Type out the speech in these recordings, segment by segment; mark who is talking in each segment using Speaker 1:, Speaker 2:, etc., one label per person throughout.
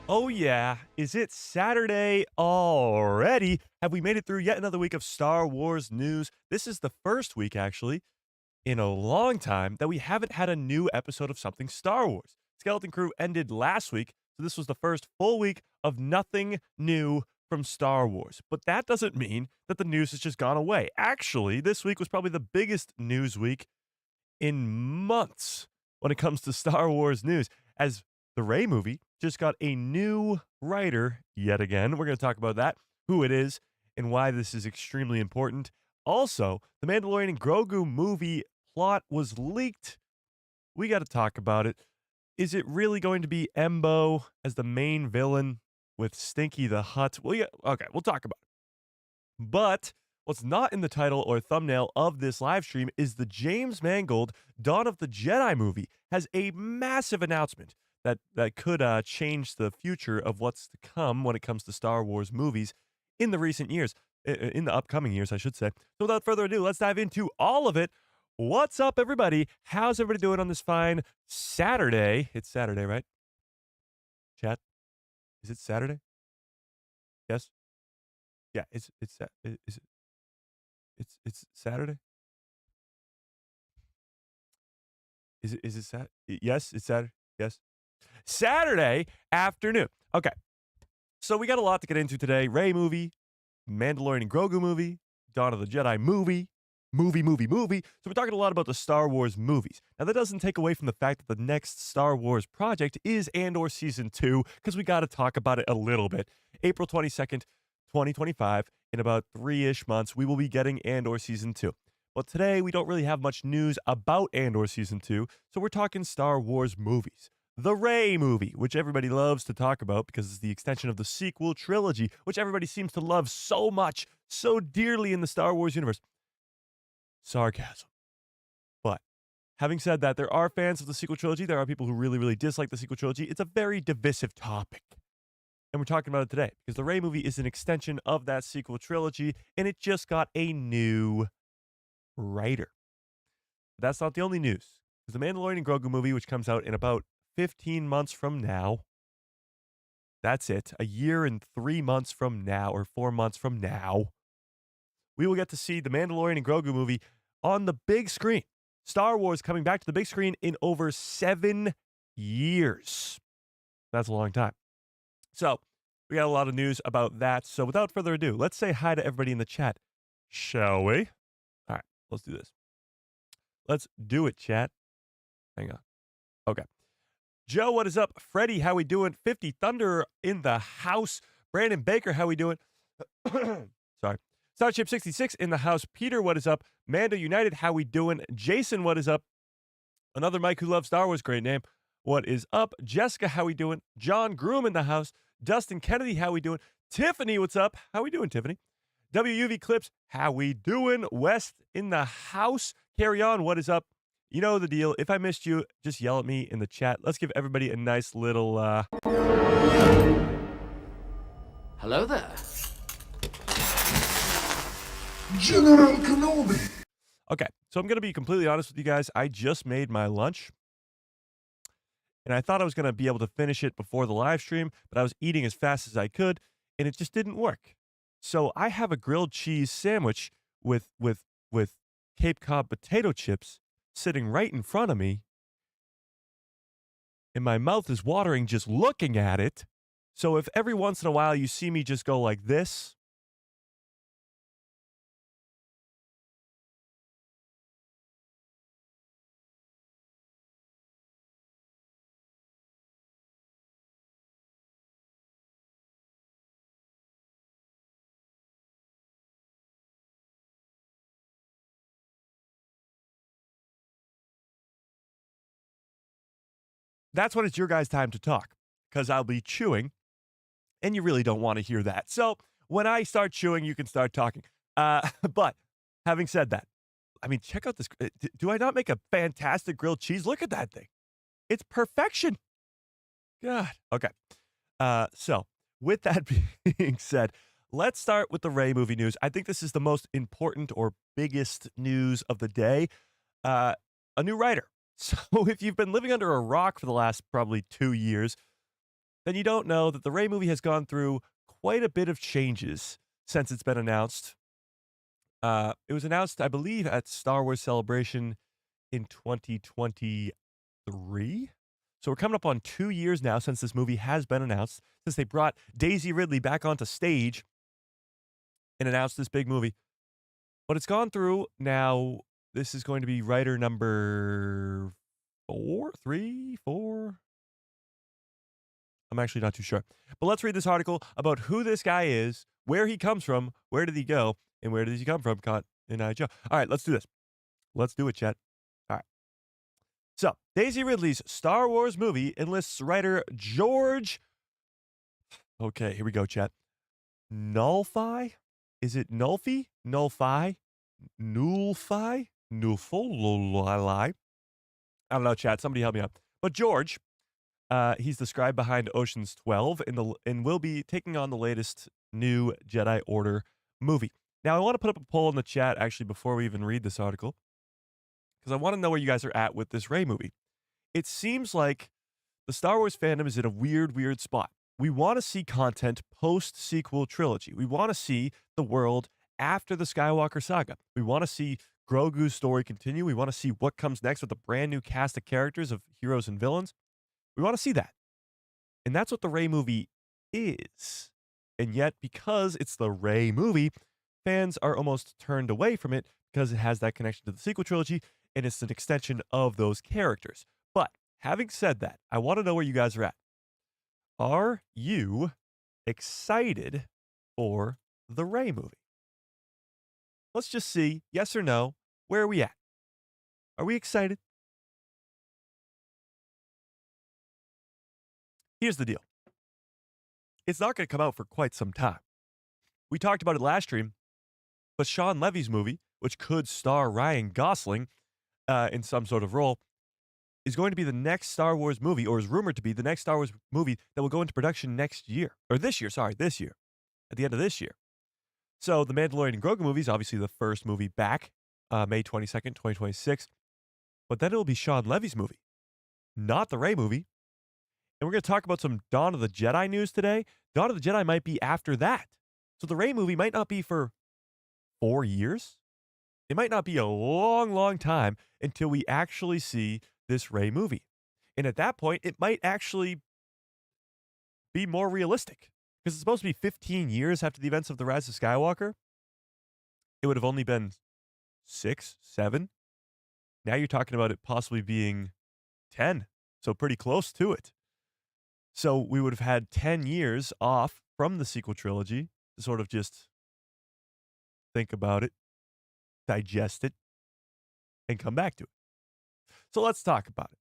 Speaker 1: Oh, yeah. Is it Saturday already? Have we made it through yet another week of Star Wars news? This is the first week, actually, in a long time that we haven't had a new episode of something Star Wars. Skeleton Crew ended last week, so this was the first full week of nothing new from Star Wars. But that doesn't mean that the news has just gone away. Actually, this week was probably the biggest news week in months when it comes to Star Wars news, as the Rey movie just got a new writer yet again. We're going to talk about that, who it is, and why this is extremely important. Also, the Mandalorian and Grogu movie plot was leaked. We got to talk about it. Is it really going to be Embo as the main villain with Stinky the Hutt? Well, yeah, okay, we'll talk about it. But what's not in the title or thumbnail of this live stream is the James Mangold Dawn of the Jedi movie has a massive announcement that could change the future of what's to come when it comes to Star Wars movies in the recent years, in the upcoming years, I should say. So without further ado, let's dive into all of it. What's up, everybody? How's everybody doing on this fine Saturday? It's Saturday, right? Chat, is it Saturday? Yes. Yeah, is it it's Saturday? Is it Sat? Yes, it's Saturday. Yes. Saturday afternoon. Okay. So we got a lot to get into today. Rey movie, Mandalorian and Grogu movie, Dawn of the Jedi movie. So we're talking a lot about the Star Wars movies. Now that doesn't take away from the fact that the next Star Wars project is Andor Season 2, because we got to talk about it a little bit. April 22nd, 2025, in about 3-ish months, we will be getting Andor Season 2. But today, we don't really have much news about Andor Season 2, so we're talking Star Wars movies. The Rey movie, which everybody loves to talk about because it's the extension of the sequel trilogy, which everybody seems to love so much, so dearly in the Star Wars universe. Sarcasm. But having said that, there are fans of the sequel trilogy. There are people who really, really dislike the sequel trilogy. It's a very divisive topic. And we're talking about it today because the Rey movie is an extension of that sequel trilogy, and it just got a new writer. But that's not the only news. Because the Mandalorian and Grogu movie, which comes out in about 15 months from now, that's it, a year and 3 months from now, or 4 months from now, we will get to see the Mandalorian and Grogu movie on the big screen. Star Wars coming back to the big screen in over 7 years. That's a long time. So we got a lot of news about that. So without further ado, let's say hi to everybody in the chat, shall we? All right, let's do this. Let's do it, chat. Hang on. Okay. Joe, what is up? Freddie, how we doing? 50 Thunder in the house. Brandon Baker, how we doing? Sorry. Starship 66 in the house. Peter, what is up? Mando United, how we doing? Jason, what is up? Another Mike who loves Star Wars, great name. What is up? Jessica, how we doing? John Groom in the house. Dustin Kennedy, how we doing? Tiffany, what's up? How we doing, Tiffany? WUV Clips, how we doing? West in the house. Carry on, what is up? You know the deal. If I missed you, just yell at me in the chat. Let's give everybody a nice little,
Speaker 2: Hello there.
Speaker 3: General Kenobi.
Speaker 1: Okay, so I'm going to be completely honest with you guys. I just made my lunch, and I thought I was going to be able to finish it before the live stream, but I was eating as fast as I could, and it just didn't work. So I have a grilled cheese sandwich with Cape Cod potato chips sitting right in front of me, and my mouth is watering just looking at it. So if every once in a while you see me just go like this, that's when it's your guys' time to talk, because I'll be chewing, and you really don't want to hear that. So when I start chewing, you can start talking. But having said that, I mean, check out this. Do I not make a fantastic grilled cheese? Look at that thing. It's perfection. God. Okay. So with that being said, let's start with the Rey movie news. I think this is the most important or biggest news of the day. A new writer. So if you've been living under a rock for the last probably 2 years, then you don't know that the Rey movie has gone through quite a bit of changes since it's been announced. It was announced, I believe, at Star Wars Celebration in 2023. So we're coming up on 2 years now since this movie has been announced, since they brought Daisy Ridley back onto stage and announced this big movie. But it's gone through now. This is going to be writer number 4, 3, 4. I'm actually not too sure. But let's read this article about who this guy is, where he comes from, where did he go, and where does he come from, Caught in Joe. All right, let's do this. Let's do it, chat. All right. So, Daisy Ridley's Star Wars movie enlists writer George. Okay, here we go, chat. Nolfi? Is it Nolfi? Nolfi? Nulfi? Nulfololai? I don't know, chat. Somebody help me out. But George, he's the scribe behind Ocean's 12 and will be taking on the latest new Jedi Order movie. Now, I want to put up a poll in the chat, actually, before we even read this article, because I want to know where you guys are at with this Rey movie. It seems like the Star Wars fandom is in a weird spot. We want to see content post-sequel trilogy. We want to see the world after the Skywalker saga. We want to see Grogu's story continue. We want to see what comes next with a brand new cast of characters of heroes and villains. We want to see that. And that's what the Rey movie is. And yet, because it's the Rey movie, fans are almost turned away from it because it has that connection to the sequel trilogy and it's an extension of those characters. But having said that, I want to know where you guys are at. Are you excited for the Rey movie? Let's just see, yes or no, where are we at? Are we excited? Here's the deal. It's not going to come out for quite some time. We talked about it last stream, but Sean Levy's movie, which could star Ryan Gosling in some sort of role, is going to be the next Star Wars movie, or is rumored to be the next Star Wars movie that will go into production next year. Or this year, at the end of this year. So the Mandalorian and Grogu movie is obviously the first movie back, May 22nd, 2026. But then it will be Sean Levy's movie, not the Rey movie. And we're going to talk about some Dawn of the Jedi news today. Dawn of the Jedi might be after that. So the Rey movie might not be for 4 years. It might not be a long time until we actually see this Rey movie. And at that point, it might actually be more realistic. Because it's supposed to be 15 years after the events of The Rise of Skywalker. It would have only been 6, 7. Now you're talking about it possibly being 10. So pretty close to it. So we would have had 10 years off from the sequel trilogy to sort of just think about it, digest it, and come back to it. So let's talk about it.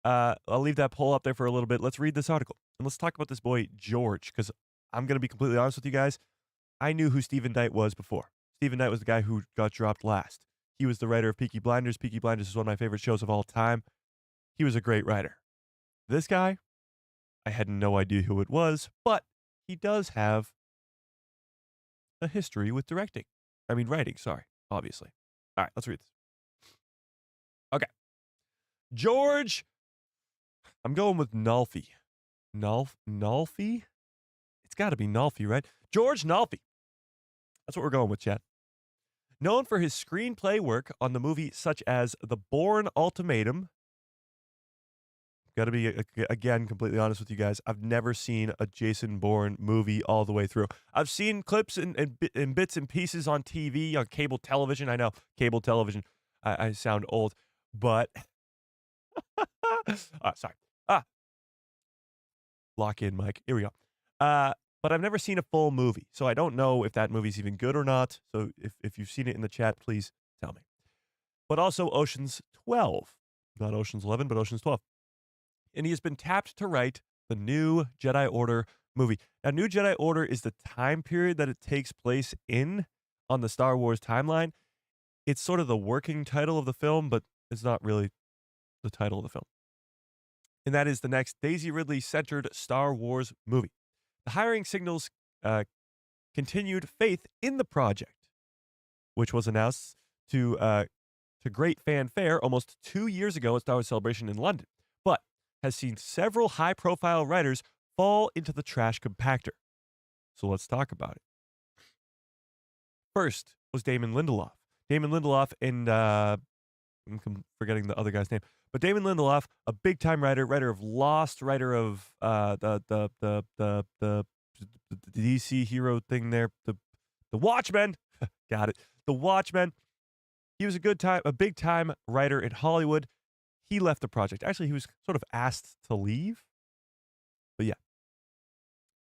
Speaker 1: I'll leave that poll up there for a little bit. Let's read this article. And let's talk about this boy, George, because I'm going to be completely honest with you guys. I knew who Stephen Knight was before. Stephen Knight was the guy who got dropped last. He was the writer of Peaky Blinders. Peaky Blinders is one of my favorite shows of all time. He was a great writer. This guy, I had no idea who it was, but he does have a history with writing, obviously. All right, let's read this. Okay. George, I'm going with Nolfi. Nolfi? It's got to be Nolfi, right? George Nolfi. That's what we're going with, chat. Known for his screenplay work on the movie such as The Bourne Ultimatum. Got to be, again, completely honest with you guys. I've never seen a Jason Bourne movie all the way through. I've seen clips and bits and pieces on TV, on cable television. I know, cable television. I sound old, but... sorry. Lock in, Mike. Here we go. But I've never seen a full movie, so I don't know if that movie's even good or not. So if you've seen it in the chat, please tell me. But also Ocean's 12. Not Ocean's 11, but Ocean's 12. And he has been tapped to write the new Jedi Order movie. Now, New Jedi Order is the time period that it takes place in on the Star Wars timeline. It's sort of the working title of the film, but it's not really the title of the film. And that is the next Daisy Ridley-centered Star Wars movie. The hiring signals continued faith in the project, which was announced to great fanfare almost 2 years ago at Star Wars Celebration in London. But has seen several high-profile writers fall into the trash compactor. So let's talk about it. First was Damon Lindelof. Damon Lindelof and I'm forgetting the other guy's name, but Damon Lindelof, a big-time writer of Lost, writer of the DC hero thing there, the Watchmen. Got it. The Watchmen. He was a big-time writer in Hollywood. He left the project. Actually, he was sort of asked to leave. But yeah.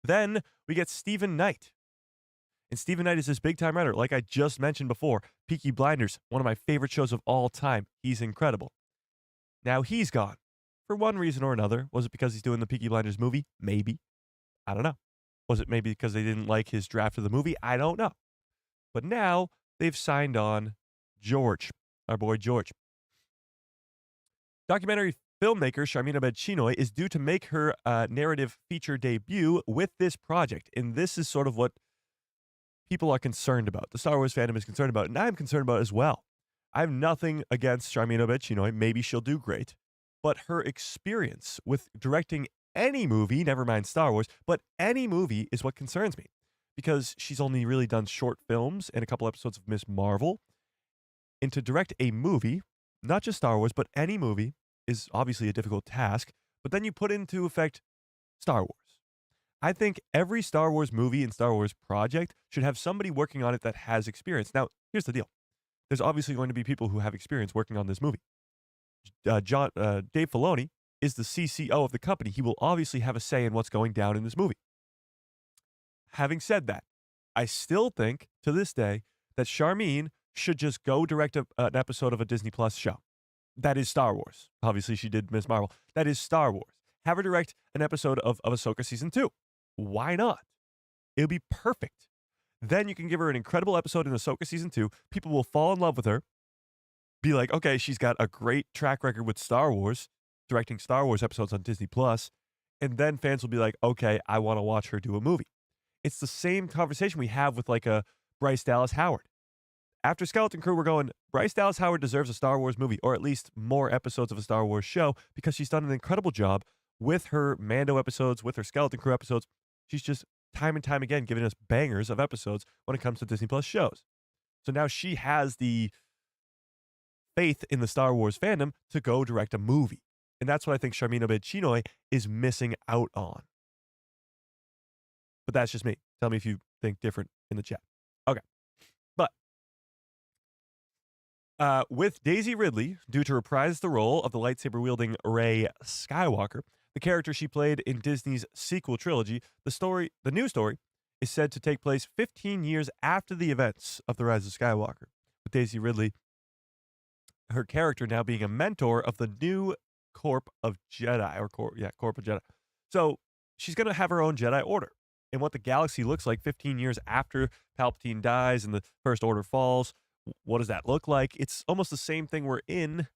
Speaker 1: Then we get Stephen Knight. And Stephen Knight is this big-time writer. Like I just mentioned before, Peaky Blinders, one of my favorite shows of all time. He's incredible. Now he's gone. For one reason or another. Was it because he's doing the Peaky Blinders movie? Maybe. I don't know. Was it maybe because they didn't like his draft of the movie? I don't know. But now they've signed on George, our boy George. Documentary filmmaker Sharmina Bed-Chinoy is due to make her narrative feature debut with this project. And this is sort of what people are concerned about. The Star Wars fandom is concerned about, and I'm concerned about it as well. I have nothing against Sharmina Bed-Chinoy. Maybe she'll do great. But her experience with directing any movie, never mind Star Wars, but any movie is what concerns me. Because she's only really done short films and a couple episodes of Miss Marvel. And to direct a movie, not just Star Wars, but any movie, is obviously a difficult task. But then you put into effect Star Wars. I think every Star Wars movie and Star Wars project should have somebody working on it that has experience. Now, here's the deal. There's obviously going to be people who have experience working on this movie. Dave Filoni is the CCO of the company. He will obviously have a say in what's going down in this movie. Having said that, I still think, to this day, that Charmine should just go direct an episode of a Disney Plus show. That is Star Wars. Obviously, she did Miss Marvel. That is Star Wars. Have her direct an episode of Ahsoka Season 2. Why not? It'll be perfect. Then you can give her an incredible episode in Ahsoka Season 2. People will fall in love with her. Be like, okay, she's got a great track record with Star Wars, directing Star Wars episodes on Disney Plus. And then fans will be like, okay, I want to watch her do a movie. It's the same conversation we have with like a Bryce Dallas Howard. After Skeleton Crew, we're going, Bryce Dallas Howard deserves a Star Wars movie, or at least more episodes of a Star Wars show, because she's done an incredible job with her Mando episodes, with her Skeleton Crew episodes. She's just time and time again giving us bangers of episodes when it comes to Disney Plus shows. So now she has the faith in the Star Wars fandom to go direct a movie. And that's what I think Sharmina Bed-Chinoy is missing out on. But that's just me. Tell me if you think different in the chat. Okay. But with Daisy Ridley, due to reprise the role of the lightsaber-wielding Rey Skywalker, the character she played in Disney's sequel trilogy, the new story, is said to take place 15 years after the events of The Rise of Skywalker. With Daisy Ridley, her character now being a mentor of the new Corp of Jedi, Corp of Jedi. So she's going to have her own Jedi Order. And what the galaxy looks like 15 years after Palpatine dies and the First Order falls, what does that look like? It's almost the same thing we're in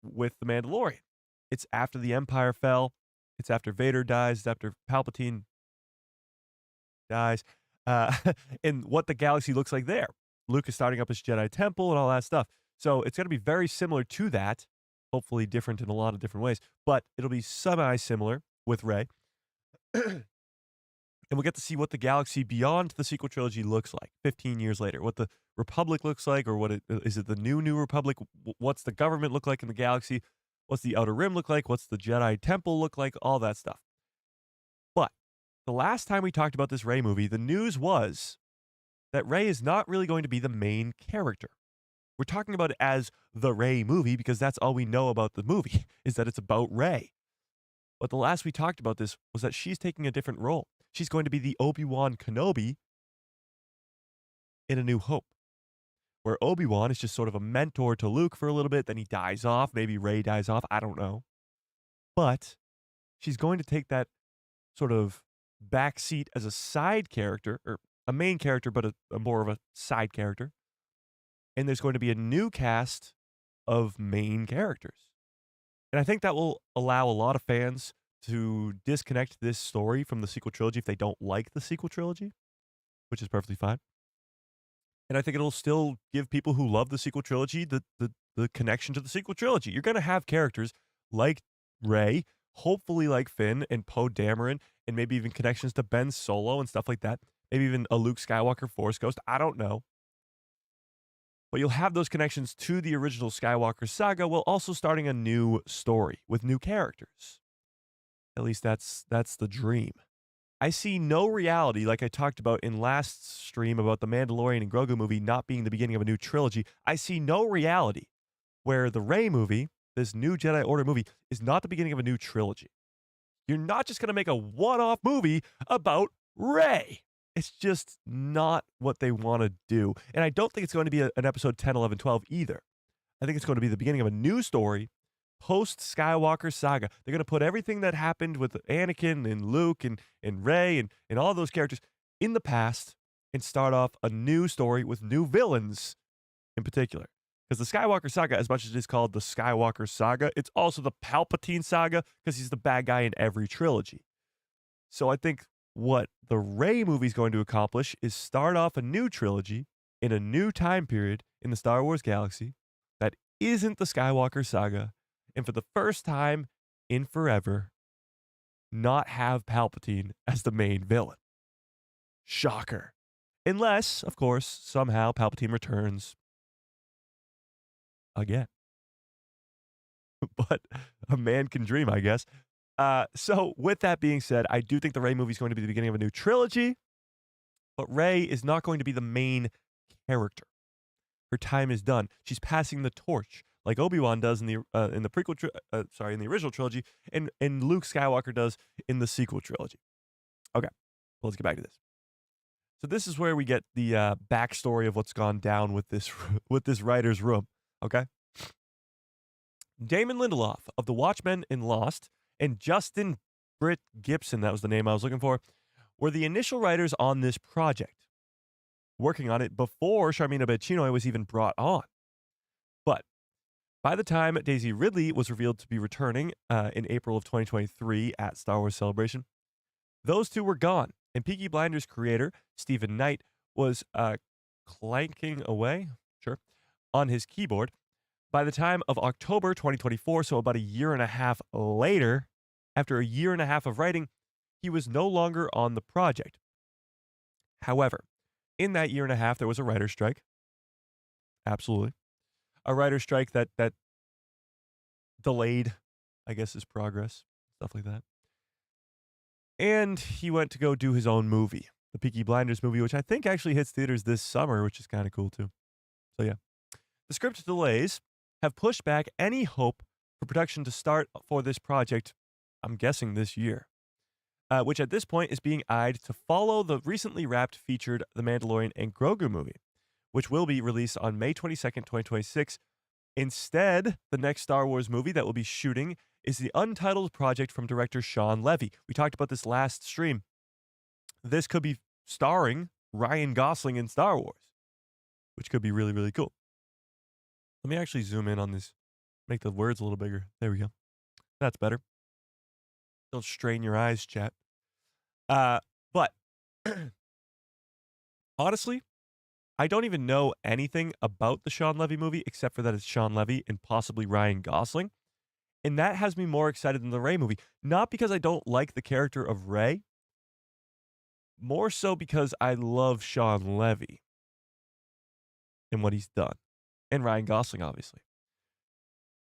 Speaker 1: with The Mandalorian. It's after the Empire fell. It's after Vader dies. It's after Palpatine dies. And what the galaxy looks like there. Luke is starting up his Jedi Temple and all that stuff. So it's going to be very similar to that. Hopefully different in a lot of different ways. But it'll be semi-similar with Rey. And we'll get to see what the galaxy beyond the sequel trilogy looks like 15 years later. What the Republic looks like, or is it the new Republic? What's the government look like in the galaxy? What's the Outer Rim look like? What's the Jedi Temple look like? All that stuff. But the last time we talked about this Rey movie, the news was that Rey is not really going to be the main character. We're talking about it as the Rey movie because that's all we know about the movie, is that it's about Rey. But the last we talked about this was that she's taking a different role. She's going to be the Obi-Wan Kenobi in A New Hope, where Obi-Wan is just sort of a mentor to Luke for a little bit, then he dies off, maybe Rey dies off, I don't know. But she's going to take that sort of backseat as a side character, or a main character, but a more of a side character. And there's going to be a new cast of main characters. And I think that will allow a lot of fans to disconnect this story from the sequel trilogy if they don't like the sequel trilogy, which is perfectly fine. And I think it'll still give people who love the sequel trilogy the connection to the sequel trilogy. You're going to have characters like Rey, hopefully like Finn and Poe Dameron, and maybe even connections to Ben Solo and stuff like that. Maybe even a Luke Skywalker Force Ghost. I don't know. But you'll have those connections to the original Skywalker saga while also starting a new story with new characters. At least that's the dream. I see no reality, like I talked about in last stream about the Mandalorian and Grogu movie not being the beginning of a new trilogy. I see no reality where the Rey movie, this new Jedi Order movie, is not the beginning of a new trilogy. You're not just going to make a one-off movie about Rey. It's just not what they want to do. And I don't think it's going to be an episode 10, 11, 12 either. I think it's going to be the beginning of a new story post Skywalker saga. They're going to put everything that happened with Anakin and Luke and Rey and all those characters in the past and start off a new story with new villains in particular. Because the Skywalker saga, as much as it is called the Skywalker saga, it's also the Palpatine saga because he's the bad guy in every trilogy. So I think what the Rey movie is going to accomplish is start off a new trilogy in a new time period in the Star Wars galaxy that isn't the Skywalker saga, and for the first time in forever, not have Palpatine as the main villain. Shocker. Unless, of course, somehow Palpatine returns again. But a man can dream, I guess. So with that being said, I do think the Rey movie is going to be the beginning of a new trilogy, but Rey is not going to be the main character. Her time is done. She's passing the torch, like Obi-Wan does in the in the original trilogy, and Luke Skywalker does in the sequel trilogy. Okay, well, let's get back to this. So this is where we get the backstory of what's gone down with this writer's room. Okay, Damon Lindelof of The Watchmen and Lost, and Justin Britt Gibson, that was the name I was looking for, were the initial writers on this project, working on it before Sharmina Bechinoy was even brought on. But by the time Daisy Ridley was revealed to be returning in April of 2023 at Star Wars Celebration, those two were gone, and Peaky Blinders creator Stephen Knight was clanking away, on his keyboard. By the time of October 2024, so about a year and a half later, after a year and a half of writing, he was no longer on the project. However, in that year and a half, there was a writer's strike. Absolutely. A writer's strike that delayed, I guess, his progress, stuff like that. And he went to go do his own movie, the Peaky Blinders movie, which I think actually hits theaters this summer, which is kind of cool too. So yeah. The script delays have pushed back any hope for production to start for this project, I'm guessing this year, which at this point is being eyed to follow the recently wrapped featured The Mandalorian and Grogu movie, which will be released on May 22nd, 2026. Instead, the next Star Wars movie that we'll be shooting is the untitled project from director Sean Levy. We talked about this last stream. This could be starring Ryan Gosling in Star Wars, which could be really, really cool. Let me actually zoom in on this, make the words a little bigger. There we go. That's better. Don't strain your eyes, chat. But honestly, I don't even know anything about the Sean Levy movie except for that it's Sean Levy and possibly Ryan Gosling. And that has me more excited than the Rey movie. Not because I don't like the character of Rey, more so because I love Sean Levy and what he's done. And Ryan Gosling, obviously.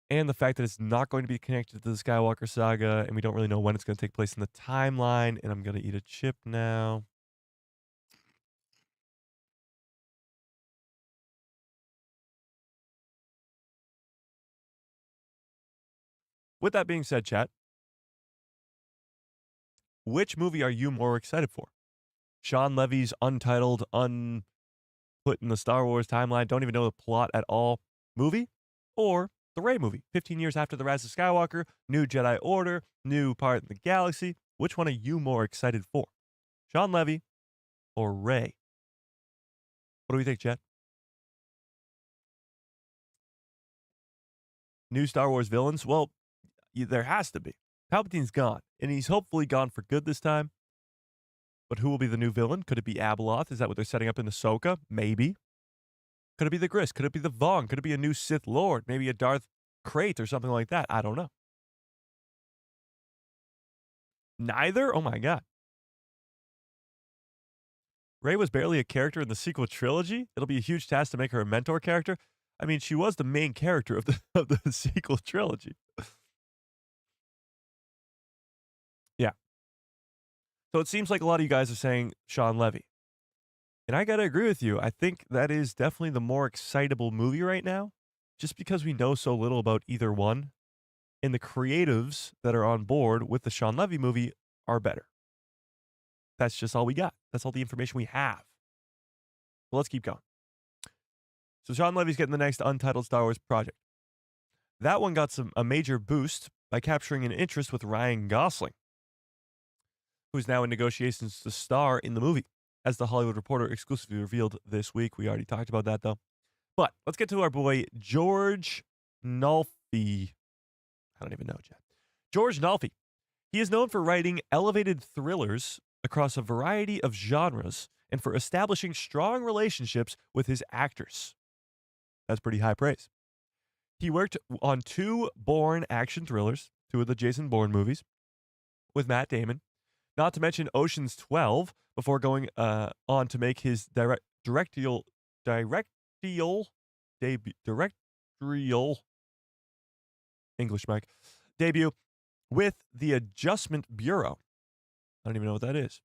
Speaker 1: And the fact that it's not going to be connected to the Skywalker saga, and we don't really know when it's going to take place in the timeline. And I'm going to eat a chip now. With that being said, chat, which movie are you more excited for? Sean Levy's untitled, put in the Star Wars timeline, don't even know the plot at all movie, or the Rey movie, 15 years after the Rise of Skywalker, new Jedi Order, new part in the galaxy. Which one are you more excited for? Sean Levy or Rey? What do we think, chat? New Star Wars villains? Well, there has to be. Palpatine's gone, and he's hopefully gone for good this time. But who will be the new villain? Could it be Abeloth? Is that what they're setting up in Ahsoka? Maybe. Could it be the Gris? Could it be the Vong? Could it be a new Sith Lord? Maybe a Darth Krayt or something like that? I don't know. Neither? Oh my God. Rey was barely a character in the sequel trilogy. It'll be a huge task to make her a mentor character. I mean, she was the main character of the of the sequel trilogy. Yeah. So it seems like a lot of you guys are saying Sean Levy. And I got to agree with you. I think that is definitely the more excitable movie right now, just because we know so little about either one. And the creatives that are on board with the Sean Levy movie are better. That's just all we got. That's all the information we have. So let's keep going. So Sean Levy's getting the next untitled Star Wars project. That one got a major boost by capturing an interest with Ryan Gosling, who's now in negotiations to star in the movie, as the Hollywood Reporter exclusively revealed this week. We already talked about that, though. But let's get to our boy, George Nolfi. I don't even know, Chad. George Nolfi. He is known for writing elevated thrillers across a variety of genres and for establishing strong relationships with his actors. That's pretty high praise. He worked on 2 Bourne action thrillers, 2 of the Jason Bourne movies, with Matt Damon, not to mention Ocean's 12, before going on to make his directorial English mic debut with The Adjustment Bureau. I don't even know what that is.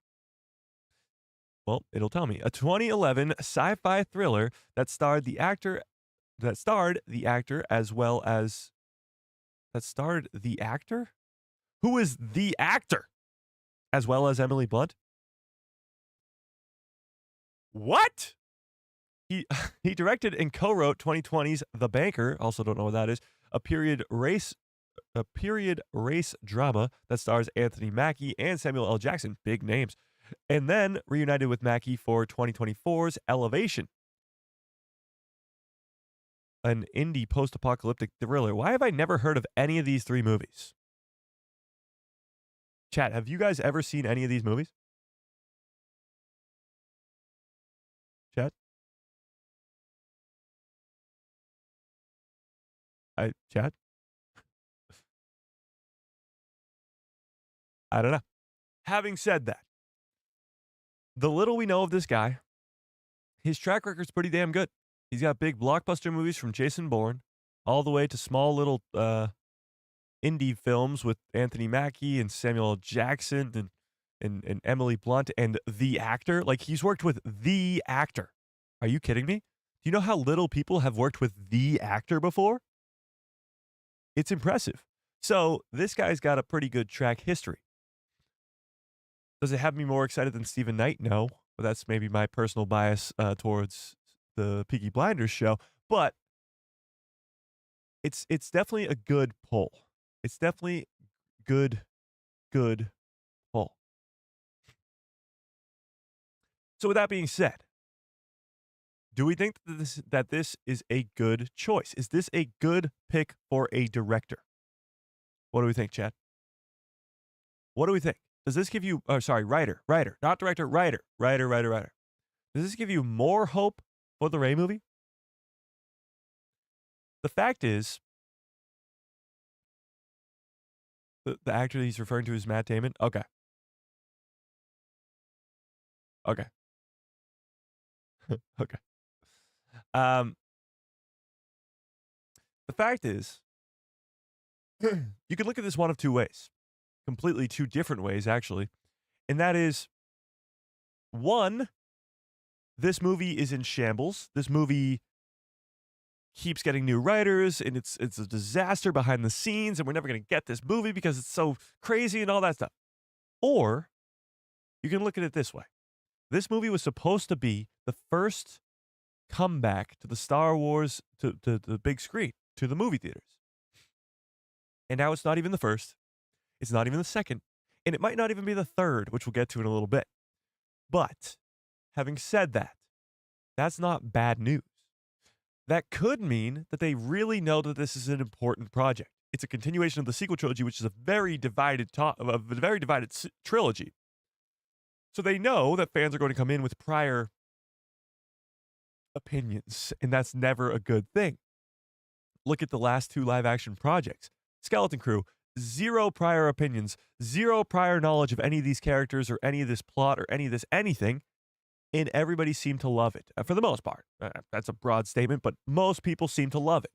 Speaker 1: Well, it'll tell me. A 2011 sci-fi thriller that starred the actor as well as Who is the actor? As well as Emily Blunt? What? He directed and co-wrote 2020's The Banker, also don't know what that is, a period race drama that stars Anthony Mackie and Samuel L. Jackson, big names, and then reunited with Mackie for 2024's Elevation, an indie post-apocalyptic thriller. Why have I never heard of any of these 3 movies? Chat, have you guys ever seen any of these movies? Chat? Chat? I don't know. Having said that, the little we know of this guy, his track record's pretty damn good. He's got big blockbuster movies from Jason Bourne all the way to small little indie films with Anthony Mackie and Samuel L. Jackson and Emily Blunt and the actor. Like, he's worked with the actor. Are you kidding me? Do you know how little people have worked with the actor before? It's impressive. So this guy's got a pretty good track history. Does it have me more excited than Stephen Knight? No. But that's maybe my personal bias towards the Peaky Blinders show. But it's definitely a good pull. It's definitely good pull. So with that being said, do we think that this is a good choice? Is this a good pick for a director? What do we think, Chad? What do we think? Does this give you, writer, not director, writer. Does this give you more hope for the Rey movie? The fact is, the actor that he's referring to is Matt Damon. Okay. Okay. The fact is, you could look at this one of 2 ways. Completely 2 different ways, actually. And that is, 1, this movie is in shambles. This movie keeps getting new writers, and it's a disaster behind the scenes, and we're never going to get this movie because it's so crazy and all that stuff. Or you can look at it this way. This movie was supposed to be the first comeback to the Star Wars, to the big screen, to the movie theaters. And now it's not even the first. It's not even the second. And it might not even be the third, which we'll get to in a little bit. But having said that, that's not bad news. That could mean that they really know that this is an important project. It's a continuation of the sequel trilogy, which is a very divided trilogy. So they know that fans are going to come in with prior opinions, and that's never a good thing. Look at the last 2 live-action projects. Skeleton Crew, zero prior opinions, zero prior knowledge of any of these characters or any of this plot or any of this anything, and everybody seemed to love it for the most part. That's a broad statement, but most people seem to love it.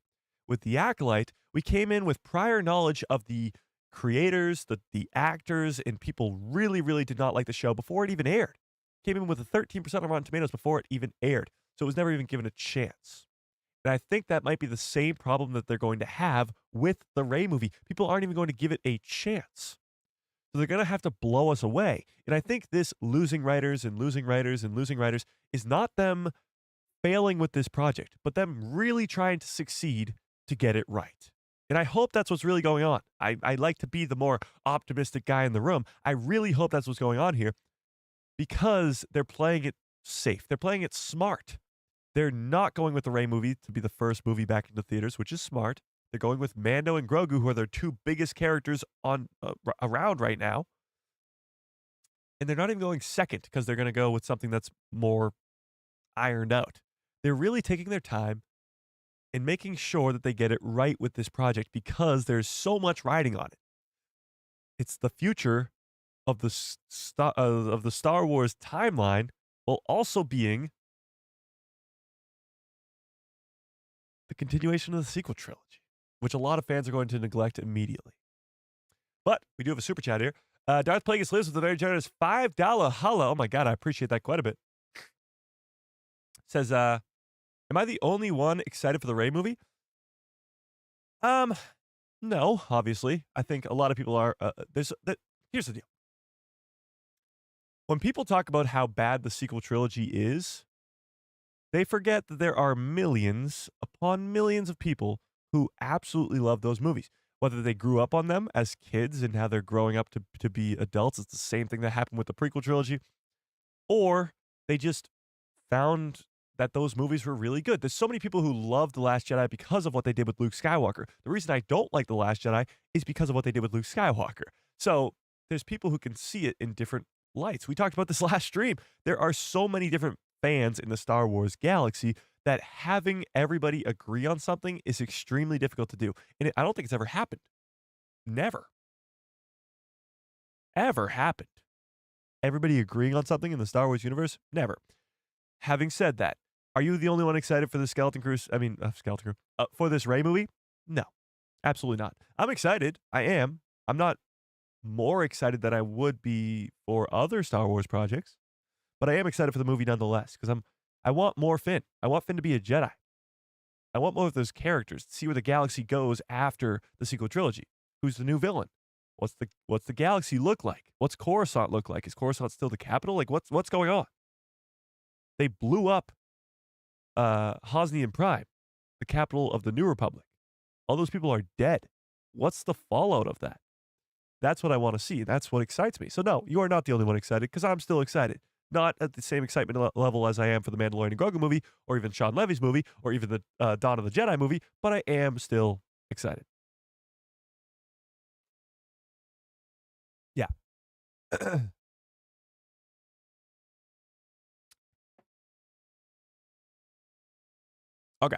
Speaker 1: With The Acolyte, we came in with prior knowledge of the creators, the actors, and people really, really did not like the show before it even aired. Came in with a 13% on Rotten Tomatoes before it even aired, so it was never even given a chance. And I think that might be the same problem that they're going to have with the Rey movie. People aren't even going to give it a chance. So they're going to have to blow us away. And I think this losing writers and losing writers and losing writers is not them failing with this project, but them really trying to succeed to get it right. And I hope that's what's really going on. I like to be the more optimistic guy in the room. I really hope that's what's going on here because they're playing it safe. They're playing it smart. They're not going with the Rey movie to be the first movie back into theaters, which is smart. They're going with Mando and Grogu, who are their two biggest characters on around right now. And they're not even going second because they're going to go with something that's more ironed out. They're really taking their time and making sure that they get it right with this project because there's so much riding on it. It's the future of the Star Wars timeline while also being the continuation of the sequel trilogy, which a lot of fans are going to neglect immediately. But we do have a super chat here. Darth Plagueis lives with a very generous $5 holla. Oh my God, I appreciate that quite a bit. Says, am I the only one excited for the Rey movie? No, obviously. I think a lot of people are. Here's the deal. When people talk about how bad the sequel trilogy is, they forget that there are millions upon millions of people who absolutely love those movies. Whether they grew up on them as kids and how they're growing up to be adults, it's the same thing that happened with the prequel trilogy, or they just found that those movies were really good. There's so many people who love The Last Jedi because of what they did with Luke Skywalker. The reason I don't like The Last Jedi is because of what they did with Luke Skywalker. So there's people who can see it in different lights. We talked about this last stream. There are so many different fans in the Star Wars galaxy that having everybody agree on something is extremely difficult to do. And I don't think it's ever happened. Never. Ever happened. Everybody agreeing on something in the Star Wars universe? Never. Having said that, are you the only one excited for the Skeleton Crew? For this Rey movie? No, absolutely not. I'm excited. I am. I'm not more excited than I would be for other Star Wars projects, but I am excited for the movie nonetheless because I want more Finn. I want Finn to be a Jedi. I want more of those characters to see where the galaxy goes after the sequel trilogy. Who's the new villain? What's the galaxy look like? What's Coruscant look like? Is Coruscant still the capital? Like what's going on? They blew up Hosnian Prime, the capital of the New Republic. All those people are dead. What's the fallout of that? That's what I want to see. That's what excites me. So no, you are not the only one excited because I'm still excited. Not at the same excitement level as I am for the Mandalorian and Grogu movie or even Sean Levy's movie or even the Dawn of the Jedi movie, but I am still excited. Yeah. Okay.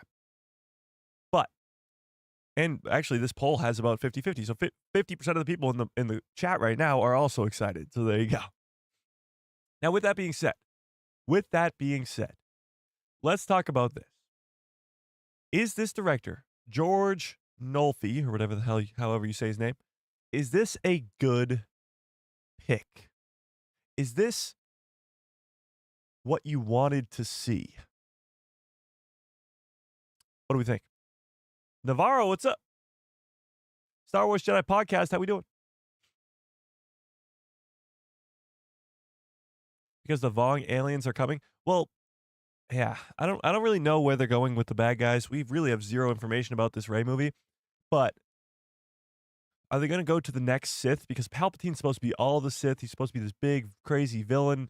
Speaker 1: But, and actually this poll has about 50-50. So 50% of the people in the chat right now are also excited. So there you go. Now with that being said, let's talk about this. Is this director, George Nolfi, or whatever the hell, however you say his name, is this a good pick? Is this what you wanted to see? What do we think? Navarro, what's up? Star Wars Jedi Podcast, how we doing? Because the Vong aliens are coming? Well, yeah, I don't really know where they're going with the bad guys. We really have zero information about this Rey movie, but are they going to go to the next Sith? Because Palpatine's supposed to be all the Sith. He's supposed to be this big, crazy villain.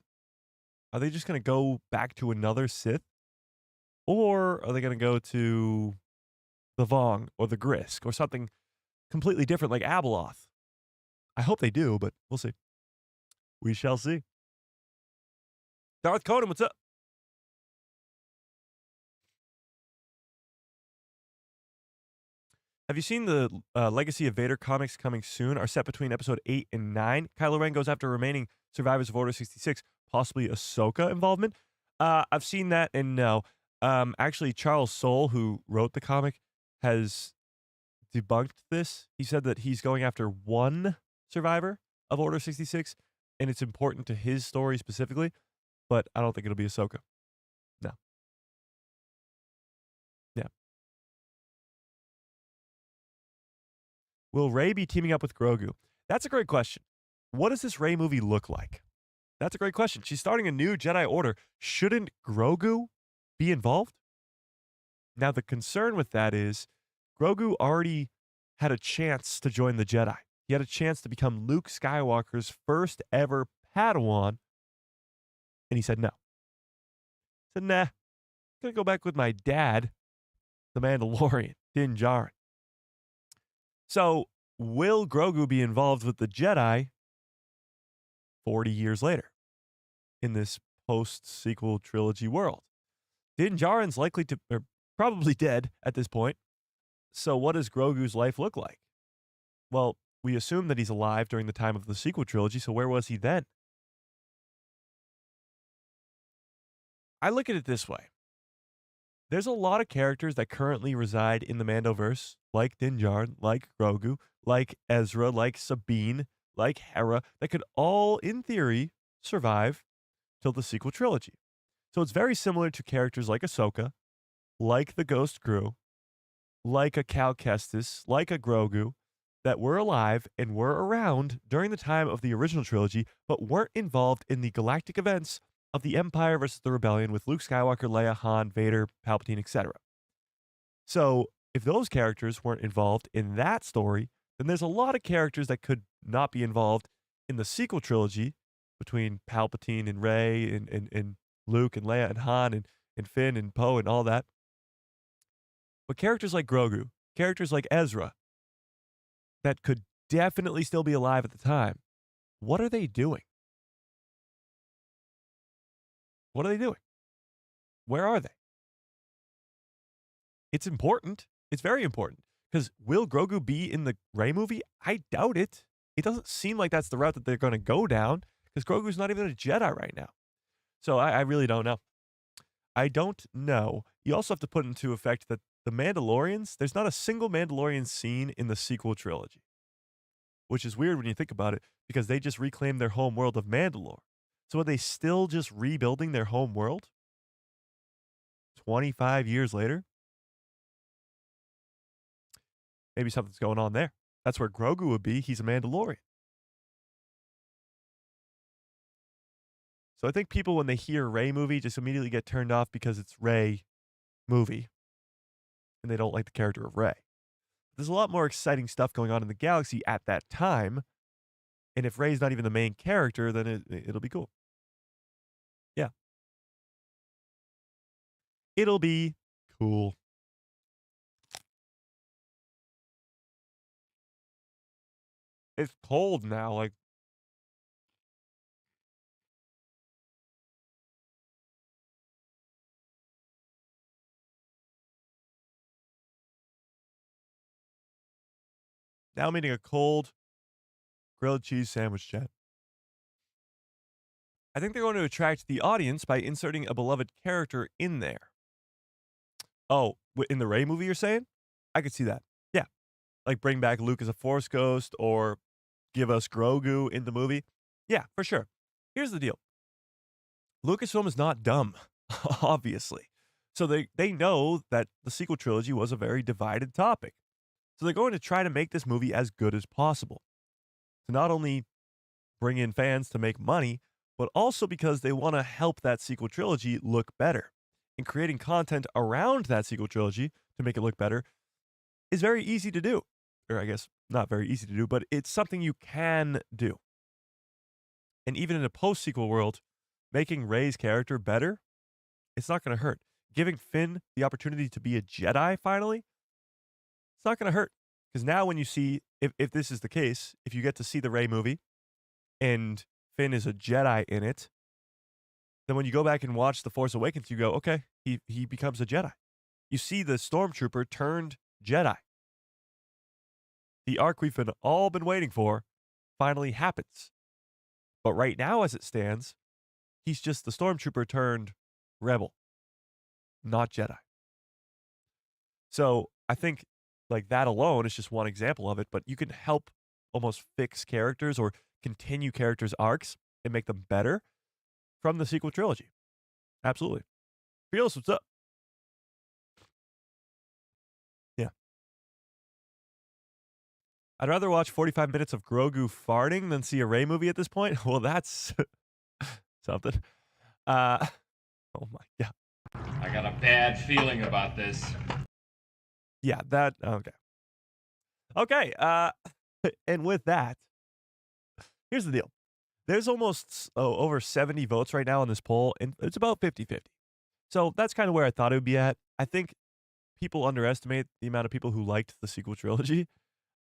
Speaker 1: Are they just going to go back to another Sith? Or are they going to go to the Vong or the Grisk or something completely different like Abeloth? I hope they do, but we'll see. We shall see. Darth Conan, what's up? Have you seen the Legacy of Vader comics coming soon? Are set between episode 8 and 9. Kylo Ren goes after remaining survivors of Order 66, possibly Ahsoka involvement. I've seen that, and no. Actually, Charles Soule, who wrote the comic, has debunked this. He said that he's going after one survivor of Order 66, and it's important to his story specifically, but I don't think it'll be Ahsoka. No. Yeah. Will Rey be teaming up with Grogu? That's a great question. What does this Rey movie look like? That's a great question. She's starting a new Jedi Order. Shouldn't Grogu be involved? Now, the concern with that is Grogu already had a chance to join the Jedi. He had a chance to become Luke Skywalker's first ever Padawan, and he said no. He said, nah, I'm going to go back with my dad, the Mandalorian, Din Djarin. So, will Grogu be involved with the Jedi 40 years later in this post-sequel trilogy world? Din Djarin's likely to, or probably dead at this point. So what does Grogu's life look like? Well, we assume that he's alive during the time of the sequel trilogy, so where was he then? I look at it this way. There's a lot of characters that currently reside in the Mandoverse, like Din Djarin, like Grogu, like Ezra, like Sabine, like Hera, that could all, in theory, survive till the sequel trilogy. So it's very similar to characters like Ahsoka, like the Ghost Crew, like a Cal Kestis, like a Grogu, that were alive and were around during the time of the original trilogy, but weren't involved in the galactic events of the Empire versus the Rebellion with Luke Skywalker, Leia, Han, Vader, Palpatine, etc. So if those characters weren't involved in that story, then there's a lot of characters that could not be involved in the sequel trilogy between Palpatine and Rey and Luke and Leia and Han and Finn and Poe and all that. But characters like Grogu, characters like Ezra, that could definitely still be alive at the time, what are they doing? What are they doing? Where are they? It's important. It's very important. Because will Grogu be in the Rey movie? I doubt it. It doesn't seem like that's the route that they're going to go down, because Grogu's not even a Jedi right now. So I really don't know. I don't know. You also have to put into effect that the Mandalorians, there's not a single Mandalorian scene in the sequel trilogy, which is weird when you think about it, because they just reclaimed their home world of Mandalore. So are they still just rebuilding their home world 25 years later? Maybe something's going on there. That's where Grogu would be. He's a Mandalorian. So I think people, when they hear Rey movie, just immediately get turned off because it's Rey movie, and they don't like the character of Rey. There's a lot more exciting stuff going on in the galaxy at that time, and if Rey's not even the main character, then it'll be cool. Yeah. It'll be cool. It's cold now, like. Now I'm eating a cold grilled cheese sandwich, Chad. I think they're going to attract the audience by inserting a beloved character in there. Oh, in the Rey movie, you're saying? I could see that. Yeah. Like bring back Luke as a Force ghost, or give us Grogu in the movie. Yeah, for sure. Here's the deal. Lucasfilm is not dumb, obviously. So they know that the sequel trilogy was a very divided topic. So they're going to try to make this movie as good as possible. To not only bring in fans to make money, but also because they want to help that sequel trilogy look better. And creating content around that sequel trilogy to make it look better is very easy to do. Or I guess not very easy to do, but it's something you can do. And even in a post-sequel world, making Rey's character better, it's not going to hurt. Giving Finn the opportunity to be a Jedi finally, it's not going to hurt. Because now when you see, if this is the case, if you get to see the Rey movie and Finn is a Jedi in it, then when you go back and watch The Force Awakens, you go, okay, he becomes a Jedi. You see the Stormtrooper turned Jedi. the arc we've all been waiting for finally happens. But right now, as it stands, he's just the stormtrooper turned rebel, not Jedi. So I think like that alone is just one example of it, but you can help almost fix characters or continue characters' arcs and make them better from the sequel trilogy. Absolutely. Fearless, what's up? Yeah. I'd rather watch 45 minutes of Grogu farting than see a Rey movie at this point. Well, that's something. Oh my God.
Speaker 4: I got a bad feeling about this.
Speaker 1: Yeah, that, okay. Okay, and with that, here's the deal. There's almost over 70 votes right now on this poll, and it's about 50-50. So that's kind of where I thought it would be at. I think people underestimate the amount of people who liked the sequel trilogy,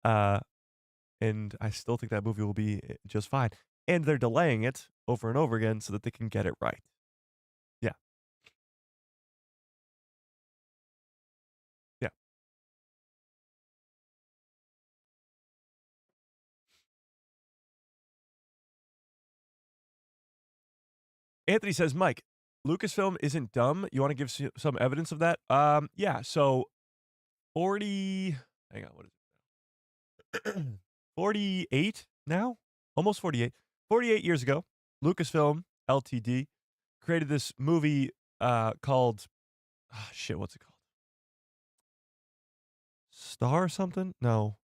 Speaker 1: and I still think that movie will be just fine. And they're delaying it over and over again so that they can get it right. Yeah. Yeah. Anthony says, Mike, Lucasfilm isn't dumb. You want to give some evidence of that? Yeah. So 40, hang on, what is it? 48 now? Almost 48. 48 years ago, Lucasfilm Ltd. created this movie called, what's it called? Star something? No.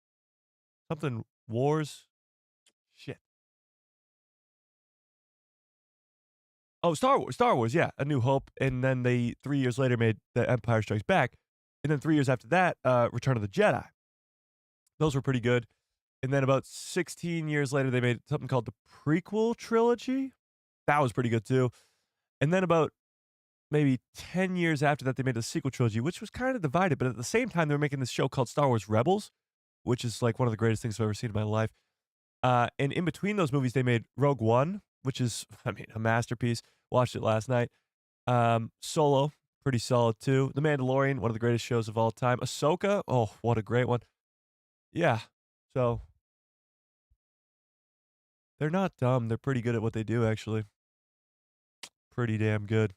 Speaker 1: Something Wars? Shit. Oh, Star Wars, yeah. A New Hope. And then they, 3 years later, made The Empire Strikes Back. And then 3 years after that, Return of the Jedi. Those were pretty good. And then about 16 years later, they made something called the prequel trilogy. That was pretty good too. And then about maybe 10 years after that, they made the sequel trilogy, which was kind of divided. But at the same time, they were making this show called Star Wars Rebels, which is like one of the greatest things I've ever seen in my life. And in between those movies, they made Rogue One, which is, I mean, a masterpiece. Watched it last night. Solo, pretty solid too. The Mandalorian, one of the greatest shows of all time. Ahsoka, oh, what a great one. Yeah. So they're not dumb. They're pretty good at what they do, actually. Pretty damn good.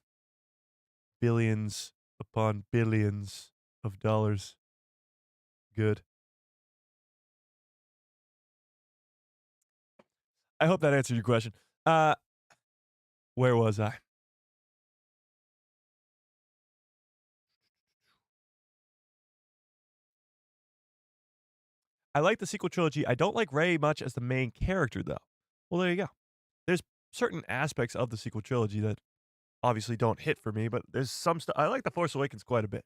Speaker 1: Billions upon billions of dollars. Good. I hope that answered your question. Where was I? I like the sequel trilogy. I don't like Rey much as the main character, though. Well, there you go. There's certain aspects of the sequel trilogy that obviously don't hit for me, but there's some stuff. I like The Force Awakens quite a bit.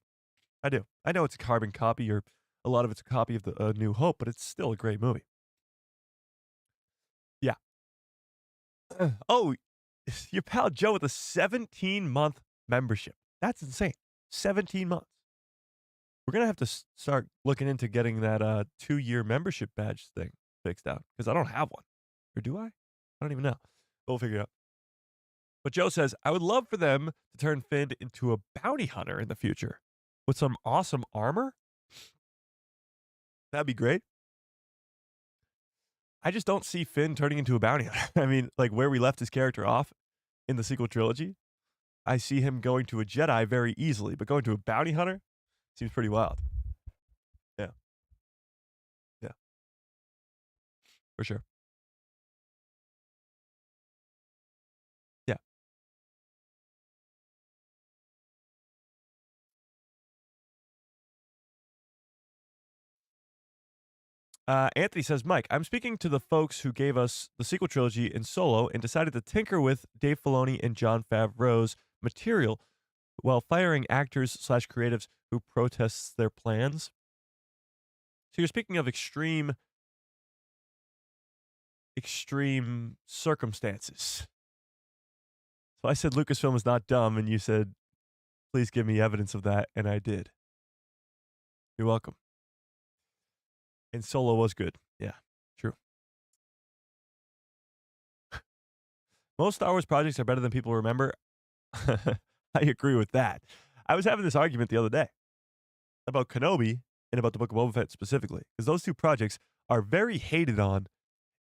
Speaker 1: I do. I know it's a carbon copy, or a lot of it's a copy of the New Hope, but it's still a great movie. Yeah. Oh, your pal Joe with a 17-month membership. That's insane. 17 months. We're going to have to start looking into getting that 2-year membership badge thing fixed out, because I don't have one. Or do I? I don't even know. We'll figure it out. But Joe says, I would love for them to turn Finn into a bounty hunter in the future with some awesome armor. That'd be great. I just don't see Finn turning into a bounty hunter. I mean, like where we left his character off in the sequel trilogy, I see him going to a Jedi very easily, but going to a bounty hunter seems pretty wild. Yeah. Yeah. For sure. Yeah. Anthony says, Mike, I'm speaking to the folks who gave us the sequel trilogy in Solo and decided to tinker with Dave Filoni and Jon Favreau's material while firing actors/creatives who protests their plans. So you're speaking of extreme circumstances. So I said Lucasfilm is not dumb, and you said, please give me evidence of that, and I did. You're welcome. And Solo was good. Yeah, true. Most Star Wars projects are better than people remember. I agree with that. I was having this argument the other day about Kenobi and about the Book of Boba Fett specifically, because those two projects are very hated on,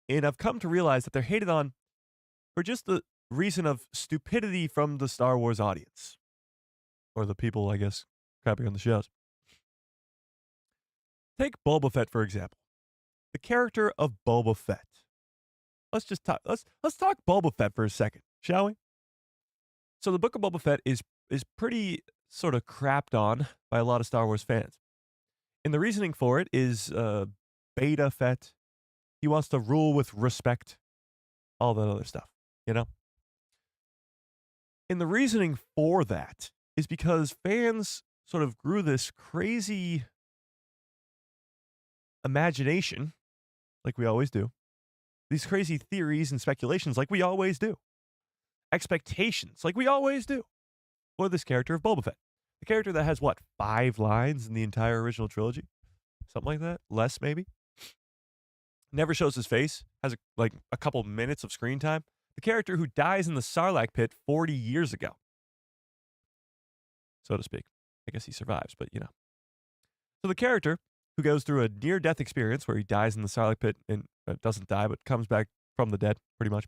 Speaker 1: and I've come to realize that they're hated on for just the reason of stupidity from the Star Wars audience, or the people, I guess, crapping on the shows. Take Boba Fett, for example. The character of Boba Fett. Let's talk Boba Fett for a second, shall we? So the book of Boba Fett is pretty sort of crapped on by a lot of Star Wars fans. And the reasoning for it is Beta Fett. He wants to rule with respect, all that other stuff, you know? And the reasoning for that is because fans sort of grew this crazy imagination, like we always do, these crazy theories and speculations, like we always do, expectations, like we always do, for this character of Boba Fett. The character that has, what, 5 lines in the entire original trilogy? Something like that? Less, maybe? Never shows his face, has a couple minutes of screen time. The character who dies in the Sarlacc pit 40 years ago, so to speak. I guess he survives, but you know. So the character who goes through a near-death experience where he dies in the Sarlacc pit and doesn't die, but comes back from the dead, pretty much,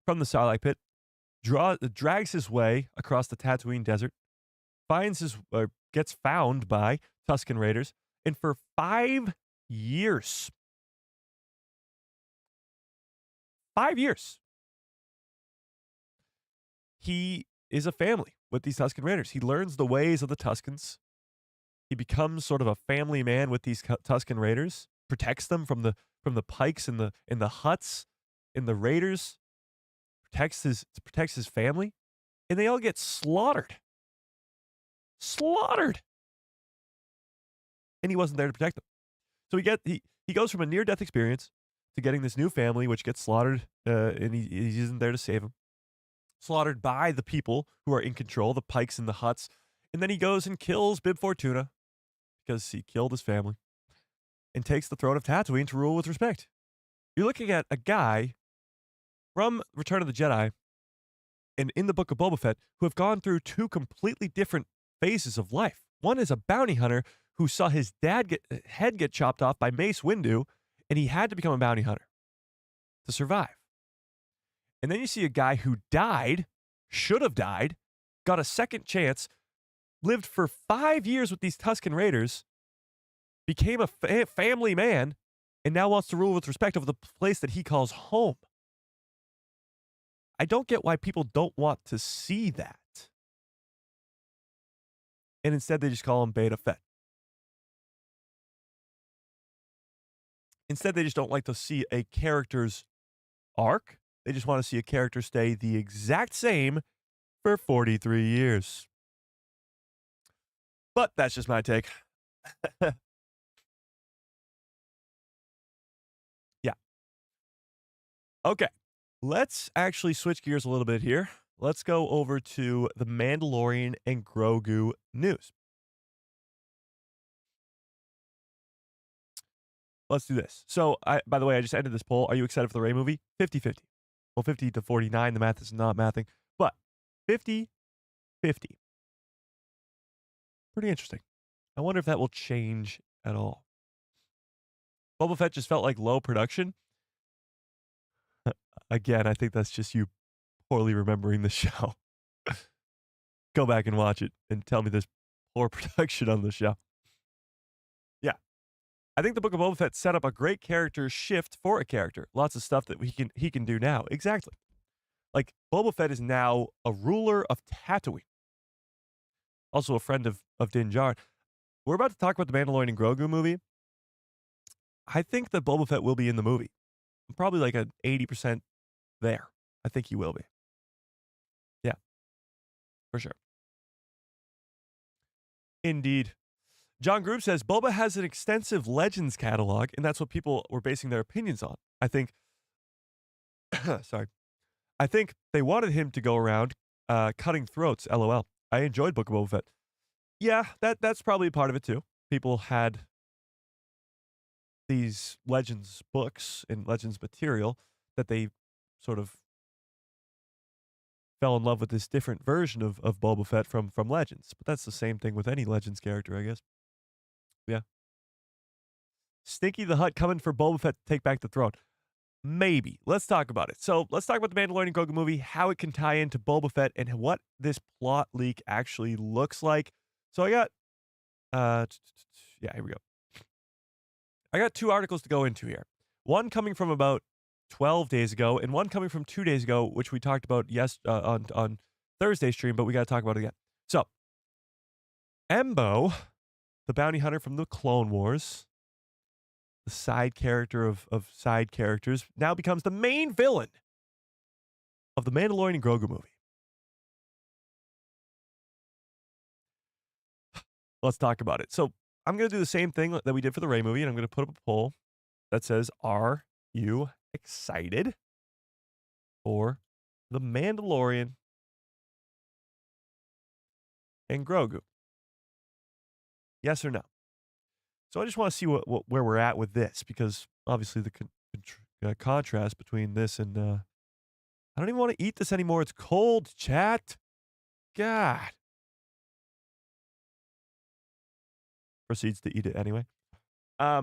Speaker 1: from the Sarlacc pit, drags his way across the Tatooine desert, gets found by Tusken Raiders, and for 5 years, 5 years, he is a family with these Tusken Raiders. He learns the ways of the Tuskens. He becomes sort of a family man with these Tusken Raiders, protects them from the pikes in the huts, in the Raiders, protects his family, and they all get slaughtered. Slaughtered. And he wasn't there to protect them. So he goes from a near-death experience to getting this new family, which gets slaughtered, and he isn't there to save them. Slaughtered by the people who are in control, the pikes in the huts. And then he goes and kills Bib Fortuna because he killed his family and takes the throne of Tatooine to rule with respect. You're looking at a guy from Return of the Jedi and in the book of Boba Fett who have gone through 2 completely different phases of life. One is a bounty hunter who saw his head get chopped off by Mace Windu, and he had to become a bounty hunter to survive. And then you see a guy who died, should have died, got a second chance, lived for 5 years with these Tusken Raiders, became a family man, and now wants to rule with respect over the place that he calls home. I don't get why people don't want to see that. And instead they just call him Beta Fett. Instead, they just don't like to see a character's arc. They just want to see a character stay the exact same for 43 years. But that's just my take. Yeah. Okay. Let's actually switch gears a little bit here. Let's go over to the Mandalorian and Grogu news. Let's do this. So, by the way, I just ended this poll. Are you excited for the Rey movie? 50-50. Well, 50 to 49. The math is not mathing. But 50-50. Pretty interesting. I wonder if that will change at all. Boba Fett just felt like low production. Again, I think that's just you poorly remembering the show. Go back and watch it and tell me there's poor production on the show. Yeah. I think the Book of Boba Fett set up a great character shift for a character. Lots of stuff that he can do now. Exactly. Like, Boba Fett is now a ruler of Tatooine. Also a friend of Din Djarin. We're about to talk about the Mandalorian and Grogu movie. I think that Boba Fett will be in the movie. Probably like an 80% there. I think he will be. Yeah. For sure. Indeed. John Group says, Boba has an extensive Legends catalog, and that's what people were basing their opinions on. I think, sorry. I think they wanted him to go around cutting throats, LOL. I enjoyed Book of Boba Fett. Yeah, that's probably a part of it too. People had these Legends books and Legends material that they sort of fell in love with this different version of Boba Fett from Legends. But that's the same thing with any Legends character, I guess. Yeah. Stinky the Hutt coming for Boba Fett to take back the throne. Maybe. Let's talk about it. So let's talk about the Mandalorian and Grogu movie, how it can tie into Boba Fett, and what this plot leak actually looks like. So I got, yeah, here we go. I got 2 articles to go into here. One coming from about 12 days ago, and one coming from 2 days ago, which we talked about on Thursday's stream, but we got to talk about it again. So, Embo, the bounty hunter from the Clone Wars, the side character of side characters, now becomes the main villain of the Mandalorian and Grogu movie. Let's talk about it. So I'm going to do the same thing that we did for the Rey movie, and I'm going to put up a poll that says, are you excited for the Mandalorian and Grogu? Yes or no? So I just want to see where we're at with this, because obviously the contrast between this and I don't even want to eat this anymore. It's cold, chat. God. Proceeds to eat it anyway. I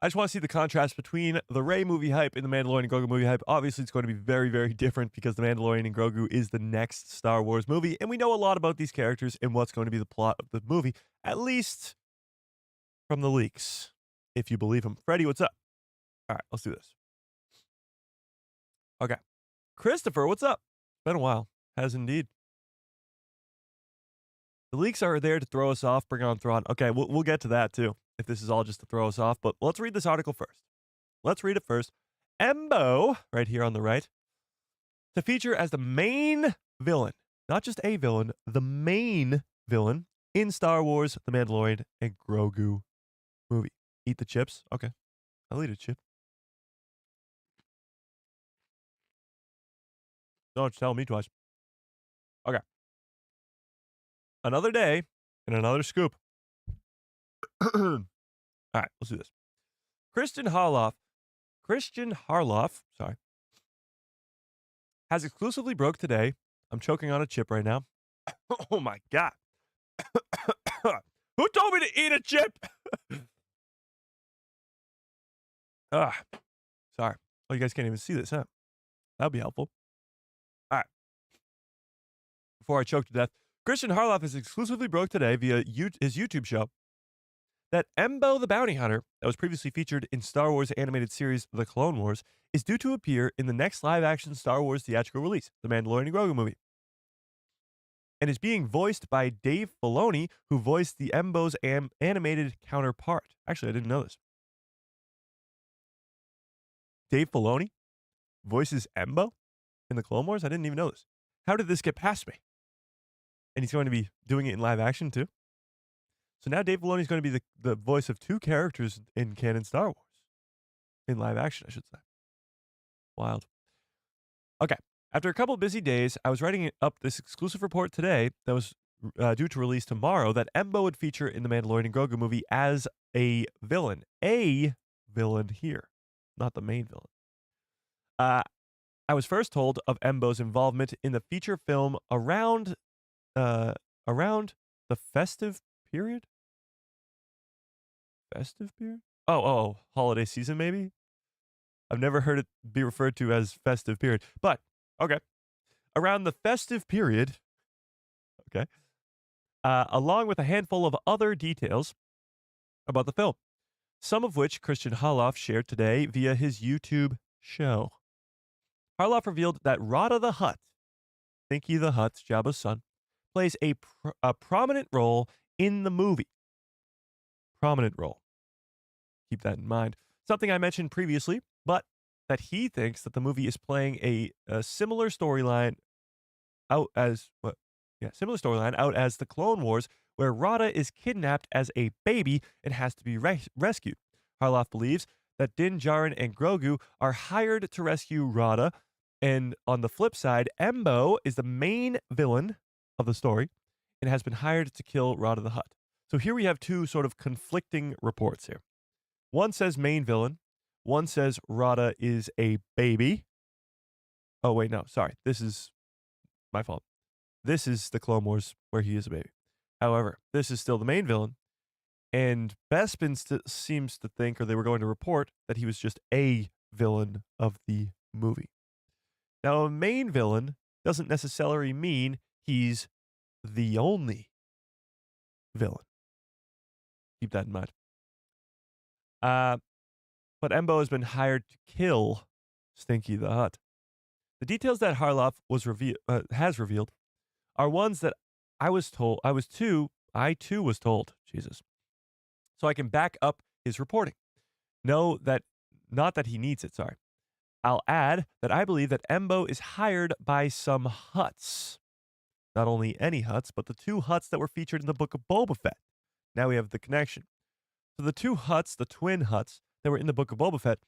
Speaker 1: just want to see the contrast between the Rey movie hype and the Mandalorian and Grogu movie hype. Obviously, it's going to be very, very different because the Mandalorian and Grogu is the next Star Wars movie, and we know a lot about these characters and what's going to be the plot of the movie, at least from the leaks, if you believe them. Freddie, what's up? All right, let's do this. Okay. Christopher, what's up? Been a while. Has indeed. The leaks are there to throw us off, bring on Thrawn. Okay, we'll get to that too, if this is all just to throw us off. But let's read this article first. Let's read it first. Embo, right here on the right, to feature as the main villain, not just a villain, the main villain in Star Wars, The Mandalorian and Grogu movie. Eat the chips? Okay. I'll eat a chip. Don't tell me twice. Okay. Another day and another scoop. All right, let's do this. Christian Harloff, sorry, has exclusively broke today. I'm choking on a chip right now. Oh my God. Who told me to eat a chip? Sorry. Oh, you guys can't even see this, huh? That'd be helpful. All right. Before I choke to death, Christian Harloff has exclusively broke today via his YouTube show that Embo the Bounty Hunter, that was previously featured in Star Wars animated series The Clone Wars, is due to appear in the next live-action Star Wars theatrical release, The Mandalorian and Grogu movie, and is being voiced by Dave Filoni, who voiced the Embo's animated counterpart. Actually, I didn't know this. Dave Filoni voices Embo in The Clone Wars? I didn't even know this. How did this get past me? And he's going to be doing it in live action too? So now Dave Filoni is going to be the voice of 2 characters in canon Star Wars. In live action, I should say. Wild. Okay. After a couple busy days, I was writing up this exclusive report today that was due to release tomorrow that Embo would feature in the Mandalorian and Grogu movie as a villain. A villain here, not the main villain. I was first told of Embo's involvement in the feature film around the festive period? Festive period? Oh, holiday season maybe? I've never heard it be referred to as festive period. But, okay. Around the festive period, okay, along with a handful of other details about the film, some of which Christian Harloff shared today via his YouTube show. Harloff revealed that Rada the Hutt, Stinky the Hutt, Jabba's son, plays a prominent role in the movie. Prominent role. Keep that in mind. Something I mentioned previously, but that he thinks that the movie is playing a similar storyline out as The Clone Wars, where Rada is kidnapped as a baby and has to be rescued. Harloff believes that Din Djarin and Grogu are hired to rescue Rada, and on the flip side, Embo is the main villain of the story and has been hired to kill Rada the Hutt. So here we have 2 sort of conflicting reports here. One says main villain. One says Rada is a baby. Oh, wait, no. Sorry. This is my fault. This is the Clone Wars where he is a baby. However, this is still the main villain. And Bespin seems to think, or they were going to report, that he was just a villain of the movie. Now, a main villain doesn't necessarily mean he's the only villain. Keep that in mind. But Embo has been hired to kill Stinky the Hutt. The details that Harloff has revealed are ones that I too was told. Jesus. So I can back up his reporting. Not that he needs it, sorry. I'll add that I believe that Embo is hired by some Hutts. Not only any Hutts, but the 2 Hutts that were featured in the Book of Boba Fett. Now we have the connection. So the 2 Hutts, the twin Hutts that were in the Book of Boba Fett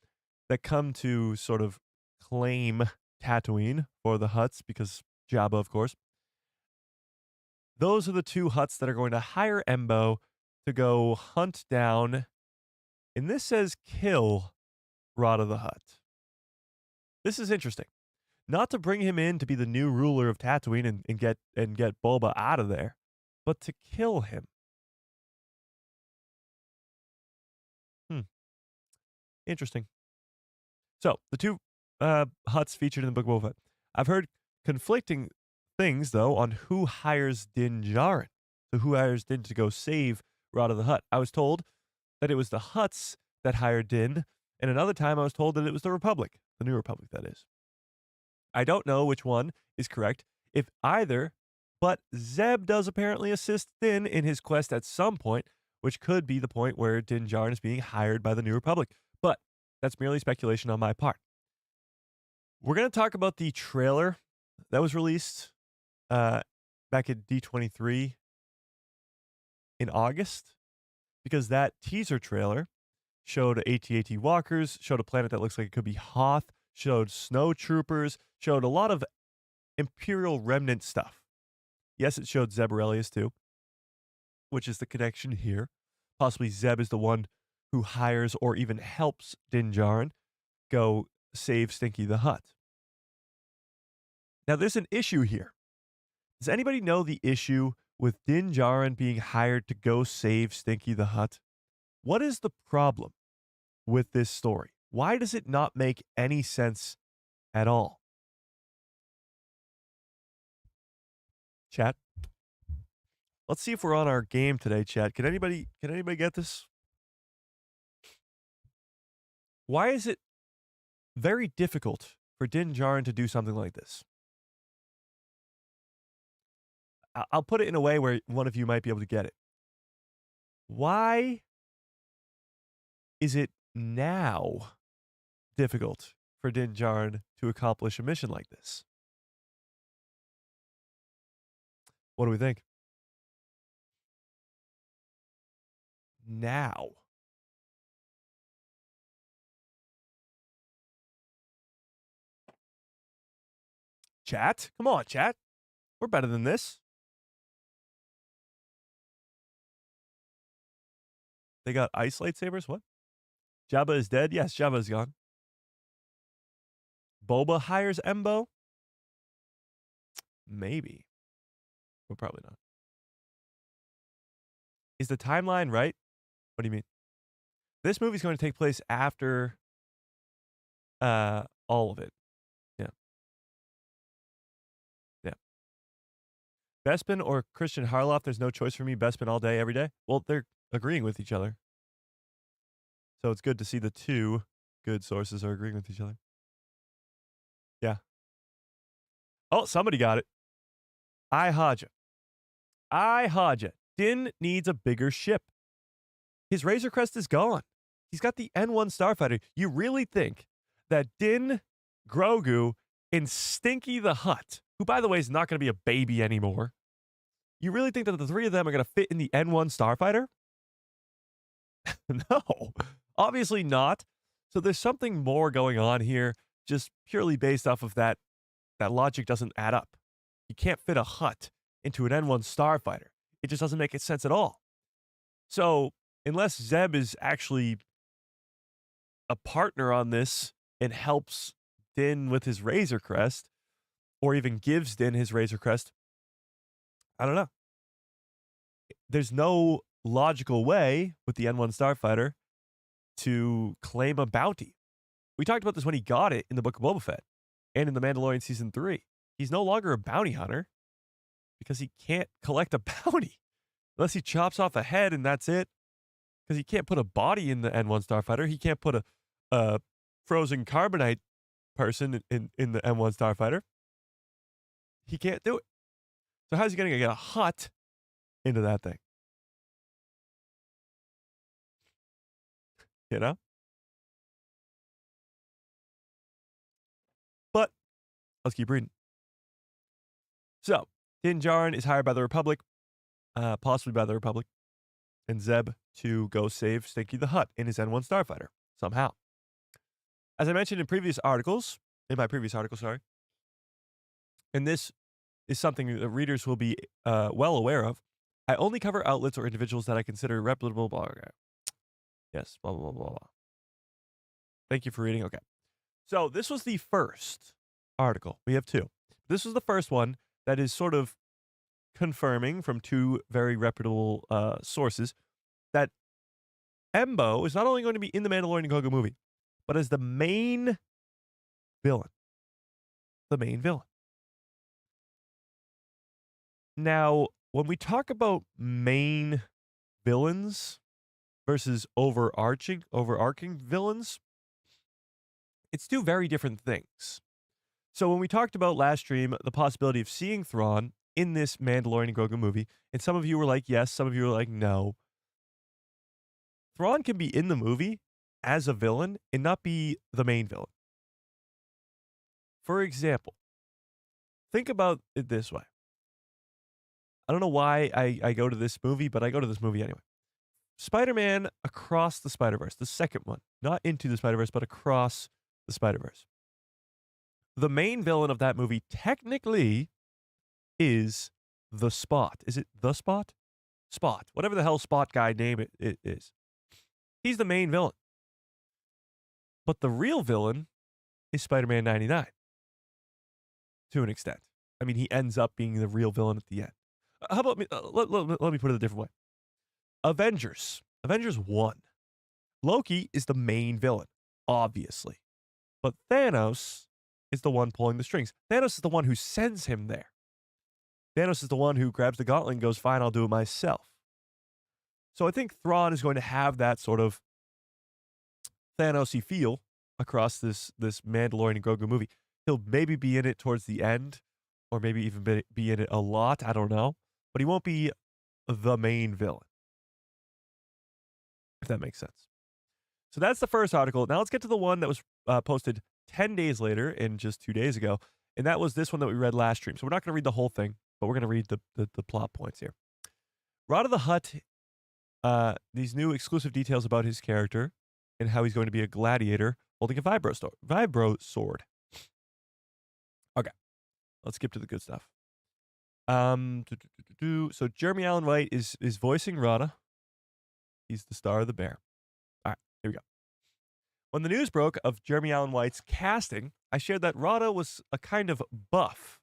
Speaker 1: that come to sort of claim Tatooine for the Hutts, because Jabba, of course. Those are the 2 Hutts that are going to hire Embo to go hunt down, and this says kill Rada the Hutt. This is interesting. Not to bring him in to be the new ruler of Tatooine and get Boba out of there, but to kill him. Interesting. So, the 2 Hutts featured in the Book of Boba Fett. I've heard conflicting things, though, on who hires Din Djarin. So, who hires Din to go save Rada the Hutt? I was told that it was the Hutts that hired Din, and another time I was told that it was the Republic. The New Republic, that is. I don't know which one is correct, if either, but Zeb does apparently assist Din in his quest at some point, which could be the point where Din Djarin is being hired by the New Republic. But that's merely speculation on my part. We're going to talk about the trailer that was released back at D23 in August, because that teaser trailer showed AT-AT walkers, showed a planet that looks like it could be Hoth, showed snow troopers, showed a lot of Imperial remnant stuff. Yes, it showed Zeb Orrelios too, which is the connection here. Possibly Zeb is the one who hires or even helps Din Djarin go save Stinky the Hutt. Now, there's an issue here. Does anybody know the issue with Din Djarin being hired to go save Stinky the Hutt? What is the problem with this story? Why does it not make any sense at all? Chat. Let's see if we're on our game today, chat. Can anybody get this? Why is it very difficult for Din Djarin to do something like this? I'll put it in a way where one of you might be able to get it. Why is it now difficult for Din Djarin to accomplish a mission like this? What do we think? Now. Chat? Come on, chat. We're better than this. They got ice lightsabers? What? Jabba is dead? Yes, Jabba is gone. Boba hires Embo? Maybe. But probably not. Is the timeline right? What do you mean? This movie's going to take place after all of it. Yeah. Yeah. Bespin or Christian Harloff, there's no choice for me. Bespin all day, every day. Well, they're agreeing with each other. So it's good to see the 2 good sources are agreeing with each other. Yeah. Oh, somebody got it. I Haja. Din needs a bigger ship. His Razor Crest is gone. He's got the N1 Starfighter. You really think that Din, Grogu, and Stinky the Hutt, who, by the way, is not going to be a baby anymore, you really think that the 3 of them are going to fit in the N1 Starfighter? No, obviously not. So there's something more going on here, just purely based off of that. That logic doesn't add up. You can't fit a Hutt into an N1 Starfighter. It just doesn't make sense at all. So unless Zeb is actually a partner on this and helps Din with his Razor Crest, or even gives Din his Razor Crest. I don't know. There's no logical way with the N1 Starfighter to claim a bounty. We talked about this when he got it in the Book of Boba Fett and in The Mandalorian Season 3. He's no longer a bounty hunter because he can't collect a bounty unless he chops off a head and that's it. Because he can't put a body in the N1 Starfighter. He can't put a frozen carbonite person in the N1 Starfighter. He can't do it. So how's he going to get a hut into that thing? You know? But let's keep reading. So, Din Djarin is hired by the Republic, possibly by the Republic, and Zeb to go save Stinky the Hutt in his N1 Starfighter, somehow. As I mentioned in my previous article, and this is something that readers will be well aware of, I only cover outlets or individuals that I consider reputable, blah, blah, blah. Yes, blah, blah, blah, blah. Thank you for reading. Okay. So this was the first article. We have two. This was the first one that is sort of confirming from two very reputable sources that Embo is not only going to be in the Mandalorian and Grogu movie, but as the main villain. The main villain. Now, when we talk about main villains versus overarching villains, it's two very different things. So when we talked about last stream the possibility of seeing Thrawn in this Mandalorian and Grogu movie, and some of you were like, yes, some of you were like, no. Thrawn can be in the movie as a villain and not be the main villain. For example, think about it this way. I don't know why I go to this movie, but I go to this movie anyway. Spider-Man Across the Spider-Verse, the second one. Not Into the Spider-Verse, but Across the Spider-Verse. The main villain of that movie technically is the Spot. Is it the Spot? Spot. Whatever the hell Spot guy name it is. He's the main villain. But the real villain is Spider-Man 99. To an extent. I mean, he ends up being the real villain at the end. How about me? Let me put it a different way. Avengers 1. Loki is the main villain, obviously. But Thanos is the one pulling the strings. Thanos is the one who sends him there. Thanos is the one who grabs the gauntlet and goes, fine, I'll do it myself. So I think Thrawn is going to have that sort of Thanos-y feel across this Mandalorian and Grogu movie. He'll maybe be in it towards the end, or maybe even be in it a lot, I don't know. But he won't be the main villain. If that makes sense. So that's the first article. Now let's get to the one that was posted 10 days later and just 2 days ago. And that was this one that we read last stream. So we're not going to read the whole thing, but we're going to read the plot points here. Rada the Hutt, these new exclusive details about his character and how he's going to be a gladiator holding a vibro sword. Okay, let's skip to the good stuff. So Jeremy Allen White is voicing Rada. He's the star of the bear. All right, here we go. When the news broke of Jeremy Allen White's casting, I shared that Rada was a kind of buff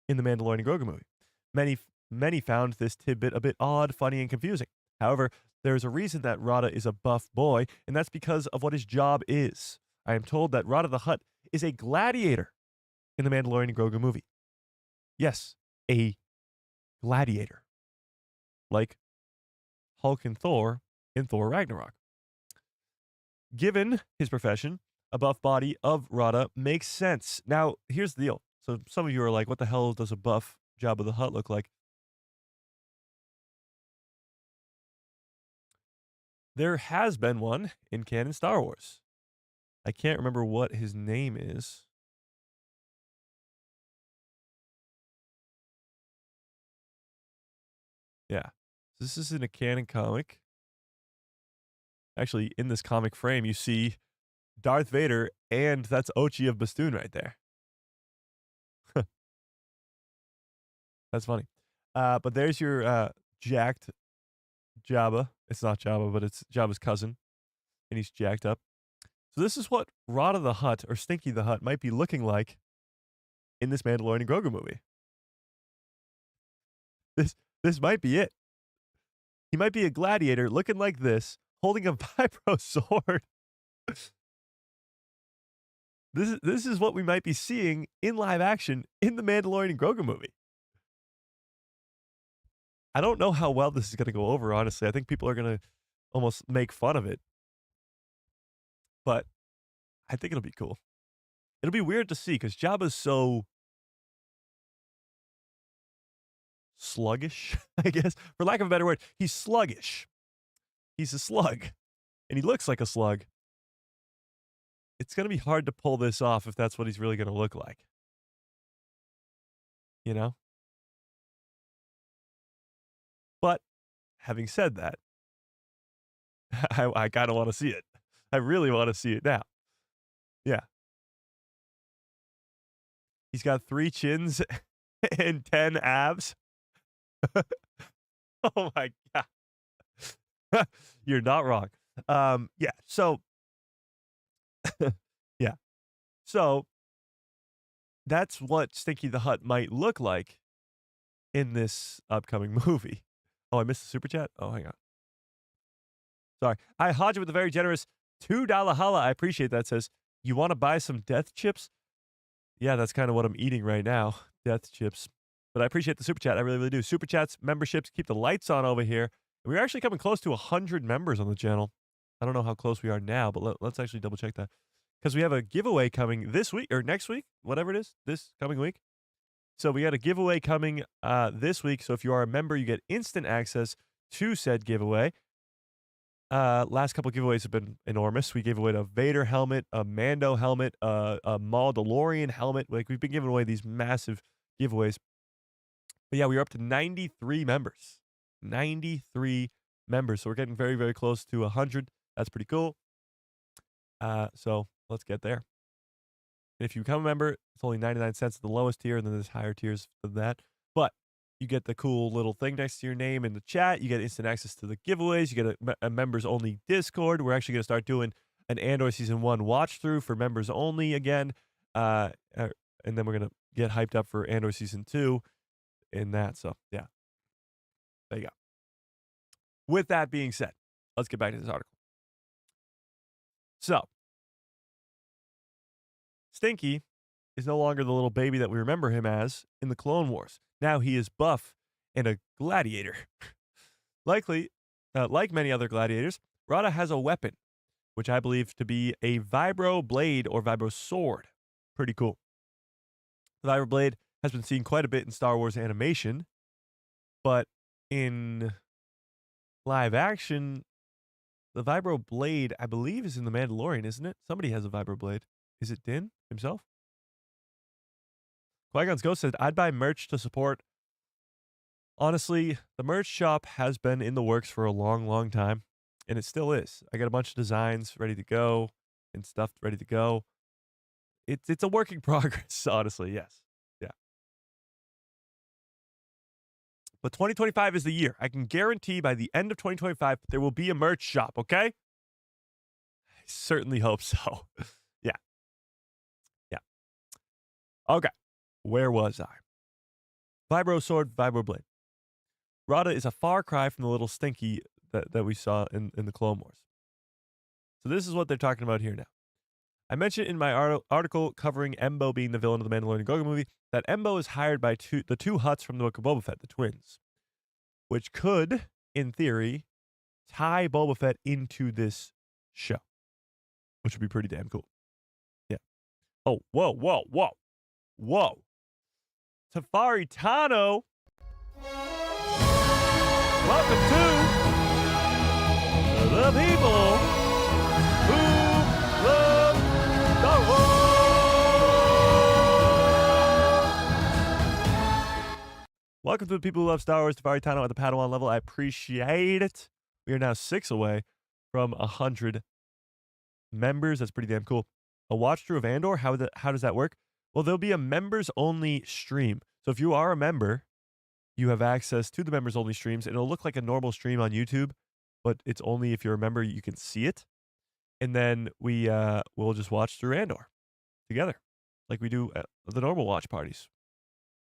Speaker 1: in the Mandalorian and Grogu movie. Many found this tidbit a bit odd, funny, and confusing. However, there is a reason that Rada is a buff boy, and that's because of what his job is. I am told that Rada the Hutt is a gladiator in the Mandalorian and Grogu movie. Yes, a gladiator. Like Hulk and Thor in Thor Ragnarok. Given his profession, a buff body of Rada makes sense. Now, here's the deal. So some of you are like, what the hell does a buff Jabba the Hutt look like? There has been one in canon Star Wars. I can't remember what his name is. Yeah. This is in a canon comic. Actually, in this comic frame, you see Darth Vader, and that's Ochi of Bastoon right there. That's funny. But there's your jacked Jabba. It's not Jabba, but it's Jabba's cousin, and he's jacked up. So this is what Rada the Hutt or Stinky the Hutt might be looking like in this Mandalorian and Grogu movie. This might be it. He might be a gladiator looking like this, holding a vibro sword. This is what we might be seeing in live action in the Mandalorian and Grogu movie. I don't know how well this is going to go over, honestly. I think people are going to almost make fun of it. But I think it'll be cool. It'll be weird to see because Jabba's so sluggish, I guess. For lack of a better word, he's sluggish. He's a slug. And he looks like a slug. It's going to be hard to pull this off if that's what he's really going to look like. You know? But having said that, I kind of want to see it. I really want to see it now. Yeah. He's got 3 chins and 10 abs. Oh my God. You're not wrong. Yeah. So, yeah. So, that's what Stinky the Hutt might look like in this upcoming movie. Oh, I missed the super chat? Oh, hang on. Sorry. I Hodge with a very generous $2 holla. I appreciate that. Says, you want to buy some death chips? Yeah, that's kind of what I'm eating right now. Death chips. But I appreciate the super chat. I really, really do. Super chats, memberships, keep the lights on over here. We're actually coming close to 100 members on the channel. I don't know how close we are now, but let's actually double check that. Because we have a giveaway coming this week, or next week, whatever it is, this coming week. So we got a giveaway coming this week. So if you are a member, you get instant access to said giveaway. Last couple giveaways have been enormous. We gave away a Vader helmet, a Mando helmet, a Mandalorian helmet. Like, we've been giving away these massive giveaways. But yeah, we are up to 93 members. 93 members. So we're getting very, very close to 100. That's pretty cool. So let's get there. And if you become a member, it's only 99 cents at the lowest tier, and then there's higher tiers than that. But you get the cool little thing next to your name in the chat. You get instant access to the giveaways. You get a members-only Discord. We're actually going to start doing an Andor Season 1 watch-through for members only again. And then we're going to get hyped up for Andor Season 2 in that. So, yeah. There you go. With that being said, let's get back to this article. So, Stinky is no longer the little baby that we remember him as in the Clone Wars. Now he is buff and a gladiator. Likely, like many other gladiators, Rada has a weapon, which I believe to be a vibro blade or vibro sword. Pretty cool. The vibro blade has been seen quite a bit in Star Wars animation, but in live action, the vibro blade, I believe, is in The Mandalorian, isn't it? Somebody has a vibro blade. Is it Din himself? Qui-Gon's Ghost said, I'd buy merch to support. Honestly, the merch shop has been in the works for a long, long time, and it still is. I got a bunch of designs ready to go and stuff ready to go. It's a work in progress, honestly, yes. Yeah. But 2025 is the year. I can guarantee by the end of 2025, there will be a merch shop, okay? I certainly hope so. Yeah. Yeah. Okay. Where was I? Vibro sword, vibro blade. Rada is a far cry from the little Stinky that we saw in the Clone Wars. So this is what they're talking about here now. I mentioned in my article covering Embo being the villain of the Mandalorian and Grogu movie that Embo is hired by the two Hutts from the Book of Boba Fett, the twins, which could, in theory, tie Boba Fett into this show, which would be pretty damn cool. Yeah. Oh, whoa, whoa, whoa, whoa. Tafari Tano. Welcome to the people who love Star Wars. Welcome to the people who love Star Wars. Tafari Tano at the Padawan level. I appreciate it. We are now 6 away from 100 members. That's pretty damn cool. A watch through of Andor. How does that work? Well, there'll be a members-only stream. So if you are a member, you have access to the members-only streams, and it'll look like a normal stream on YouTube, but it's only if you're a member you can see it. and then we'll just watch through Andor together, like we do at the normal watch parties.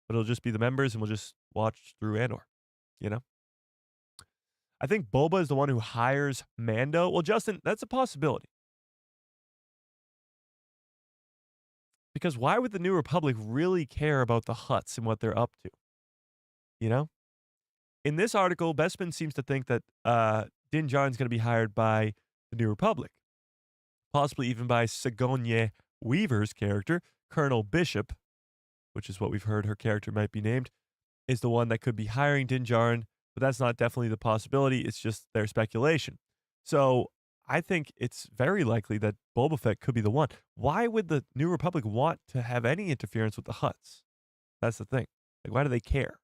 Speaker 1: But it'll just be the members, and we'll just watch through Andor. You know, I think Boba is the one who hires Mando. Well, Justin, that's a possibility. Because why would the New Republic really care about the Hutts and what they're up to? You know? In this article, Bespin seems to think that Din Djarin's going to be hired by the New Republic, possibly even by Sigourney Weaver's character, Colonel Bishop, which is what we've heard her character might be named, is the one that could be hiring Din Djarin, but that's not definitely the possibility. It's just their speculation. So I think it's very likely that Boba Fett could be the one. Why would the New Republic want to have any interference with the Hutts? That's the thing. Like, why do they care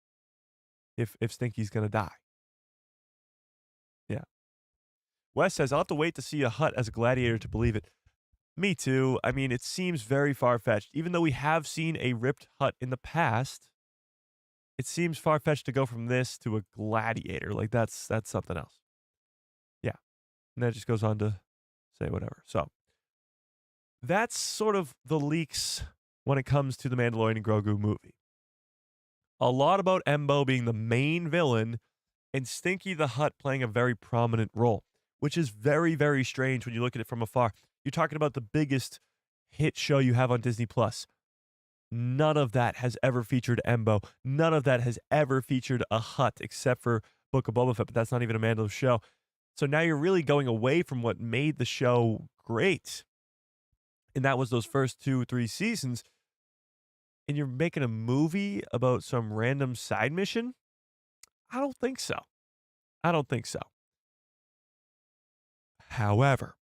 Speaker 1: if Stinky's going to die? Yeah. Wes says, I'll have to wait to see a Hutt as a gladiator to believe it. Me too. I mean, it seems very far-fetched. Even though we have seen a ripped Hutt in the past, it seems far-fetched to go from this to a gladiator. Like, that's something else. Yeah. And then it just goes on to say whatever. So that's sort of the leaks when it comes to the Mandalorian and Grogu movie. A lot about Embo being the main villain and Stinky the Hutt playing a very prominent role, which is very, very strange when you look at it from afar. You're talking about the biggest hit show you have on Disney Plus. None of that has ever featured Embo. None of that has ever featured a Hutt except for Book of Boba Fett, but that's not even a Mando show. So now you're really going away from what made the show great. And that was those first 2-3 seasons. And you're making a movie about some random side mission? I don't think so. I don't think so. However,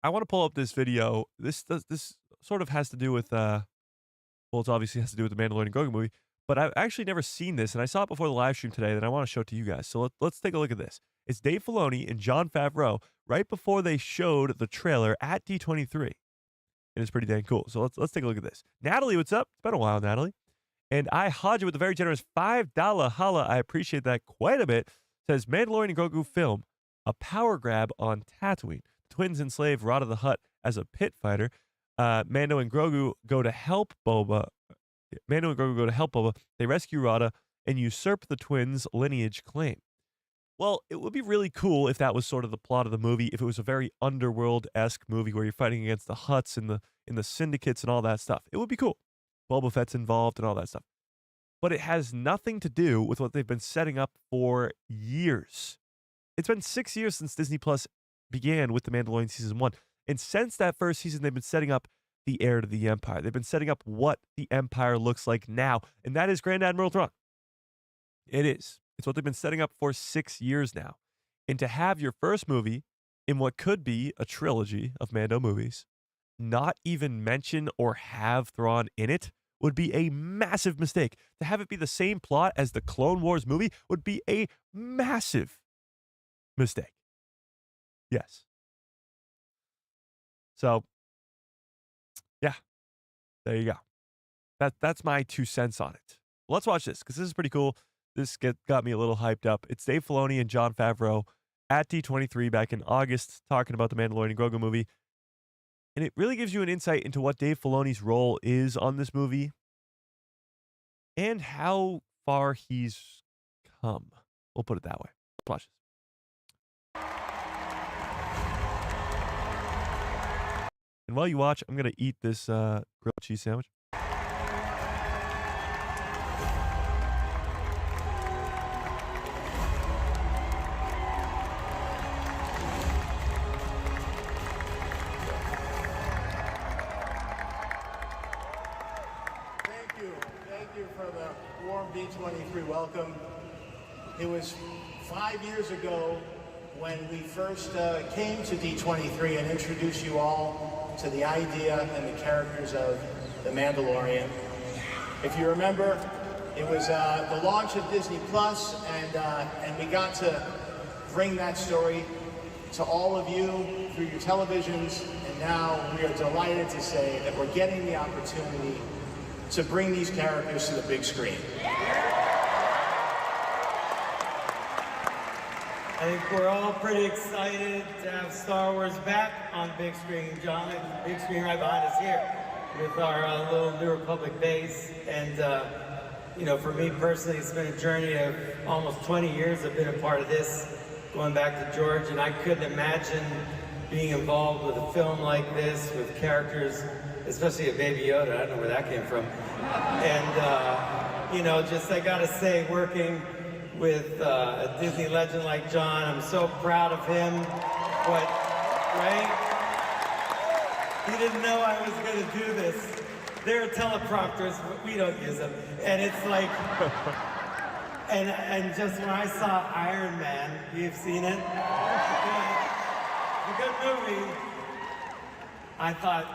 Speaker 1: I want to pull up this video. This sort of has to do with, well, it obviously has to do with the Mandalorian and Grogu movie, but I've actually never seen this, and I saw it before the live stream today, that I want to show it to you guys. So let's take a look at this. It's Dave Filoni and Jon Favreau right before they showed the trailer at D23. And it's pretty dang cool. So let's take a look at this. Natalie, what's up? It's been a while, Natalie. And I Hodge with a very generous $5 holla. I appreciate that quite a bit. Says Mandalorian and Grogu film, a power grab on Tatooine. Twins enslave Rada the Hutt as a pit fighter. Mando and Grogu go to help Boba. They rescue Rada and usurp the twins' lineage claim. Well, it would be really cool if that was sort of the plot of the movie, if it was a very underworld-esque movie where you're fighting against the Hutts and the syndicates and all that stuff. It would be cool. Boba Fett's involved and all that stuff. But it has nothing to do with what they've been setting up for years. It's been 6 years since Disney Plus began with The Mandalorian Season 1. And since that first season, they've been setting up the heir to the Empire. They've been setting up what the Empire looks like now. And that is Grand Admiral Thrawn. It is. It's what they've been setting up for 6 years now. And to have your first movie in what could be a trilogy of Mando movies not even mention or have Thrawn in it would be a massive mistake. To have it be the same plot as the Clone Wars movie would be a massive mistake. Yes. So, yeah, there you go. That's my 2 cents on it. Let's watch this because this is pretty cool. This got me a little hyped up. It's Dave Filoni and Jon Favreau at D23 back in August talking about the Mandalorian and Grogu movie. And it really gives you an insight into what Dave Filoni's role is on this movie and how far he's come. We'll put it that way. Watch this. And while you watch, I'm going to eat this grilled cheese sandwich.
Speaker 5: D23 welcome. It was 5 years ago when we first came to D23 and introduced you all to the idea and the characters of The Mandalorian. If you remember, it was the launch of Disney Plus, and we got to bring that story to all of you through your televisions, and now we are delighted to say that we're getting the opportunity to bring these characters to the big screen.
Speaker 6: I think we're all pretty excited to have Star Wars back on big screen. John, big screen right behind us here with our little New Republic base. And, you know, for me personally, it's been a journey of almost 20 years. I've been a part of this, going back to George, and I couldn't imagine being involved with a film like this, with characters, especially a Baby Yoda. I don't know where that came from. And, you know, just I gotta say, working with a Disney legend like John, I'm so proud of him. But, right? He didn't know I was gonna do this. There are teleprompters, but we don't use them. And it's like, and just when I saw Iron Man, you've seen it? It's a good movie. I thought,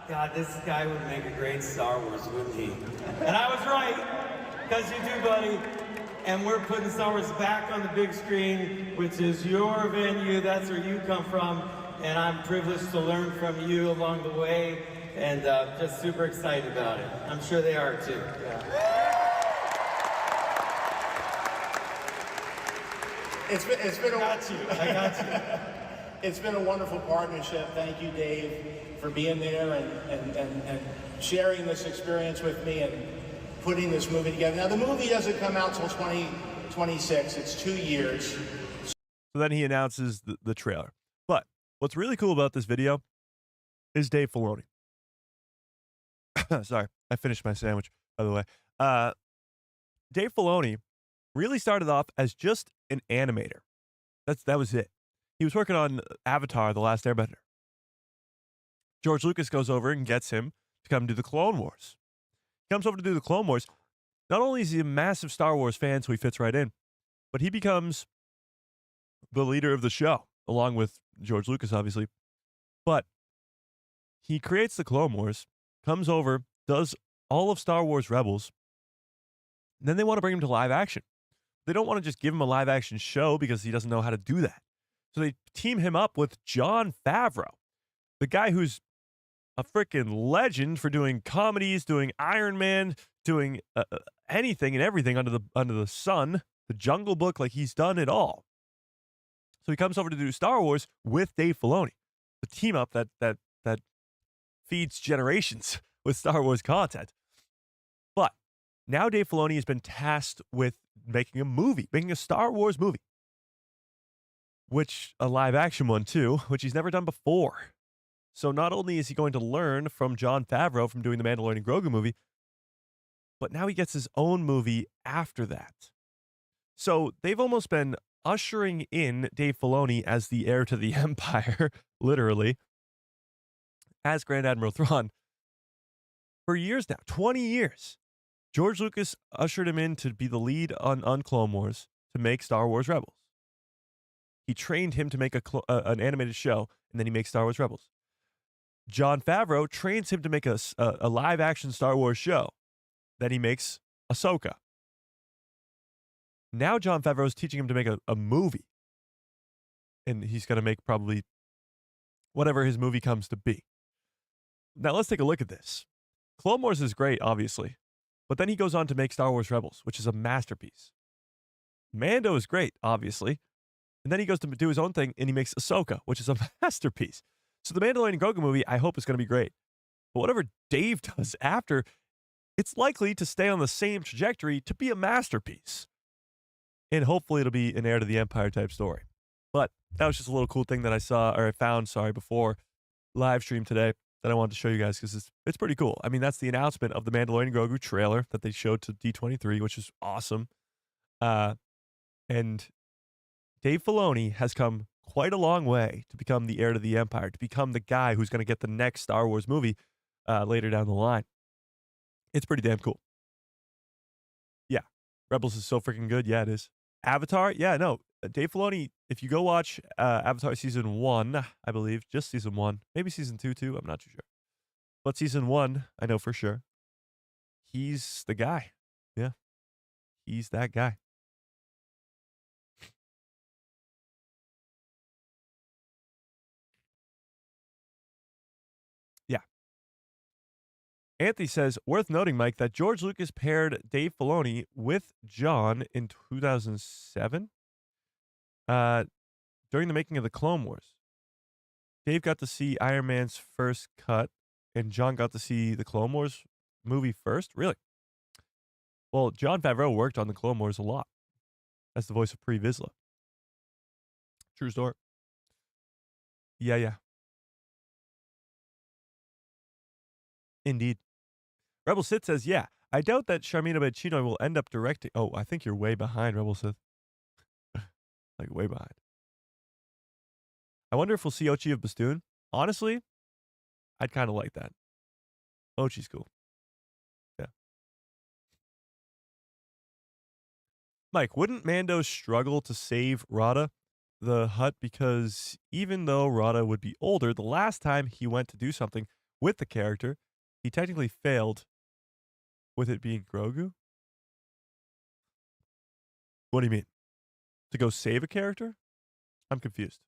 Speaker 6: God, this guy would make a great Star Wars, wouldn't he? And I was right, because you do, buddy. And we're putting Star Wars back on the big screen, which is your venue. That's where you come from. And I'm privileged to learn from you along the way. And just super excited about it. I'm sure they are too.
Speaker 5: It's been
Speaker 6: I got you.
Speaker 5: It's been a wonderful partnership. Thank you, Dave, for being there and sharing this experience with me and putting this movie together. Now, the movie doesn't come out till 2026. It's 2 years.
Speaker 1: So then he announces the trailer. But what's really cool about this video is Dave Filoni. Sorry, I finished my sandwich, by the way. Dave Filoni really started off as just an animator. That was it. He was working on Avatar: The Last Airbender. George Lucas goes over and gets him to come do the Clone Wars. He comes over to do the Clone Wars. Not only is he a massive Star Wars fan, so he fits right in, but he becomes the leader of the show, along with George Lucas, obviously. But he creates the Clone Wars, comes over, does all of Star Wars Rebels. Then they want to bring him to live action. They don't want to just give him a live action show because he doesn't know how to do that. So they team him up with Jon Favreau, the guy who's a freaking legend for doing comedies, doing Iron Man, doing anything and everything under the sun, the Jungle Book, like he's done it all. So he comes over to do Star Wars with Dave Filoni, the team up that feeds generations with Star Wars content. But now Dave Filoni has been tasked with making a movie, making a Star Wars movie, which a live action one too, which he's never done before. So not only is he going to learn from Jon Favreau from doing the Mandalorian and Grogu movie, but now he gets his own movie after that. So they've almost been ushering in Dave Filoni as the heir to the empire, literally, as Grand Admiral Thrawn, for years now, 20 years. George Lucas ushered him in to be the lead on Clone Wars to make Star Wars Rebels. He trained him to make an animated show, and then he makes Star Wars Rebels. Jon Favreau trains him to make a live-action Star Wars show. Then he makes Ahsoka. Now Jon Favreau is teaching him to make a movie. And he's going to make probably whatever his movie comes to be. Now let's take a look at this. Clone Wars is great, obviously. But then he goes on to make Star Wars Rebels, which is a masterpiece. Mando is great, obviously. And then he goes to do his own thing, and he makes Ahsoka, which is a masterpiece. So the Mandalorian and Grogu movie, I hope, is going to be great. But whatever Dave does after, it's likely to stay on the same trajectory to be a masterpiece. And hopefully it'll be an heir to the empire type story. But that was just a little cool thing that I found before live stream today that I wanted to show you guys because it's pretty cool. I mean, that's the announcement of the Mandalorian and Grogu trailer that they showed to D23, which is awesome. And Dave Filoni has come quite a long way to become the heir to the empire, to become the guy who's going to get the next Star Wars movie later down the line. It's pretty damn cool. Yeah. Rebels is so freaking good. Yeah, it is. Avatar? Yeah, no. Dave Filoni, if you go watch Avatar Season 1, I believe, just Season 1, maybe Season 2 too, I'm not too sure. But Season 1, I know for sure. He's the guy. Yeah. He's that guy. Yeah. Anthony says, worth noting, Mike, that George Lucas paired Dave Filoni with John in 2007. during the making of the Clone Wars, Dave got to see Iron Man's first cut, and John got to see the Clone Wars movie first? Really? Well, Jon Favreau worked on the Clone Wars a lot as the voice of Pre Vizsla. True story. Yeah. Indeed. Rebel Sith says, yeah, I doubt that Sharmina Bacino will end up directing. Oh, I think you're way behind, Rebel Sith. Like, way behind. I wonder if we'll see Ochi of Bastoon. Honestly, I'd kind of like that. Ochi's cool. Yeah. Mike, wouldn't Mando struggle to save Rada the Hutt? Because even though Rada would be older, the last time he went to do something with the character, he technically failed with it being Grogu? What do you mean? To go save a character? I'm confused.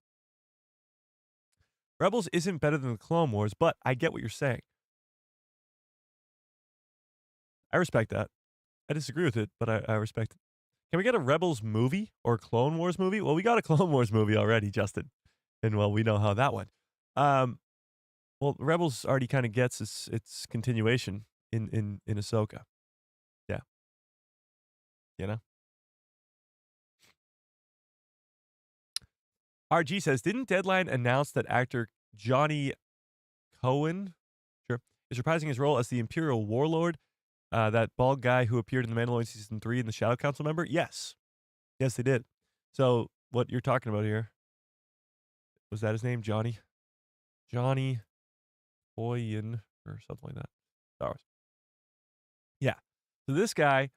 Speaker 1: Rebels isn't better than the Clone Wars, but I get what you're saying. I respect that. I disagree with it, but I respect it. Can we get a Rebels movie or a Clone Wars movie? Well, we got a Clone Wars movie already, Justin. And, well, we know how that went. Well, Rebels already kind of gets its continuation in Ahsoka. Yeah. You know? RG says, didn't Deadline announce that actor Johnny Cohen is reprising his role as the Imperial Warlord? That bald guy who appeared in The Mandalorian Season 3 and the Shadow Council member? Yes. Yes, they did. So, what you're talking about here, was that his name? Johnny Boyan or something like that. Star Wars. Yeah. So this guy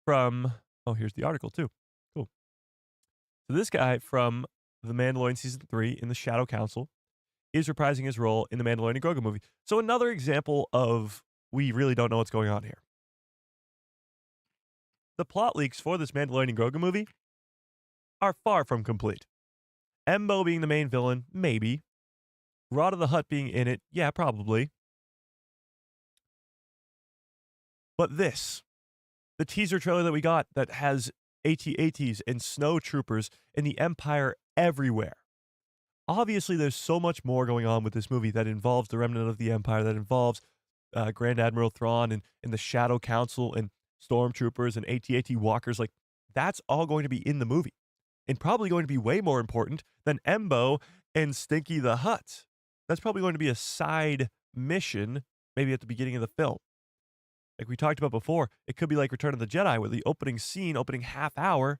Speaker 1: from, oh, here's the article too. Cool. So this guy from The Mandalorian Season 3 in the Shadow Council is reprising his role in the Mandalorian and Grogu movie. So another example of we really don't know what's going on here. The plot leaks for this Mandalorian and Grogu movie are far from complete. Embo being the main villain, maybe. Rod of the Hutt being in it, yeah, probably. But this, the teaser trailer that we got that has AT-ATs and snow troopers and the Empire everywhere. Obviously, there's so much more going on with this movie that involves the remnant of the Empire, that involves Grand Admiral Thrawn and the Shadow Council and stormtroopers and AT-AT walkers. Like, that's all going to be in the movie. And probably going to be way more important than Embo and Stinky the Hutt. That's probably going to be a side mission, maybe at the beginning of the film. Like we talked about before, it could be like Return of the Jedi, where the opening scene, opening half hour,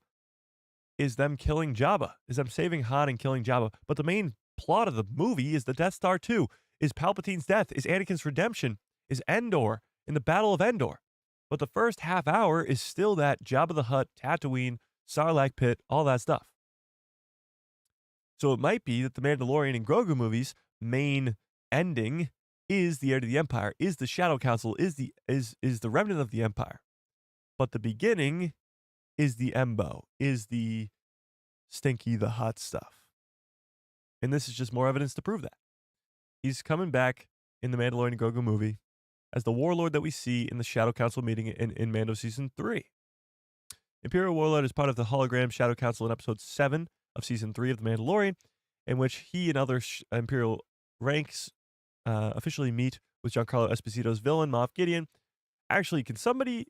Speaker 1: is them killing Jabba, is them saving Han and killing Jabba. But the main plot of the movie is the Death Star 2, is Palpatine's death, is Anakin's redemption, is Endor, in the Battle of Endor. But the first half hour is still that Jabba the Hutt, Tatooine, Sarlacc pit, all that stuff. So it might be that the Mandalorian and Grogu movies' main ending is the heir to the Empire, is the Shadow Council, is the remnant of the Empire. But the beginning is the Embo, is the Stinky the Hutt stuff. And this is just more evidence to prove that. He's coming back in the Mandalorian and Grogu movie as the warlord that we see in the Shadow Council meeting in Mando Season 3. Imperial Warlord is part of the hologram Shadow Council in Episode 7 of Season 3 of The Mandalorian, in which he and other Imperial ranks officially meet with Giancarlo Esposito's villain, Moff Gideon. Actually, can somebody...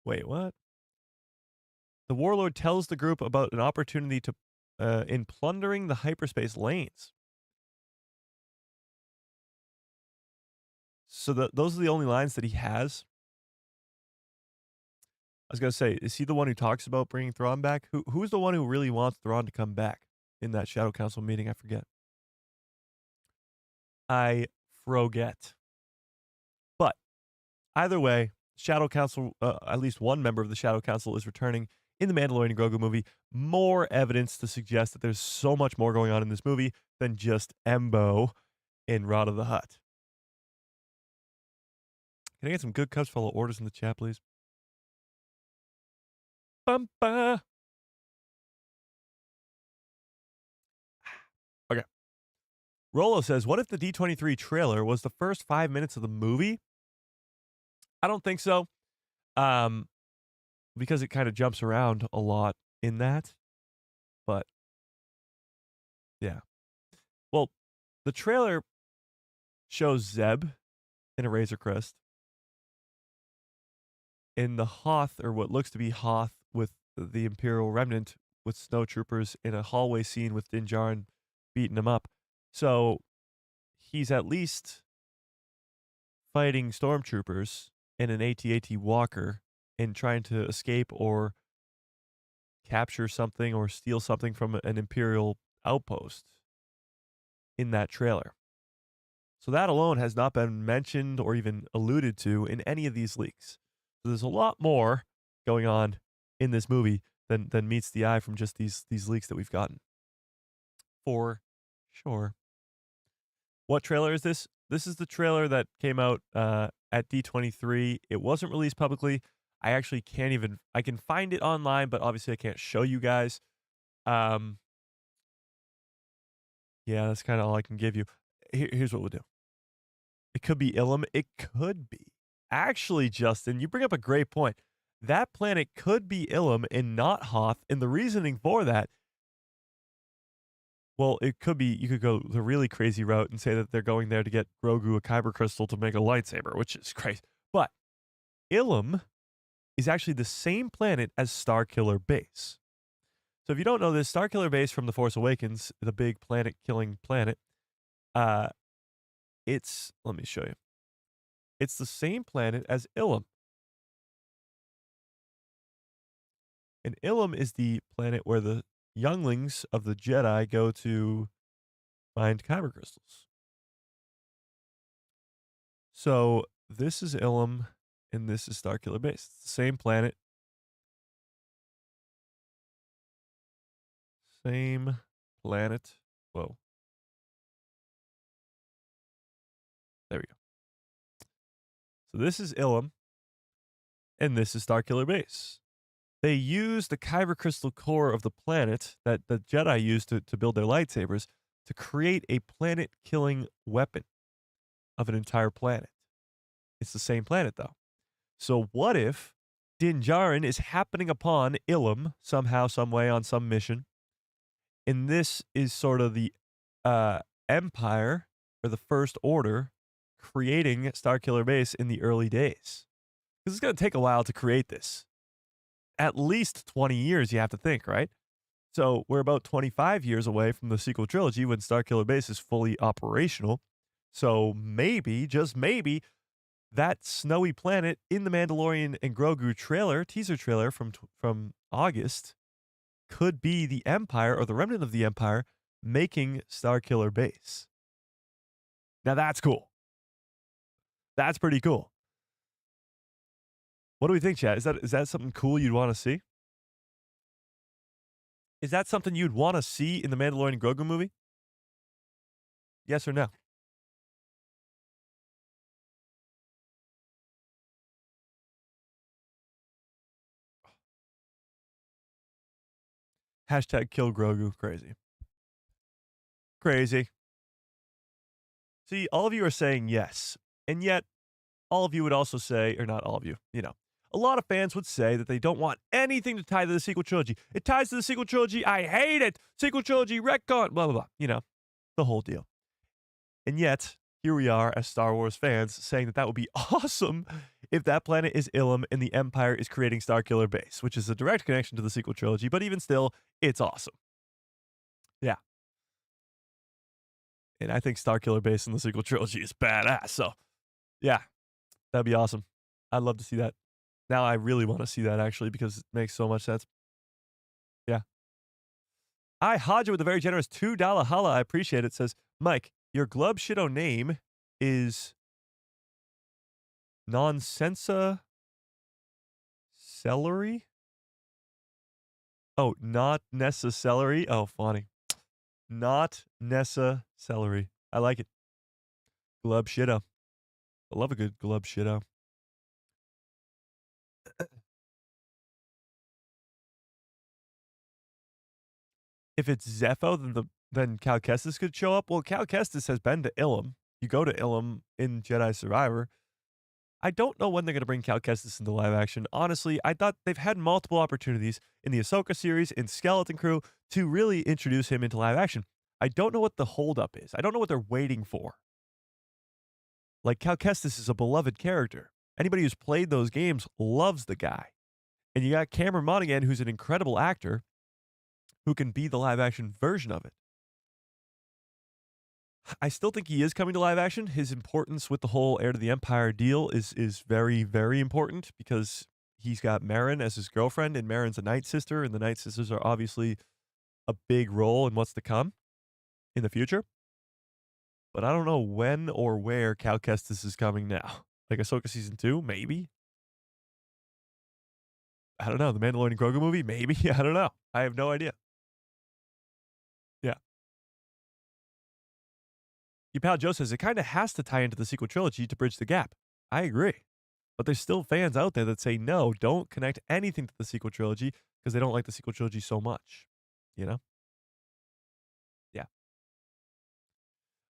Speaker 1: Wait, what? The Warlord tells the group about an opportunity to in plundering the hyperspace lanes. So those are the only lines that he has. I was going to say, is he the one who talks about bringing Thrawn back? Who's the one who really wants Thrawn to come back in that Shadow Council meeting? I forget. I forget. But either way, Shadow Council, at least one member of the Shadow Council is returning in the Mandalorian and Grogu movie. More evidence to suggest that there's so much more going on in this movie than just Embo and Rod of the Hutt. Can I get some good cups full of orders in the chat, please? Bumpa. Okay. Rolo says, what if the D23 trailer was the first 5 minutes of the movie? I don't think so. because it kind of jumps around a lot in that. But yeah. Well, the trailer shows Zeb in a Razor Crest in the Hoth, or what looks to be Hoth, with the Imperial Remnant with snowtroopers in a hallway scene with Din Djarin beating him up. So he's at least fighting stormtroopers in an AT-AT walker and trying to escape or capture something or steal something from an Imperial outpost in that trailer. So that alone has not been mentioned or even alluded to in any of these leaks. So there's a lot more going on in this movie than meets the eye from just these leaks that we've gotten. For sure. What trailer is this? This is the trailer that came out at D23. It wasn't released publicly. I actually can't even, I can find it online, but obviously I can't show you guys. Yeah, that's kind of all I can give you. Here's what we'll do. It could be Ilum. It could be. Actually, Justin, you bring up a great point. That planet could be Ilum and not Hoth. And the reasoning for that, well, it could be, you could go the really crazy route and say that they're going there to get Grogu a kyber crystal to make a lightsaber, which is crazy. But Ilum is actually the same planet as Starkiller Base. So if you don't know this, Starkiller Base from The Force Awakens, the big planet-killing planet, it's, let me show you. It's the same planet as Ilum. And Ilum is the planet where the younglings of the Jedi go to find kyber crystals. So this is Ilum, and this is Starkiller Base. It's the same planet. Same planet. Whoa. There we go. So this is Ilum, and this is Starkiller Base. They use the kyber crystal core of the planet that the Jedi used to build their lightsabers to create a planet-killing weapon of an entire planet. It's the same planet, though. So what if Din Djarin is happening upon Ilum somehow, some way, on some mission, and this is sort of the Empire, or the First Order, creating Starkiller Base in the early days? Because it's going to take a while to create this. At least 20 years, you have to think, right? So we're about 25 years away from the sequel trilogy when Starkiller Base is fully operational. So maybe, just maybe, that snowy planet in the Mandalorian and Grogu trailer, teaser trailer from August, could be the Empire or the remnant of the Empire making Starkiller Base. Now that's cool. That's pretty cool. What do we think, Chad? Is that something cool you'd want to see? Is that something you'd want to see in the Mandalorian and Grogu movie? Yes or no? Hashtag kill Grogu. Crazy. Crazy. See, all of you are saying yes. And yet, all of you would also say, or not all of you, a lot of fans would say that they don't want anything to tie to the sequel trilogy. It ties to the sequel trilogy. I hate it. Sequel trilogy, retcon, blah, blah, blah. The whole deal. And yet, here we are as Star Wars fans saying that would be awesome if that planet is Ilum and the Empire is creating Starkiller Base, which is a direct connection to the sequel trilogy, but even still, it's awesome. Yeah. And I think Starkiller Base in the sequel trilogy is badass. So, yeah, that'd be awesome. I'd love to see that. Now I really want to see that, actually, because it makes so much sense. Yeah. I Haja with a very generous $2 holla. I appreciate it. Says, Mike, your Glub Shido name is Nonsensa Celery? Oh, not Nessa Celery? Oh, funny. Not Nessa Celery. I like it. Glub Shido. I love a good Glub Shido. If it's Zepho, then Cal Kestis could show up. Well, Cal Kestis has been to Ilum. You go to Ilum in Jedi Survivor. I don't know when they're going to bring Cal Kestis into live action. Honestly, I thought they've had multiple opportunities in the Ahsoka series, in Skeleton Crew, to really introduce him into live action. I don't know what the holdup is. I don't know what they're waiting for. Like, Cal Kestis is a beloved character. Anybody who's played those games loves the guy. And you got Cameron Monaghan, who's an incredible actor, who can be the live action version of it. I still think he is coming to live action. His importance with the whole Heir to the Empire deal is very, very important because he's got Merrin as his girlfriend, and Merrin's a Night Sister, and the Night Sisters are obviously a big role in what's to come in the future. But I don't know when or where Cal Kestis is coming now. Like Ahsoka Season 2? Maybe. I don't know. The Mandalorian and Grogu movie? Maybe. I don't know. I have no idea. Yeah. Your pal Joe says it kind of has to tie into the sequel trilogy to bridge the gap. I agree. But there's still fans out there that say, no, don't connect anything to the sequel trilogy because they don't like the sequel trilogy so much. You know? Yeah.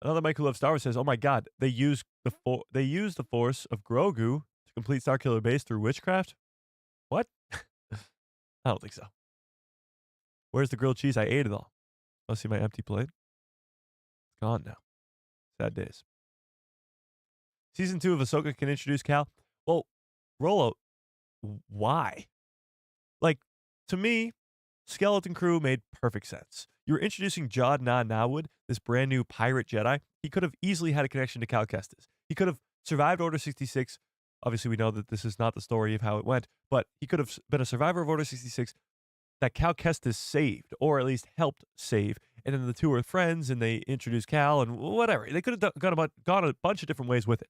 Speaker 1: Another Mike who loves Star Wars says, oh my God, they use the Force of Grogu to complete Starkiller Base through witchcraft? What? I don't think so. Where's the grilled cheese? I ate it all. Oh, see my empty plate? It's gone now. Sad days. Season 2 of Ahsoka can introduce Cal. Well, Rolo, why? Like, to me, Skeleton Crew made perfect sense. You were introducing Jod Nah-Nahwood, this brand new pirate Jedi. He could have easily had a connection to Cal Kestis. He could have survived Order 66. Obviously, we know that this is not the story of how it went, but he could have been a survivor of Order 66 that Cal Kestis saved, or at least helped save. And then the two are friends, and they introduce Cal, and whatever. They could have gone a bunch of different ways with it.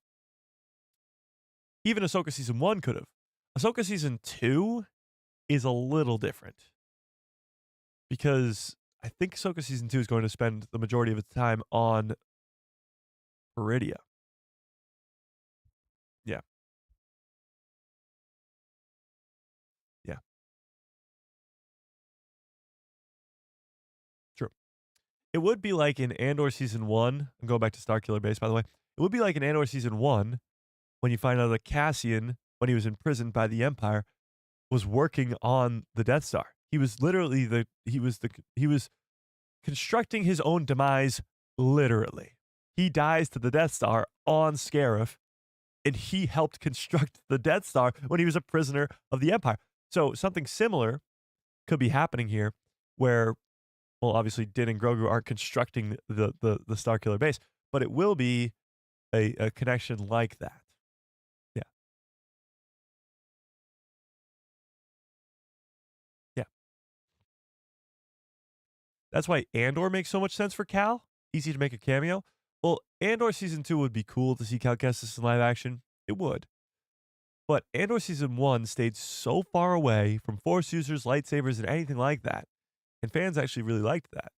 Speaker 1: Even Ahsoka Season 1 could have. Ahsoka Season 2 is a little different. Because I think Ahsoka Season 2 is going to spend the majority of its time on Peridia. Yeah. Yeah. True. It would be like in Andor Season 1, I'm going back to Starkiller Base, by the way. It would be like in Andor Season 1 when you find out that Cassian, when he was imprisoned by the Empire, was working on the Death Star. He was literally he was constructing his own demise, literally. He dies to the Death Star on Scarif, and he helped construct the Death Star when he was a prisoner of the Empire. So something similar could be happening here, where, well, obviously Din and Grogu aren't constructing the Starkiller Base, but it will be a connection like that. Yeah. Yeah. That's why Andor makes so much sense for Cal. Easy to make a cameo. Well, Andor Season 2 would be cool to see Cal Kestis in live action. It would. But Andor Season 1 stayed so far away from Force users, lightsabers, and anything like that. And fans actually really liked that.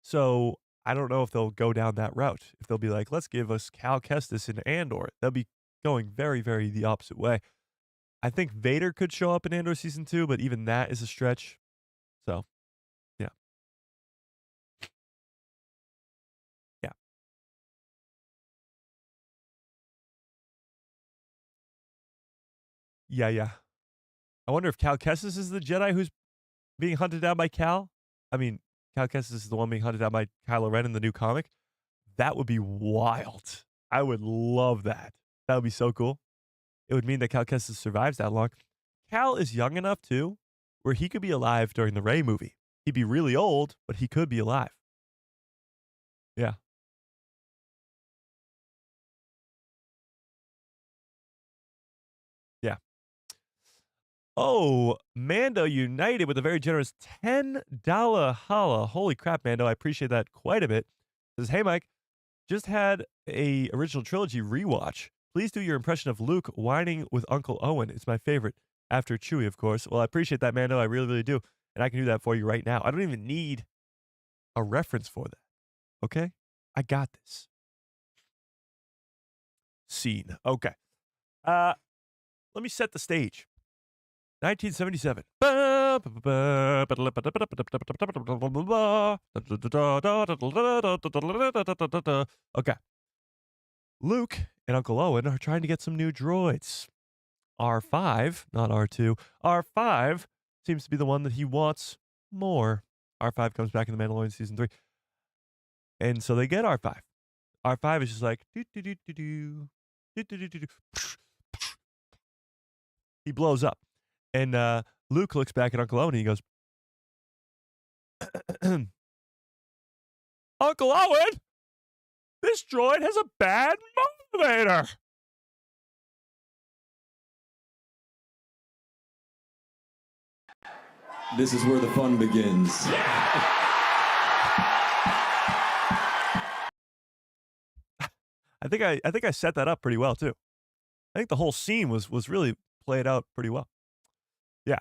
Speaker 1: So I don't know if they'll go down that route. If they'll be like, let's give us Cal Kestis in Andor. They'll be going very, very the opposite way. I think Vader could show up in Andor Season 2, but even that is a stretch. So, yeah. Yeah. Yeah. I wonder if Cal Kestis is the Jedi who's being hunted down by Cal. I mean, Cal Kestis is the one being hunted down by Kylo Ren in the new comic. That would be wild. I would love that. That would be so cool. It would mean that Cal Kestis survives that long. Cal is young enough, too, where he could be alive during the Rey movie. He'd be really old, but he could be alive. Yeah. Yeah. Oh, Mando United with a very generous $10 holla. Holy crap, Mando. I appreciate that quite a bit. Says, hey, Mike, just had a original trilogy rewatch. Please do your impression of Luke whining with Uncle Owen. It's my favorite. After Chewie, of course. Well, I appreciate that, Mando. I really, really do. And I can do that for you right now. I don't even need a reference for that. Okay? I got this. Scene. Okay. Let me set the stage. 1977. Okay. Luke and Uncle Owen are trying to get some new droids. R5, not R2, R5 seems to be the one that he wants more. R5 comes back in The Mandalorian Season 3. And so they get R5. R5 is just like, do-do-do-do-do, do-do-do-do-do. He blows up. And Luke looks back at Uncle Owen and he goes, Uncle Owen, this droid has a bad motivator.
Speaker 7: This is where the fun begins.
Speaker 1: I think I set that up pretty well too. I think the whole scene was really played out pretty well. Yeah.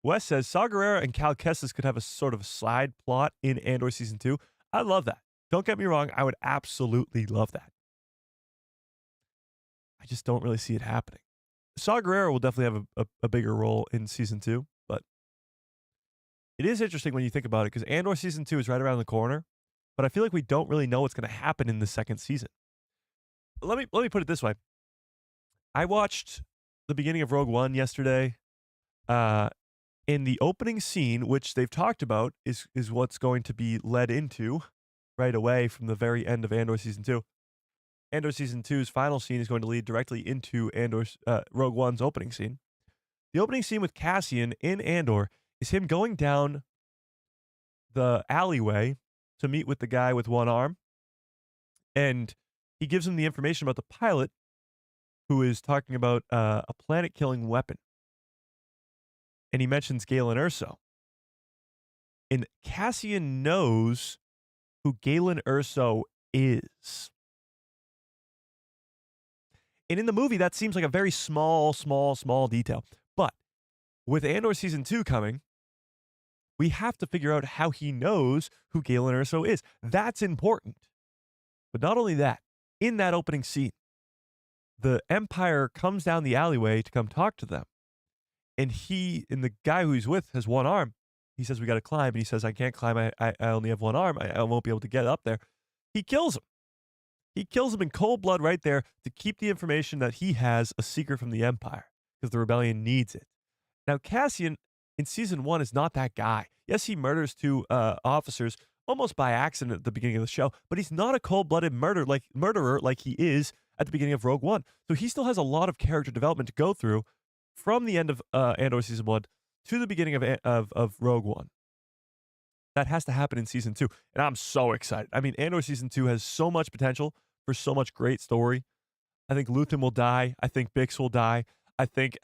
Speaker 1: Wes says Saw Gerrera and Cal Kestis could have a sort of side plot in Andor Season 2. I love that. Don't get me wrong. I would absolutely love that. I just don't really see it happening. Saw Gerrera will definitely have a bigger role in Season 2, but it is interesting when you think about it because Andor Season 2 is right around the corner, but I feel like we don't really know what's going to happen in the second season. Let me put it this way. I watched the beginning of Rogue One yesterday. In the opening scene, which they've talked about, is what's going to be led into right away from the very end of Andor Season 2. Andor Season 2's final scene is going to lead directly into Rogue One's opening scene. The opening scene with Cassian in Andor is him going down the alleyway to meet with the guy with one arm, and he gives him the information about the pilot who is talking about a planet-killing weapon. And he mentions Galen Erso. And Cassian knows who Galen Erso is. And in the movie, that seems like a very small detail. But with Andor Season 2 coming, we have to figure out how he knows who Galen Erso is. That's important. But not only that, in that opening scene, the Empire comes down the alleyway to come talk to them. And the guy who he's with has one arm. He says, we got to climb. And he says, I can't climb. I only have one arm. I won't be able to get up there. He kills him. He kills him in cold blood right there to keep the information that he has a secret from the Empire because the rebellion needs it. Now, Cassian in Season 1 is not that guy. Yes, he murders two officers almost by accident at the beginning of the show, but he's not a cold-blooded murderer like he is at the beginning of Rogue One. So he still has a lot of character development to go through from the end of Andor Season 1 to the beginning of Rogue One. That has to happen in Season 2, and I'm so excited. I mean, Andor Season 2 has so much potential for so much great story. I think Luthen will die. I think Bix will die. I think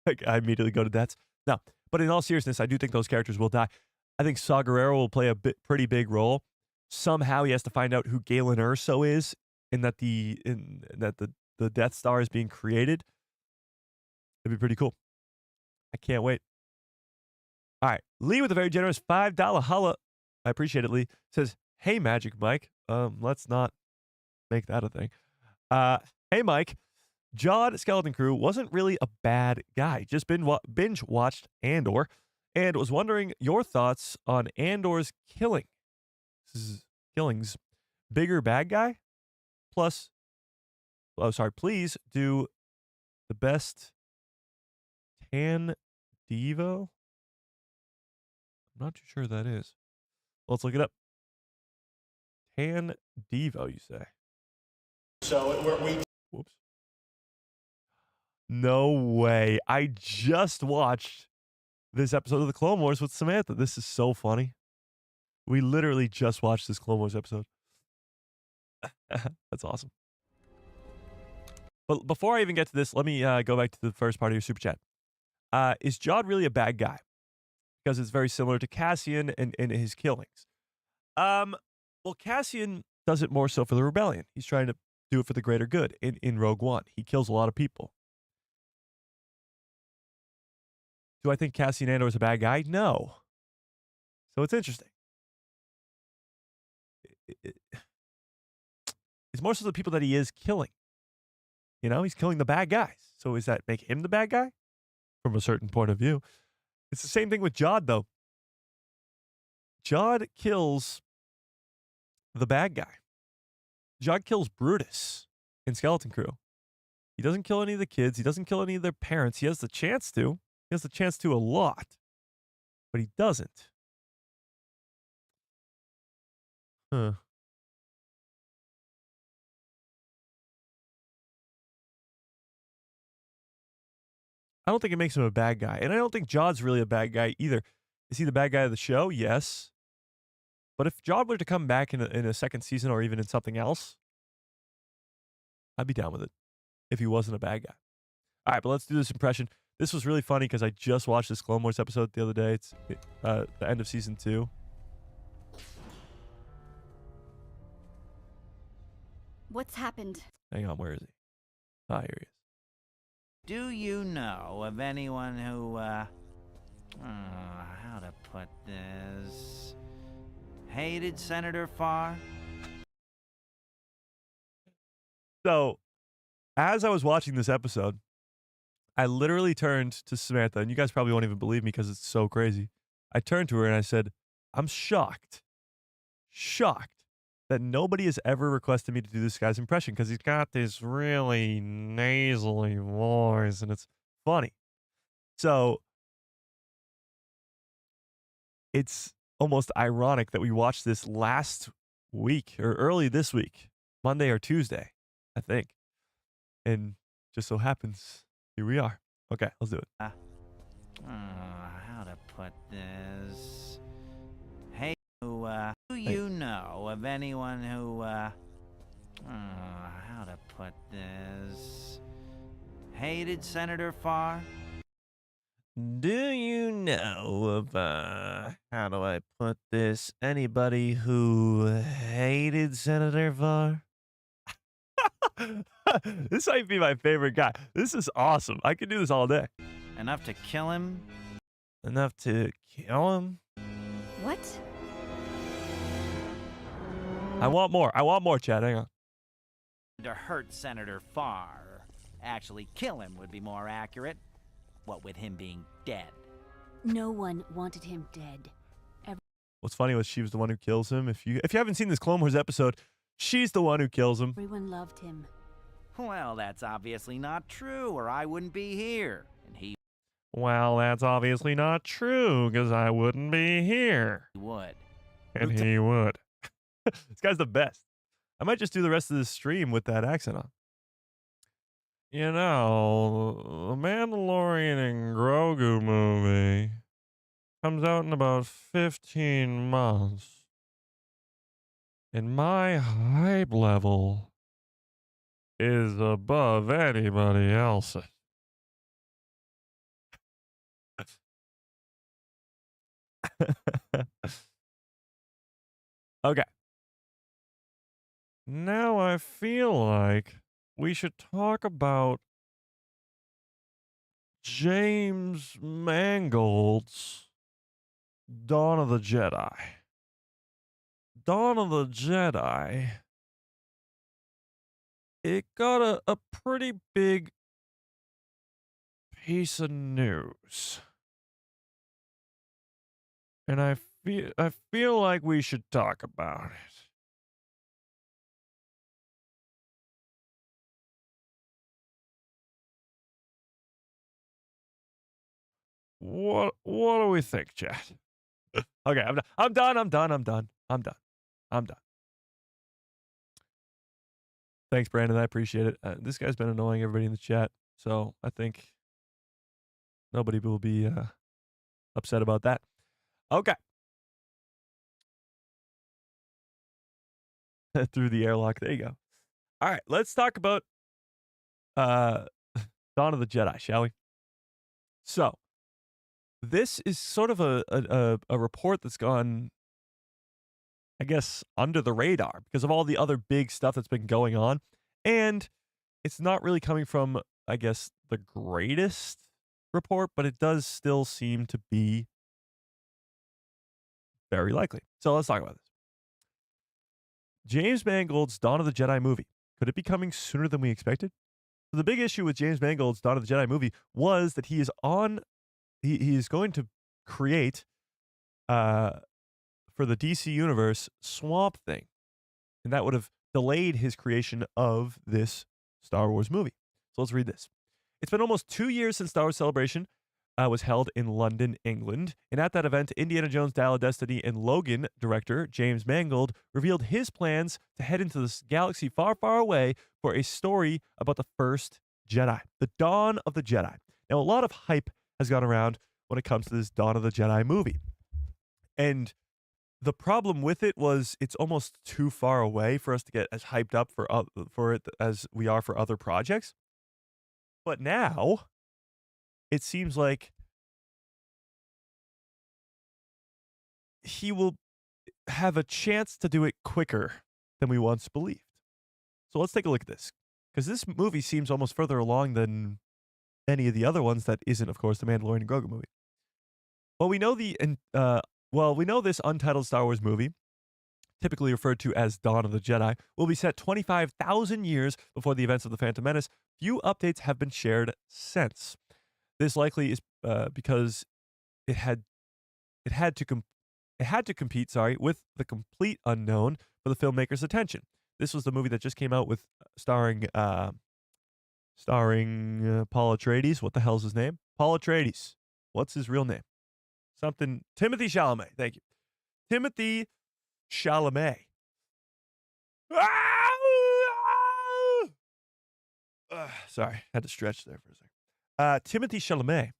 Speaker 1: I immediately go to deaths. No, but in all seriousness, I do think those characters will die. I think Saw Gerrera will play a pretty big role. Somehow he has to find out who Galen Erso is, and that the Death Star is being created. It'd be pretty cool. I can't wait. All right. Lee with a very generous $5 holla. I appreciate it, Lee. Says, hey, Magic Mike. Let's not make that a thing. Hey, Mike. Jod Skeleton Crew wasn't really a bad guy. Just binge watched Andor and was wondering your thoughts on Andor's killings. Bigger bad guy? Plus, please do the best Tan Devo? I'm not too sure who that is. Let's look it up. Tan Devo, you say?
Speaker 5: So we
Speaker 1: Whoops. No way. I just watched this episode of the Clone Wars with Samantha. This is so funny. We literally just watched this Clone Wars episode. That's awesome. But before I even get to this, let me go back to the first part of your super chat. Is Jod really a bad guy? Because it's very similar to Cassian and his killings. Well, Cassian does it more so for the rebellion. He's trying to do it for the greater good in Rogue One. He kills a lot of people. Do I think Cassian Andor is a bad guy? No. So it's interesting. It's more so the people that he is killing. You know, he's killing the bad guys. So does that make him the bad guy? From a certain point of view. It's the same thing with Jod, though. Jod kills the bad guy. Jog kills Brutus in Skeleton Crew. He doesn't kill any of the kids. He doesn't kill any of their parents. He has the chance to. He has the chance to a lot, but he doesn't. Huh. I don't think it makes him a bad guy. And I don't think Jod's really a bad guy either. Is he the bad guy of the show? Yes. But if Jod were to come back in a second season or even in something else, I'd be down with it if he wasn't a bad guy. All right, but let's do this impression. This was really funny because I just watched this Clone Wars episode the other day. It's the end of season 2.
Speaker 8: What's happened?
Speaker 1: Hang on, where is he? Ah, here he is.
Speaker 9: Do you know of anyone who, how to put this, hated Senator Farr?
Speaker 1: So, as I was watching this episode, I literally turned to Samantha, and you guys probably won't even believe me because it's so crazy. I turned to her and I said, I'm shocked that nobody has ever requested me to do this guy's impression because he's got this really nasally voice and it's funny. So it's almost ironic that we watched this last week or early this week, Monday or Tuesday, I think. And just so happens, here we are. Okay, let's do it.
Speaker 9: How to put this, hey, do you know of anyone who, how to put this, hated Senator Farr?
Speaker 1: Do you know of, how do I put this, anybody who hated Senator Farr? This might be my favorite guy. This is awesome. I could do this all day.
Speaker 9: Enough to kill him?
Speaker 1: Enough to kill him?
Speaker 8: What?
Speaker 1: I want more. I want more, Chad. Hang on.
Speaker 9: To hurt Senator Farr. Actually, kill him would be more accurate. What with him being dead.
Speaker 8: No one wanted him dead.
Speaker 1: What's funny was she was the one who kills him. If you haven't seen this Clone Wars episode, she's the one who kills him.
Speaker 8: Everyone loved him.
Speaker 9: Well, that's obviously not true, or I wouldn't be here. And he
Speaker 1: Well, that's obviously not true, because I wouldn't be here.
Speaker 9: would.
Speaker 1: And he would. This guy's the best. I might just do the rest of this stream with that accent on. You know, the Mandalorian and Grogu movie comes out in about 15 months. And my hype level is above anybody else's. Okay. Now I feel like we should talk about James Mangold's Dawn of the Jedi. Dawn of the Jedi, it got a pretty big piece of news. And I feel like we should talk about it. What do we think, Chad? Okay, I'm done. Thanks, Brandon. I appreciate it. This guy's been annoying everybody in the chat, so I think nobody will be upset about that. Okay. Through the airlock. There you go. All right, let's talk about Dawn of the Jedi, shall we? So, this is sort of a report that's gone, I guess, under the radar because of all the other big stuff that's been going on. And it's not really coming from, I guess, the greatest report, but it does still seem to be very likely. So let's talk about this. James Mangold's Dawn of the Jedi movie. Could it be coming sooner than we expected? So the big issue with James Mangold's Dawn of the Jedi movie was that he is going to create for the DC universe Swamp Thing. And that would have delayed his creation of this Star Wars movie. So let's read this. It's been almost 2 years since Star Wars Celebration was held in London, England. And at that event, Indiana Jones, Dial of Destiny, and Logan director James Mangold revealed his plans to head into this galaxy far, far away for a story about the first Jedi, the Dawn of the Jedi. Now, a lot of hype has gone around when it comes to this Dawn of the Jedi movie. And the problem with it was it's almost too far away for us to get as hyped up for it as we are for other projects. But now it seems like he will have a chance to do it quicker than we once believed. So let's take a look at this, because this movie seems almost further along than any of the other ones that isn't, of course, the Mandalorian and Grogu movie. Well, we know this untitled Star Wars movie, typically referred to as Dawn of the Jedi, will be set 25,000 years before the events of The Phantom Menace. Few updates have been shared since. This likely is because it had to compete with The Complete Unknown for the filmmaker's attention. This was the movie that just came out with starring Paul Atreides. What the hell's his name? Paul Atreides. What's his real name? Something Timothy Chalamet. Thank you. Timothy Chalamet. Sorry, had to stretch there for a second. Timothy Chalamet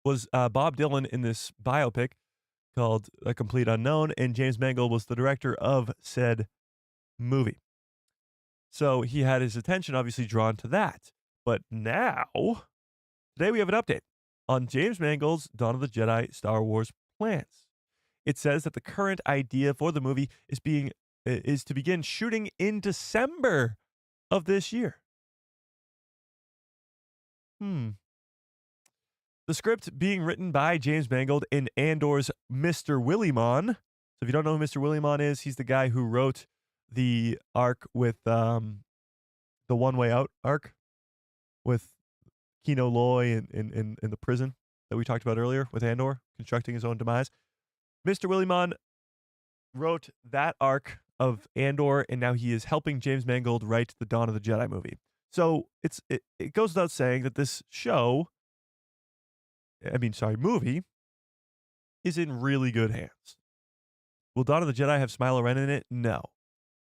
Speaker 1: was Bob Dylan in this biopic called A Complete Unknown, and James Mangold was the director of said movie. So he had his attention obviously drawn to that. But now, today we have an update on James Mangold's Dawn of the Jedi Star Wars plans. It says that the current idea for the movie is to begin shooting in December of this year. The script being written by James Mangold and Andor's Mr. Willimon. So if you don't know who Mr. Willimon is, he's the guy who wrote the arc with the One Way Out arc with Kino Loy in the prison that we talked about earlier with Andor constructing his own demise. Mr. Willimon wrote that arc of Andor, and now he is helping James Mangold write the Dawn of the Jedi movie. So it goes without saying that this movie is in really good hands. Will Dawn of the Jedi have Smilo Ren in it? No.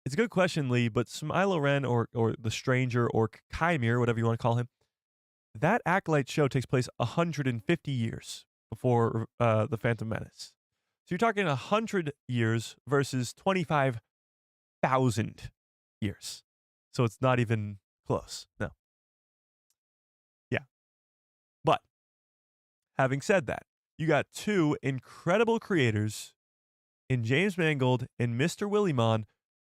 Speaker 1: It's a good question, Lee, but Smilo Ren or the Stranger or Chimere, whatever you want to call him, that Acolyte show takes place 150 years before The Phantom Menace. So you're talking 100 years versus 25,000 years. So it's not even close. No. Yeah. But having said that, you got two incredible creators in James Mangold and Mr. Willimon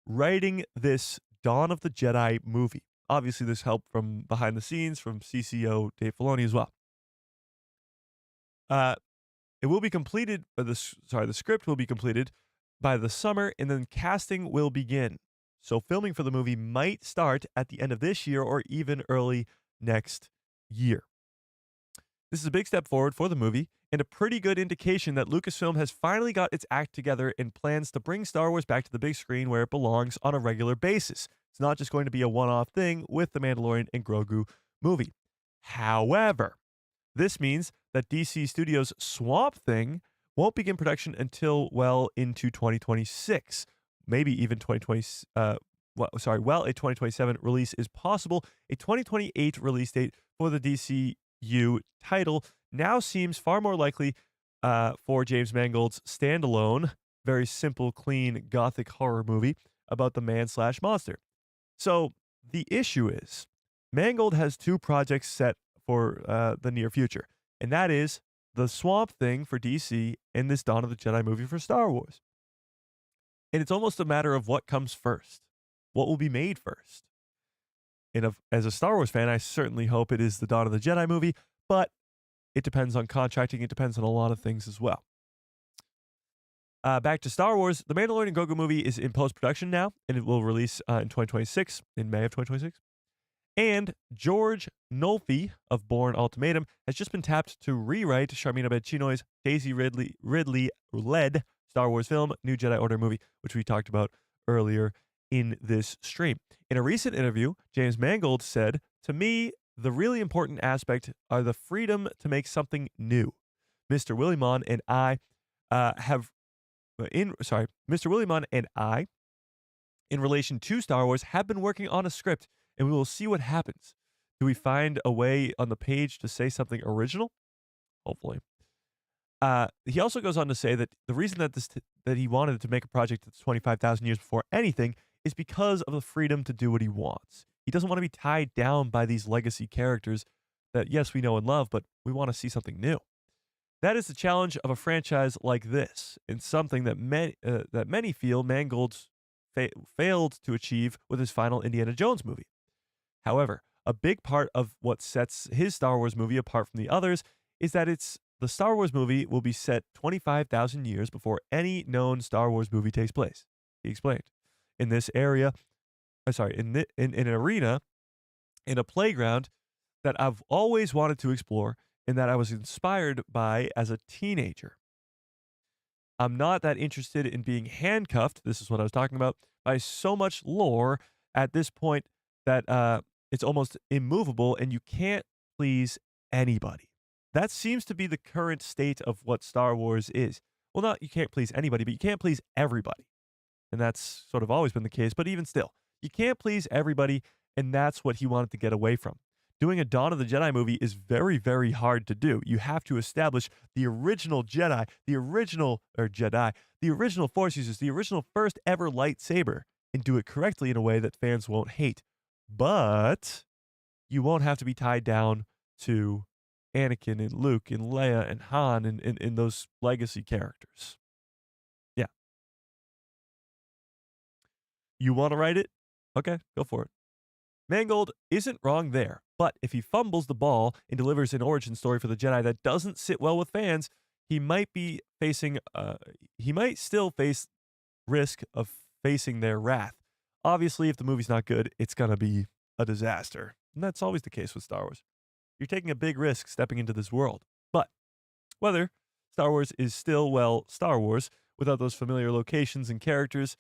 Speaker 1: writing this Dawn of the Jedi movie. Obviously, there's help from behind the scenes from CCO Dave Filoni as well. It will be completed. The script will be completed by the summer, and then casting will begin. So filming for the movie might start at the end of this year or even early next year. This is a big step forward for the movie and a pretty good indication that Lucasfilm has finally got its act together and plans to bring Star Wars back to the big screen where it belongs on a regular basis. It's not just going to be a one-off thing with the Mandalorian and Grogu movie. However, this means that DC Studios' Swamp Thing won't begin production until well into 2026. Maybe even 2020. A 2027 release is possible. A 2028 release date for the DCU title now seems far more likely for James Mangold's standalone, very simple, clean, gothic horror movie about the man/monster. So the issue is Mangold has two projects set for the near future, and that is the Swamp Thing for DC and this Dawn of the Jedi movie for Star Wars. And it's almost a matter of what comes first. What will be made first? And as a Star Wars fan, I certainly hope it is the Dawn of the Jedi movie, but it depends on contracting. It depends on a lot of things as well. Back to Star Wars, the Mandalorian and Grogu movie is in post-production now, and it will release in 2026, in May of 2026. And George Nolfi of Bourne Ultimatum has just been tapped to rewrite Sharmina Bed-Chinoy's Daisy Ridley-led Star Wars film, New Jedi Order movie, which we talked about earlier in this stream. In a recent interview, James Mangold said, "To me, the really important aspect are the freedom to make something new. Mr. Willimon and I Mr. Willimon and I, in relation to Star Wars, have been working on a script, and we will see what happens. Do we find a way on the page to say something original? Hopefully." He also goes on to say that the reason that he wanted to make a project that's 25,000 years before anything is because of the freedom to do what he wants. He doesn't want to be tied down by these legacy characters that, yes, we know and love, but we want to see something new. That is the challenge of a franchise like this, and something that many feel Mangold failed to achieve with his final Indiana Jones movie. However, a big part of what sets his Star Wars movie apart from the others is that the Star Wars movie will be set 25,000 years before any known Star Wars movie takes place. He explained, in this area, in an arena, in a playground that I've always wanted to explore and that I was inspired by as a teenager. I'm not that interested in being handcuffed, this is what I was talking about, by so much lore at this point that it's almost immovable and you can't please anybody. That seems to be the current state of what Star Wars is. Well, not you can't please anybody, but you can't please everybody. And that's sort of always been the case, but even still, you can't please everybody, and that's what he wanted to get away from. Doing a Dawn of the Jedi movie is very, very hard to do. You have to establish the original Jedi, the original Force users, the original first ever lightsaber, and do it correctly in a way that fans won't hate. But you won't have to be tied down to Anakin and Luke and Leia and Han and those legacy characters. Yeah. You want to write it? Okay, go for it. Mangold isn't wrong there, but if he fumbles the ball and delivers an origin story for the Jedi that doesn't sit well with fans, he might still face risk of facing their wrath. Obviously, if the movie's not good, it's going to be a disaster. And that's always the case with Star Wars. You're taking a big risk stepping into this world. But whether Star Wars is still, Star Wars, without those familiar locations and characters,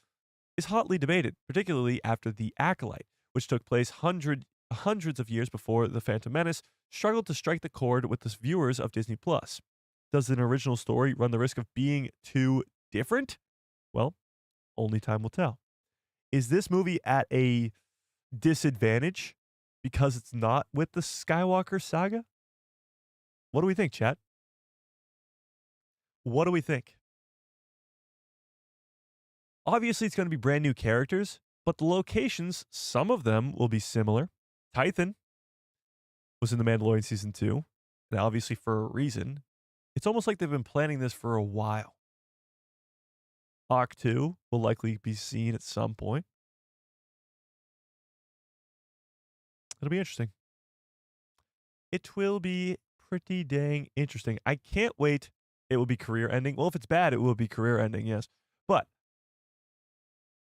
Speaker 1: is hotly debated, particularly after The Acolyte, which took place hundreds of years before The Phantom Menace, struggled to strike the chord with the viewers of Disney+. Does an original story run the risk of being too different? Well, only time will tell. Is this movie at a disadvantage because it's not with the Skywalker saga? What do we think, chat? What do we think? Obviously, it's going to be brand new characters, but the locations, some of them will be similar. Tython was in The Mandalorian Season 2, and obviously for a reason. It's almost like they've been planning this for a while. Arc 2 will likely be seen at some point. It'll be interesting. It will be pretty dang interesting. I can't wait. It will be career ending. Well, if it's bad, it will be career ending, yes. But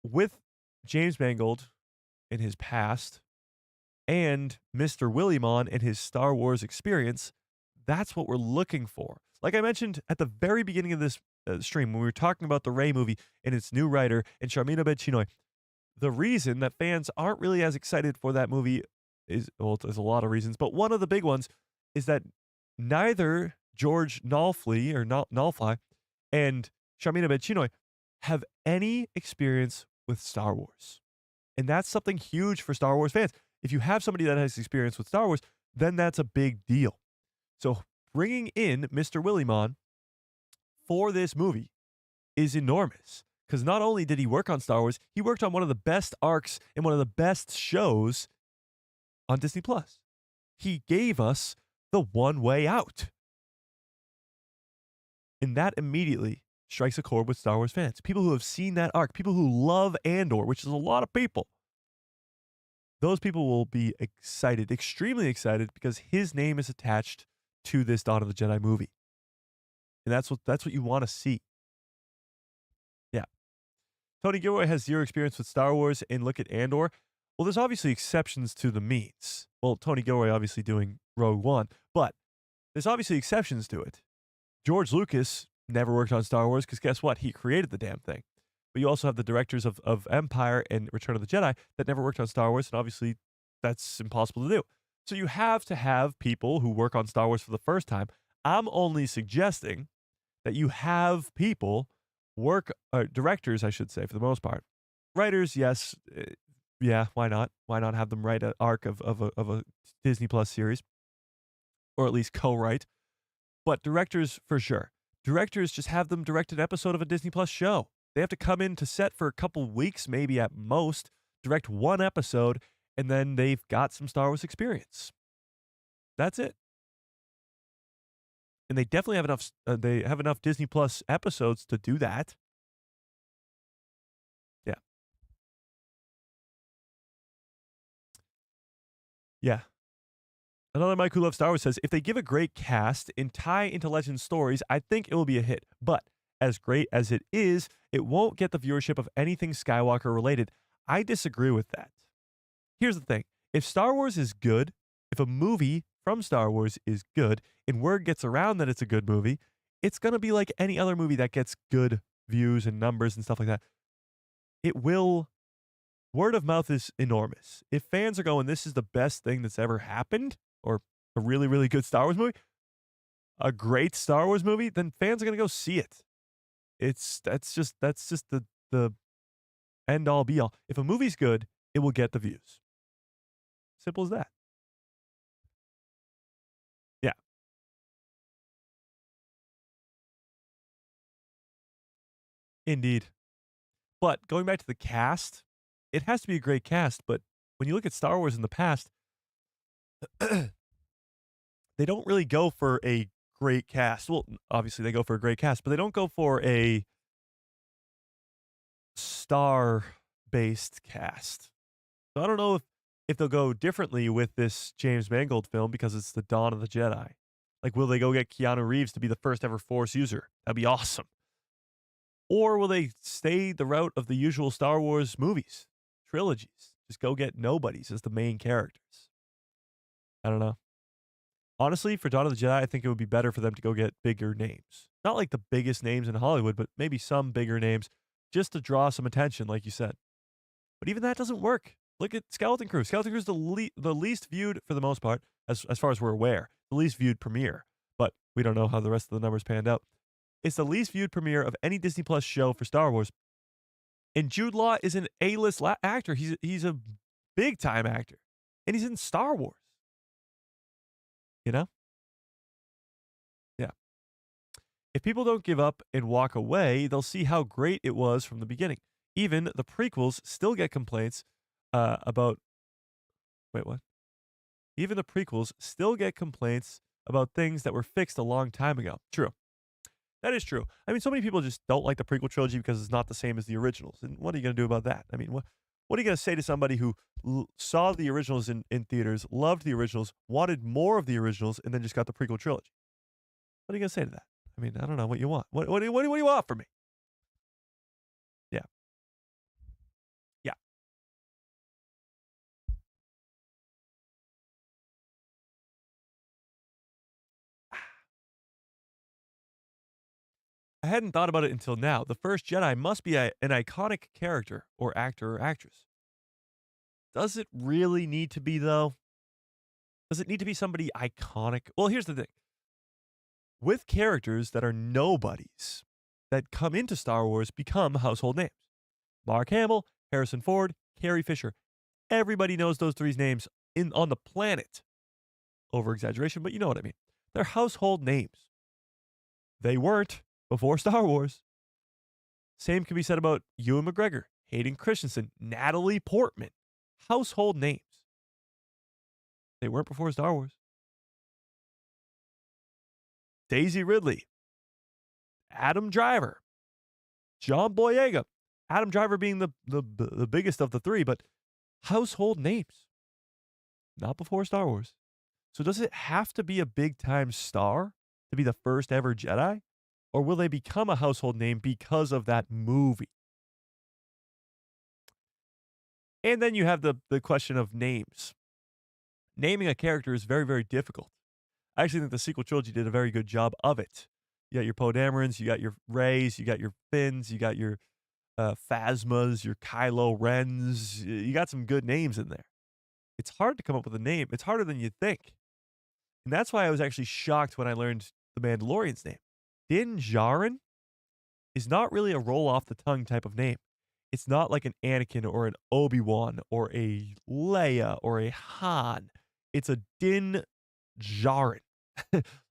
Speaker 1: with James Mangold in his past and Mr. Willimon and his Star Wars experience, that's what we're looking for. Like I mentioned at the very beginning of this stream, when we were talking about the Rey movie and its new writer and Sharmina Bedchinoy, the reason that fans aren't really as excited for that movie is, well, there's a lot of reasons, but one of the big ones is that neither George Nolfi and Sharmina Bedchinoy have any experience with Star Wars. And that's something huge for Star Wars fans. If you have somebody that has experience with Star Wars, then that's a big deal. So bringing in Mr. Willimon for this movie is enormous. Because not only did he work on Star Wars, he worked on one of the best arcs and one of the best shows on Disney+. He gave us the One Way Out. And that immediately strikes a chord with Star Wars fans. People who have seen that arc, people who love Andor, which is a lot of people. Those people will be excited, extremely excited, because his name is attached to this Dawn of the Jedi movie. And that's what you want to see. Yeah. Tony Gilroy has zero experience with Star Wars, and look at Andor. Well, there's obviously exceptions to the means. Well, Tony Gilroy obviously doing Rogue One, but there's obviously exceptions to it. George Lucas never worked on Star Wars because guess what? He created the damn thing. but you also have the directors of Empire and Return of the Jedi that never worked on Star Wars, and obviously that's impossible to do. So you have to have people who work on Star Wars for the first time. I'm only suggesting that you have people work, directors, I should say, for the most part. Writers, yes, yeah, why not? Why not have them write an arc of a Disney Plus series, or at least co-write? But directors, for sure. Directors, just have them direct an episode of a Disney Plus show. They have to come into set for a couple weeks, maybe at most, direct one episode, and then they've got some Star Wars experience. That's it. And they definitely have enough. They have enough Disney Plus episodes to do that. Yeah. Yeah. Another Mike who loves Star Wars says, if they give a great cast and tie into Legends stories, I think it will be a hit. But as great as it is, it won't get the viewership of anything Skywalker related. I disagree with that. Here's the thing. If Star Wars is good, if a movie from Star Wars is good, and word gets around that it's a good movie, it's going to be like any other movie that gets good views and numbers and stuff like that. It will. Word of mouth is enormous. If fans are going, this is the best thing that's ever happened, or a really, really good Star Wars movie, a great Star Wars movie, then fans are going to go see it. That's just the end all be all. If a movie's good, it will get the views. Simple as that. Yeah. Indeed. But going back to the cast, it has to be a great cast, but when you look at Star Wars in the past, they don't really go for a great cast. Well, obviously they go for a great cast, but they don't go for a star-based cast. So I don't know if they'll go differently with this James Mangold film because it's the Dawn of the Jedi. Like, will they go get Keanu Reeves to be the first ever Force user? That'd be awesome. Or will they stay the route of the usual Star Wars movies, trilogies? Just go get nobodies as the main characters. I don't know. Honestly, for Dawn of the Jedi, I think it would be better for them to go get bigger names. Not like the biggest names in Hollywood, but maybe some bigger names just to draw some attention, like you said. But even that doesn't work. Look at Skeleton Crew. Skeleton Crew is the least viewed, for the most part, as far as we're aware, the least viewed premiere. But we don't know how the rest of the numbers panned out. It's the least viewed premiere of any Disney Plus show for Star Wars. And Jude Law is an A-list actor. He's a big-time actor. And he's in Star Wars. You know? Yeah. If people don't give up and walk away, they'll see how great it was from the beginning. Even the prequels still get complaints about... Wait, what? Even the prequels still get complaints about things that were fixed a long time ago. True. That is true. I mean, so many people just don't like the prequel trilogy because it's not the same as the originals. And what are you going to do about that? I mean, what are you going to say to somebody who saw the originals in theaters, loved the originals, wanted more of the originals, and then just got the prequel trilogy? What are you going to say to that? I mean, I don't know what you want. What do you want from me? Yeah. Yeah. I hadn't thought about it until now. The first Jedi must be an iconic character or actor or actress. Does it really need to be, though? Does it need to be somebody iconic? Well, here's the thing. With characters that are nobodies that come into Star Wars become household names. Mark Hamill, Harrison Ford, Carrie Fisher. Everybody knows those three names on the planet. Over-exaggeration, but you know what I mean. They're household names. They weren't before Star Wars. Same can be said about Ewan McGregor, Hayden Christensen, Natalie Portman. Household names. They weren't before Star Wars. Daisy Ridley, Adam Driver, John Boyega. Adam Driver being the biggest of the three, but household names. Not before Star Wars. So does it have to be a big-time star to be the first ever Jedi? Or will they become a household name because of that movie? And then you have the question of names. Naming a character is very, very difficult. I actually think the sequel trilogy did a very good job of it. You got your Poe Damerons, you got your Reys, you got your Finns, you got your Phasmas, your Kylo Rens. You got some good names in there. It's hard to come up with a name. It's harder than you think. And that's why I was actually shocked when I learned the Mandalorian's name. Din Djarin is not really a roll off the tongue type of name. It's not like an Anakin or an Obi-Wan or a Leia or a Han. It's a Din Djarin.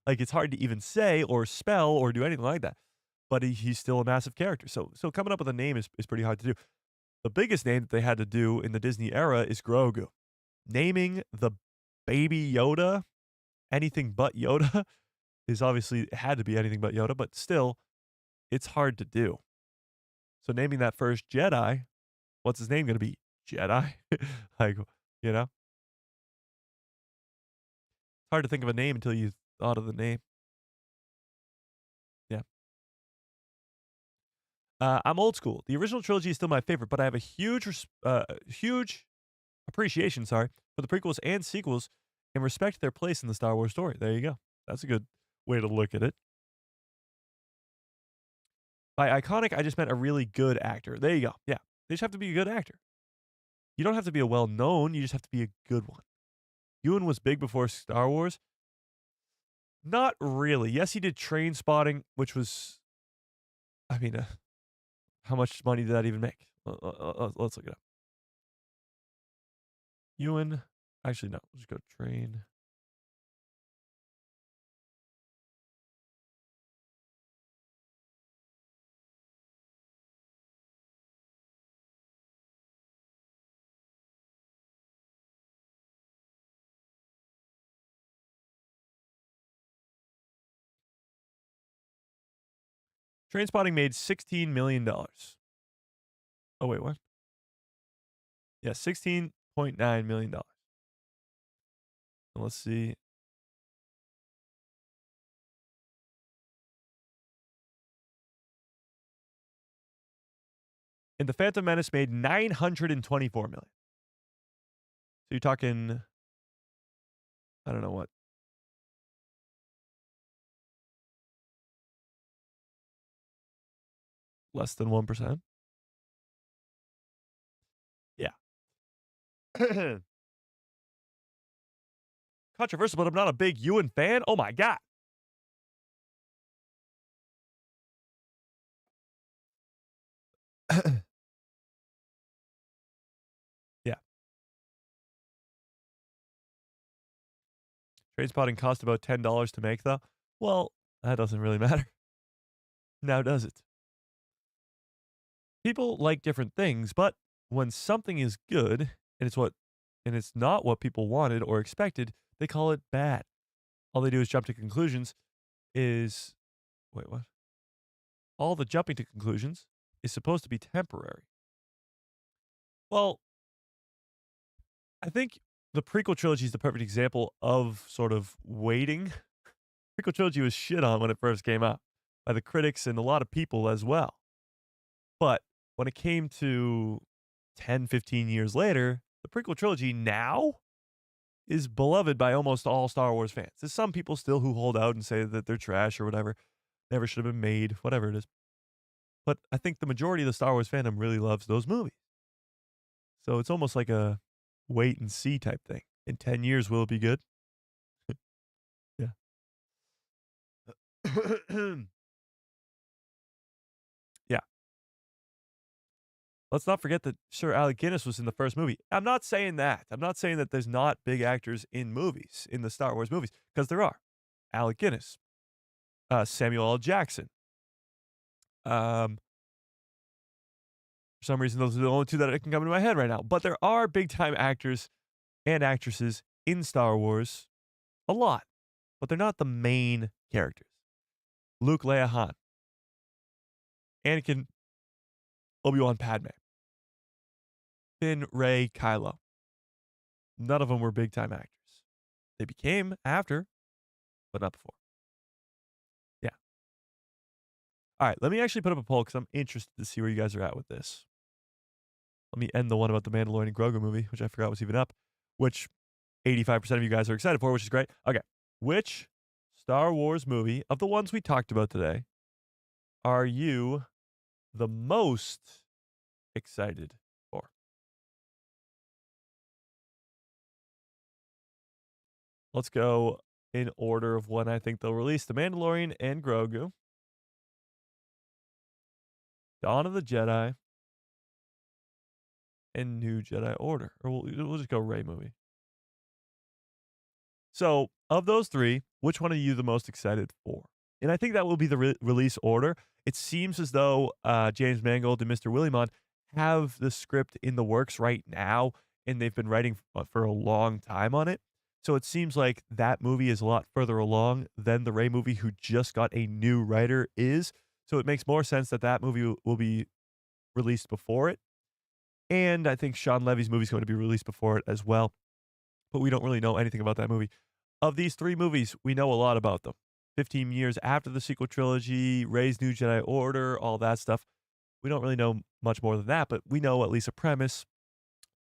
Speaker 1: Like, it's hard to even say or spell or do anything like that. But he's still a massive character. So coming up with a name is pretty hard to do. The biggest name that they had to do in the Disney era is Grogu. Naming the baby Yoda anything but Yoda is obviously had to be anything but Yoda, but still, it's hard to do. So naming that first Jedi, what's his name going to be? Jedi? Like, you know? It's hard to think of a name until you thought of the name. Yeah. I'm old school. The original trilogy is still my favorite, but I have a huge appreciation, for the prequels and sequels and respect their place in the Star Wars story. There you go. That's a good way to look at it. By iconic, I just meant a really good actor. There you go. Yeah. They just have to be a good actor. You don't have to be a well-known, you just have to be a good one. Ewan was big before Star Wars. Not really. Yes, he did Train Spotting, which was, I mean, how much money did that even make? Let's look it up. Ewan, actually, no. Let's just go Train. Train Spotting made $16 million. Oh, wait, what? Yeah, $16.9 million. Let's see. And The Phantom Menace made $924 million. So you're talking, I don't know what. Less than 1%. Yeah. Controversial, but I'm not a big Ewan fan. Oh my God. Yeah. Train Spotting cost about $10 to make, though. Well, that doesn't really matter. Now does it? People like different things, but when something is good and it's not what people wanted or expected, they call it bad. All they do is jump to conclusions. Wait, what? All the jumping to conclusions is supposed to be temporary. Well, I think the prequel trilogy is the perfect example of sort of waiting. Prequel trilogy was shit on when it first came out by the critics and a lot of people as well. But when it came to 10, 15 years later, the prequel trilogy now is beloved by almost all Star Wars fans. There's some people still who hold out and say that they're trash or whatever, never should have been made, whatever it is. But I think the majority of the Star Wars fandom really loves those movies. So it's almost like a wait and see type thing. In 10 years, will it be good? Yeah. Yeah. Let's not forget that Sir Alec Guinness was in the first movie. I'm not saying that. I'm not saying that there's not big actors in movies, in the Star Wars movies, because there are. Alec Guinness, Samuel L. Jackson. For some reason, those are the only two that can come into my head right now. But there are big-time actors and actresses in Star Wars, a lot, but they're not the main characters. Luke, Leia, Han, Anakin, Obi-Wan, Padme, Finn, Rey, Kylo. None of them were big-time actors. They became after, but not before. Yeah. All right, let me actually put up a poll because I'm interested to see where you guys are at with this. Let me end the one about the Mandalorian and Grogu movie, which I forgot was even up, which 85% of you guys are excited for, which is great. Okay. Which Star Wars movie of the ones we talked about today are you the most excited for. Let's go in order of when I think they'll release The Mandalorian and Grogu, Dawn of the Jedi, and New Jedi Order. Or we'll just go Rey movie. So, of those three, which one are you the most excited for? And I think that will be the release order. It seems as though James Mangold and Mr. Willimon have the script in the works right now, and they've been writing for a long time on it. So it seems like that movie is a lot further along than the Rey movie, who just got a new writer, is. So it makes more sense that that movie will be released before it. And I think Sean Levy's movie is going to be released before it as well. But we don't really know anything about that movie. Of these three movies, we know a lot about them. 15 years after the sequel trilogy, Rey's New Jedi Order, all that stuff. We don't really know much more than that, but we know at least a premise.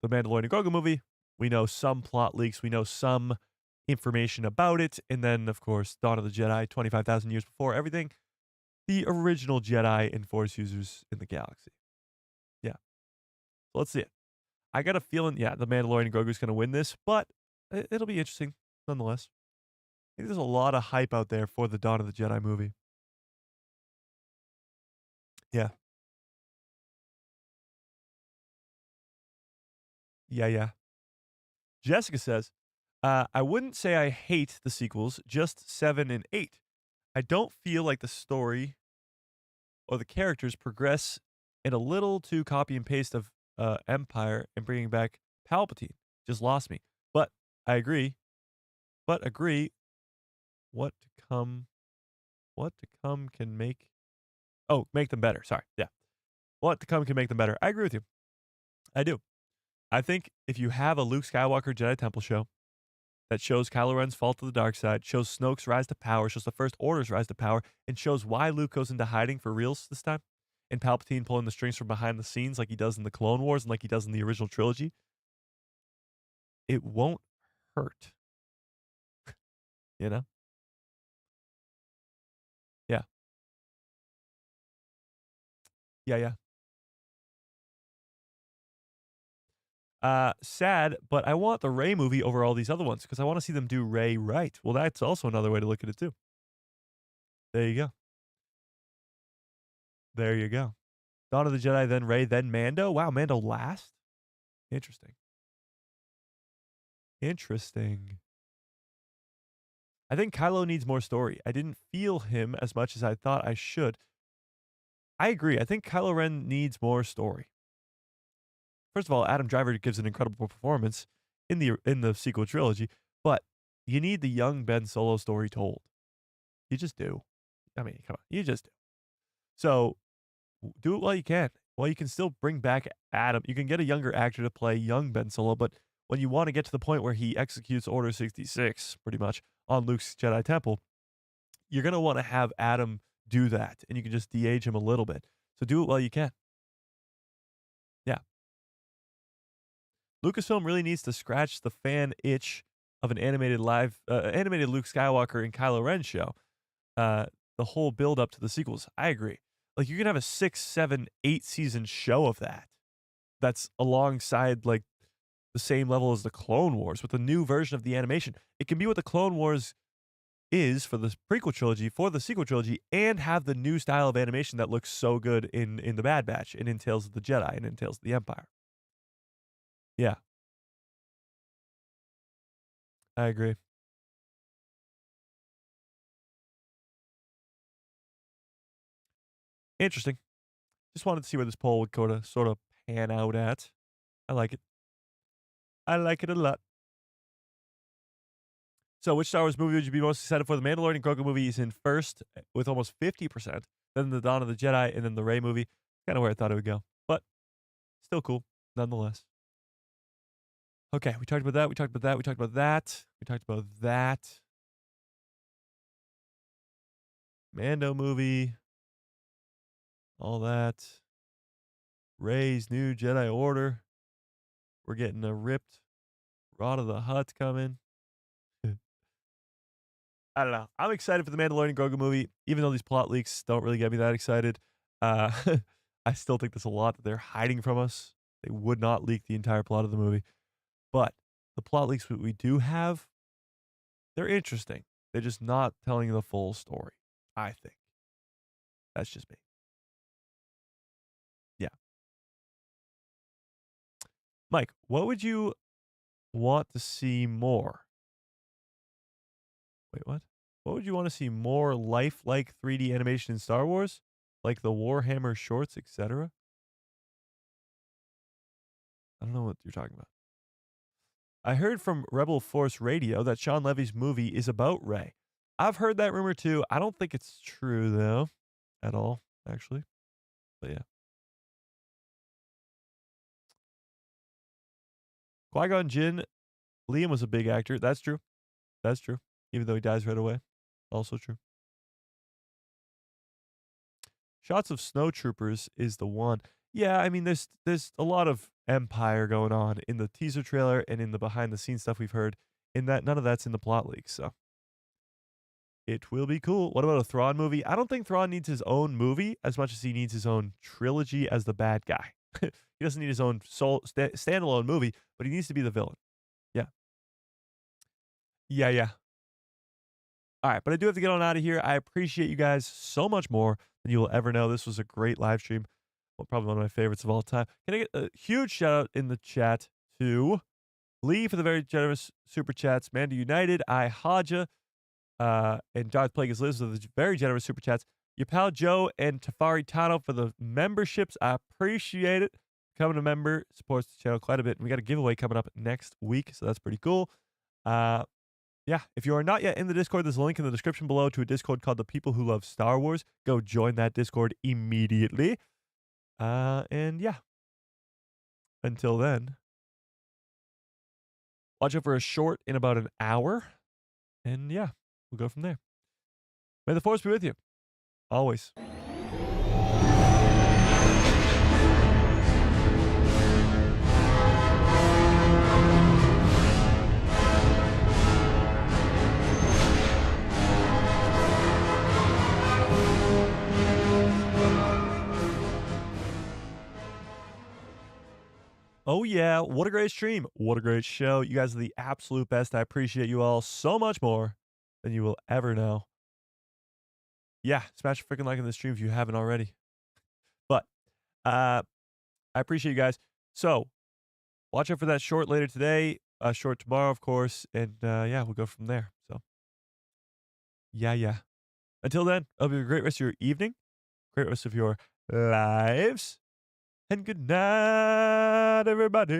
Speaker 1: The Mandalorian and Grogu movie, we know some plot leaks, we know some information about it, and then, of course, Dawn of the Jedi, 25,000 years before everything. The original Jedi and Force users in the galaxy. Yeah. So let's see it. I got a feeling, yeah, the Mandalorian and Grogu is going to win this, but it'll be interesting nonetheless. I think there's a lot of hype out there for the Dawn of the Jedi movie. Yeah. Yeah. Jessica says, I wouldn't say I hate the sequels, just 7 and 8. I don't feel like the story or the characters progress in a little too copy and paste of Empire and bringing back Palpatine. Just lost me. But I agree. What to come can make them better. Sorry. Yeah. What to come can make them better. I agree with you. I do. I think if you have a Luke Skywalker Jedi Temple show that shows Kylo Ren's fall to the dark side, shows Snoke's rise to power, shows the First Order's rise to power, and shows why Luke goes into hiding for reals this time, and Palpatine pulling the strings from behind the scenes like he does in the Clone Wars and like he does in the original trilogy, it won't hurt. You know? Yeah. Yeah. Sad, but I want the Rey movie over all these other ones because I want to see them do Rey right. Well, that's also another way to look at it too. There you go. Dawn of the Jedi, then Rey, then Mando. Wow, Mando last? Interesting. I think Kylo needs more story. I didn't feel him as much as I thought I should. I agree. I think Kylo Ren needs more story. First of all, Adam Driver gives an incredible performance in the sequel trilogy, but you need the young Ben Solo story told. You just do. I mean, come on, you just do. So do it while you can. Well, you can still bring back Adam. You can get a younger actor to play young Ben Solo, but when you want to get to the point where he executes Order 66, pretty much, on Luke's Jedi Temple, you're going to want to have Adam do that, and you can just de-age him a little bit. So do it while you can. Yeah. Lucasfilm really needs to scratch the fan itch of an animated Luke Skywalker and Kylo Ren show. The whole build up to the sequels. I agree. Like, you can have a 6, 7, 8 season show of that. That's alongside like the same level as the Clone Wars with a new version of the animation. It can be what the Clone Wars is for the prequel trilogy, for the sequel trilogy, and have the new style of animation that looks so good in the Bad Batch and in Tales of the Jedi and in Tales of the Empire. Yeah. I agree. Interesting. Just wanted to see where this poll would go to sort of pan out at. I like it. I like it a lot. So, which Star Wars movie would you be most excited for? The Mandalorian and Grogu movie is in first with almost 50%. Then the Dawn of the Jedi, and then the Rey movie. Kind of where I thought it would go, but still cool nonetheless. Okay, we talked about that. We talked about that. We talked about that. We talked about that. Mando movie. All that. Rey's New Jedi Order. We're getting a ripped Rod of the Hutt coming. I don't know. I'm excited for the Mandalorian and Grogu movie, even though these plot leaks don't really get me that excited. I still think there's a lot that they're hiding from us. They would not leak the entire plot of the movie. But the plot leaks that we do have, they're interesting. They're just not telling the full story, I think. That's just me. Yeah. Mike, what would you want to see more? Wait, what? What would you want to see more lifelike 3D animation in Star Wars? Like the Warhammer shorts, etc.? I don't know what you're talking about. I heard from Rebel Force Radio that Sean Levy's movie is about Rey. I've heard that rumor too. I don't think it's true though, at all, actually. But yeah. Qui-Gon Jinn, Liam was a big actor. That's true. That's true. Even though he dies right away. Also true. Shots of snowtroopers is the one. Yeah, I mean, there's a lot of Empire going on in the teaser trailer and in the behind the scenes stuff we've heard. In that, none of that's in the plot leaks, so it will be cool. What about a Thrawn movie? I don't think Thrawn needs his own movie as much as he needs his own trilogy as the bad guy. He doesn't need his own standalone movie, but he needs to be the villain. Yeah. Yeah. All right, but I do have to get on out of here. I appreciate you guys so much more than you will ever know. This was a great live stream. Well, probably one of my favorites of all time. Can I get a huge shout out in the chat to Lee for the very generous super chats, Manda United, I Haja, and Darth Plagueis Liz for the very generous super chats. Your pal Joe and Tafari Tano for the memberships. I appreciate it. Becoming a member supports the channel quite a bit. And we got a giveaway coming up next week, so that's pretty cool. Yeah, if you are not yet in the Discord, there's a link in the description below to a Discord called The People Who Love Star Wars. Go join that Discord immediately. And yeah, until then, watch out for a short in about an hour. And yeah, we'll go from there. May the Force be with you. Always. Oh, yeah. What a great stream. What a great show. You guys are the absolute best. I appreciate you all so much more than you will ever know. Yeah, smash a freaking like on the stream if you haven't already. But I appreciate you guys. So watch out for that short later today, short tomorrow, of course. And yeah, we'll go from there. So yeah. Until then, I hope you have a great rest of your evening, great rest of your lives. And good night, everybody.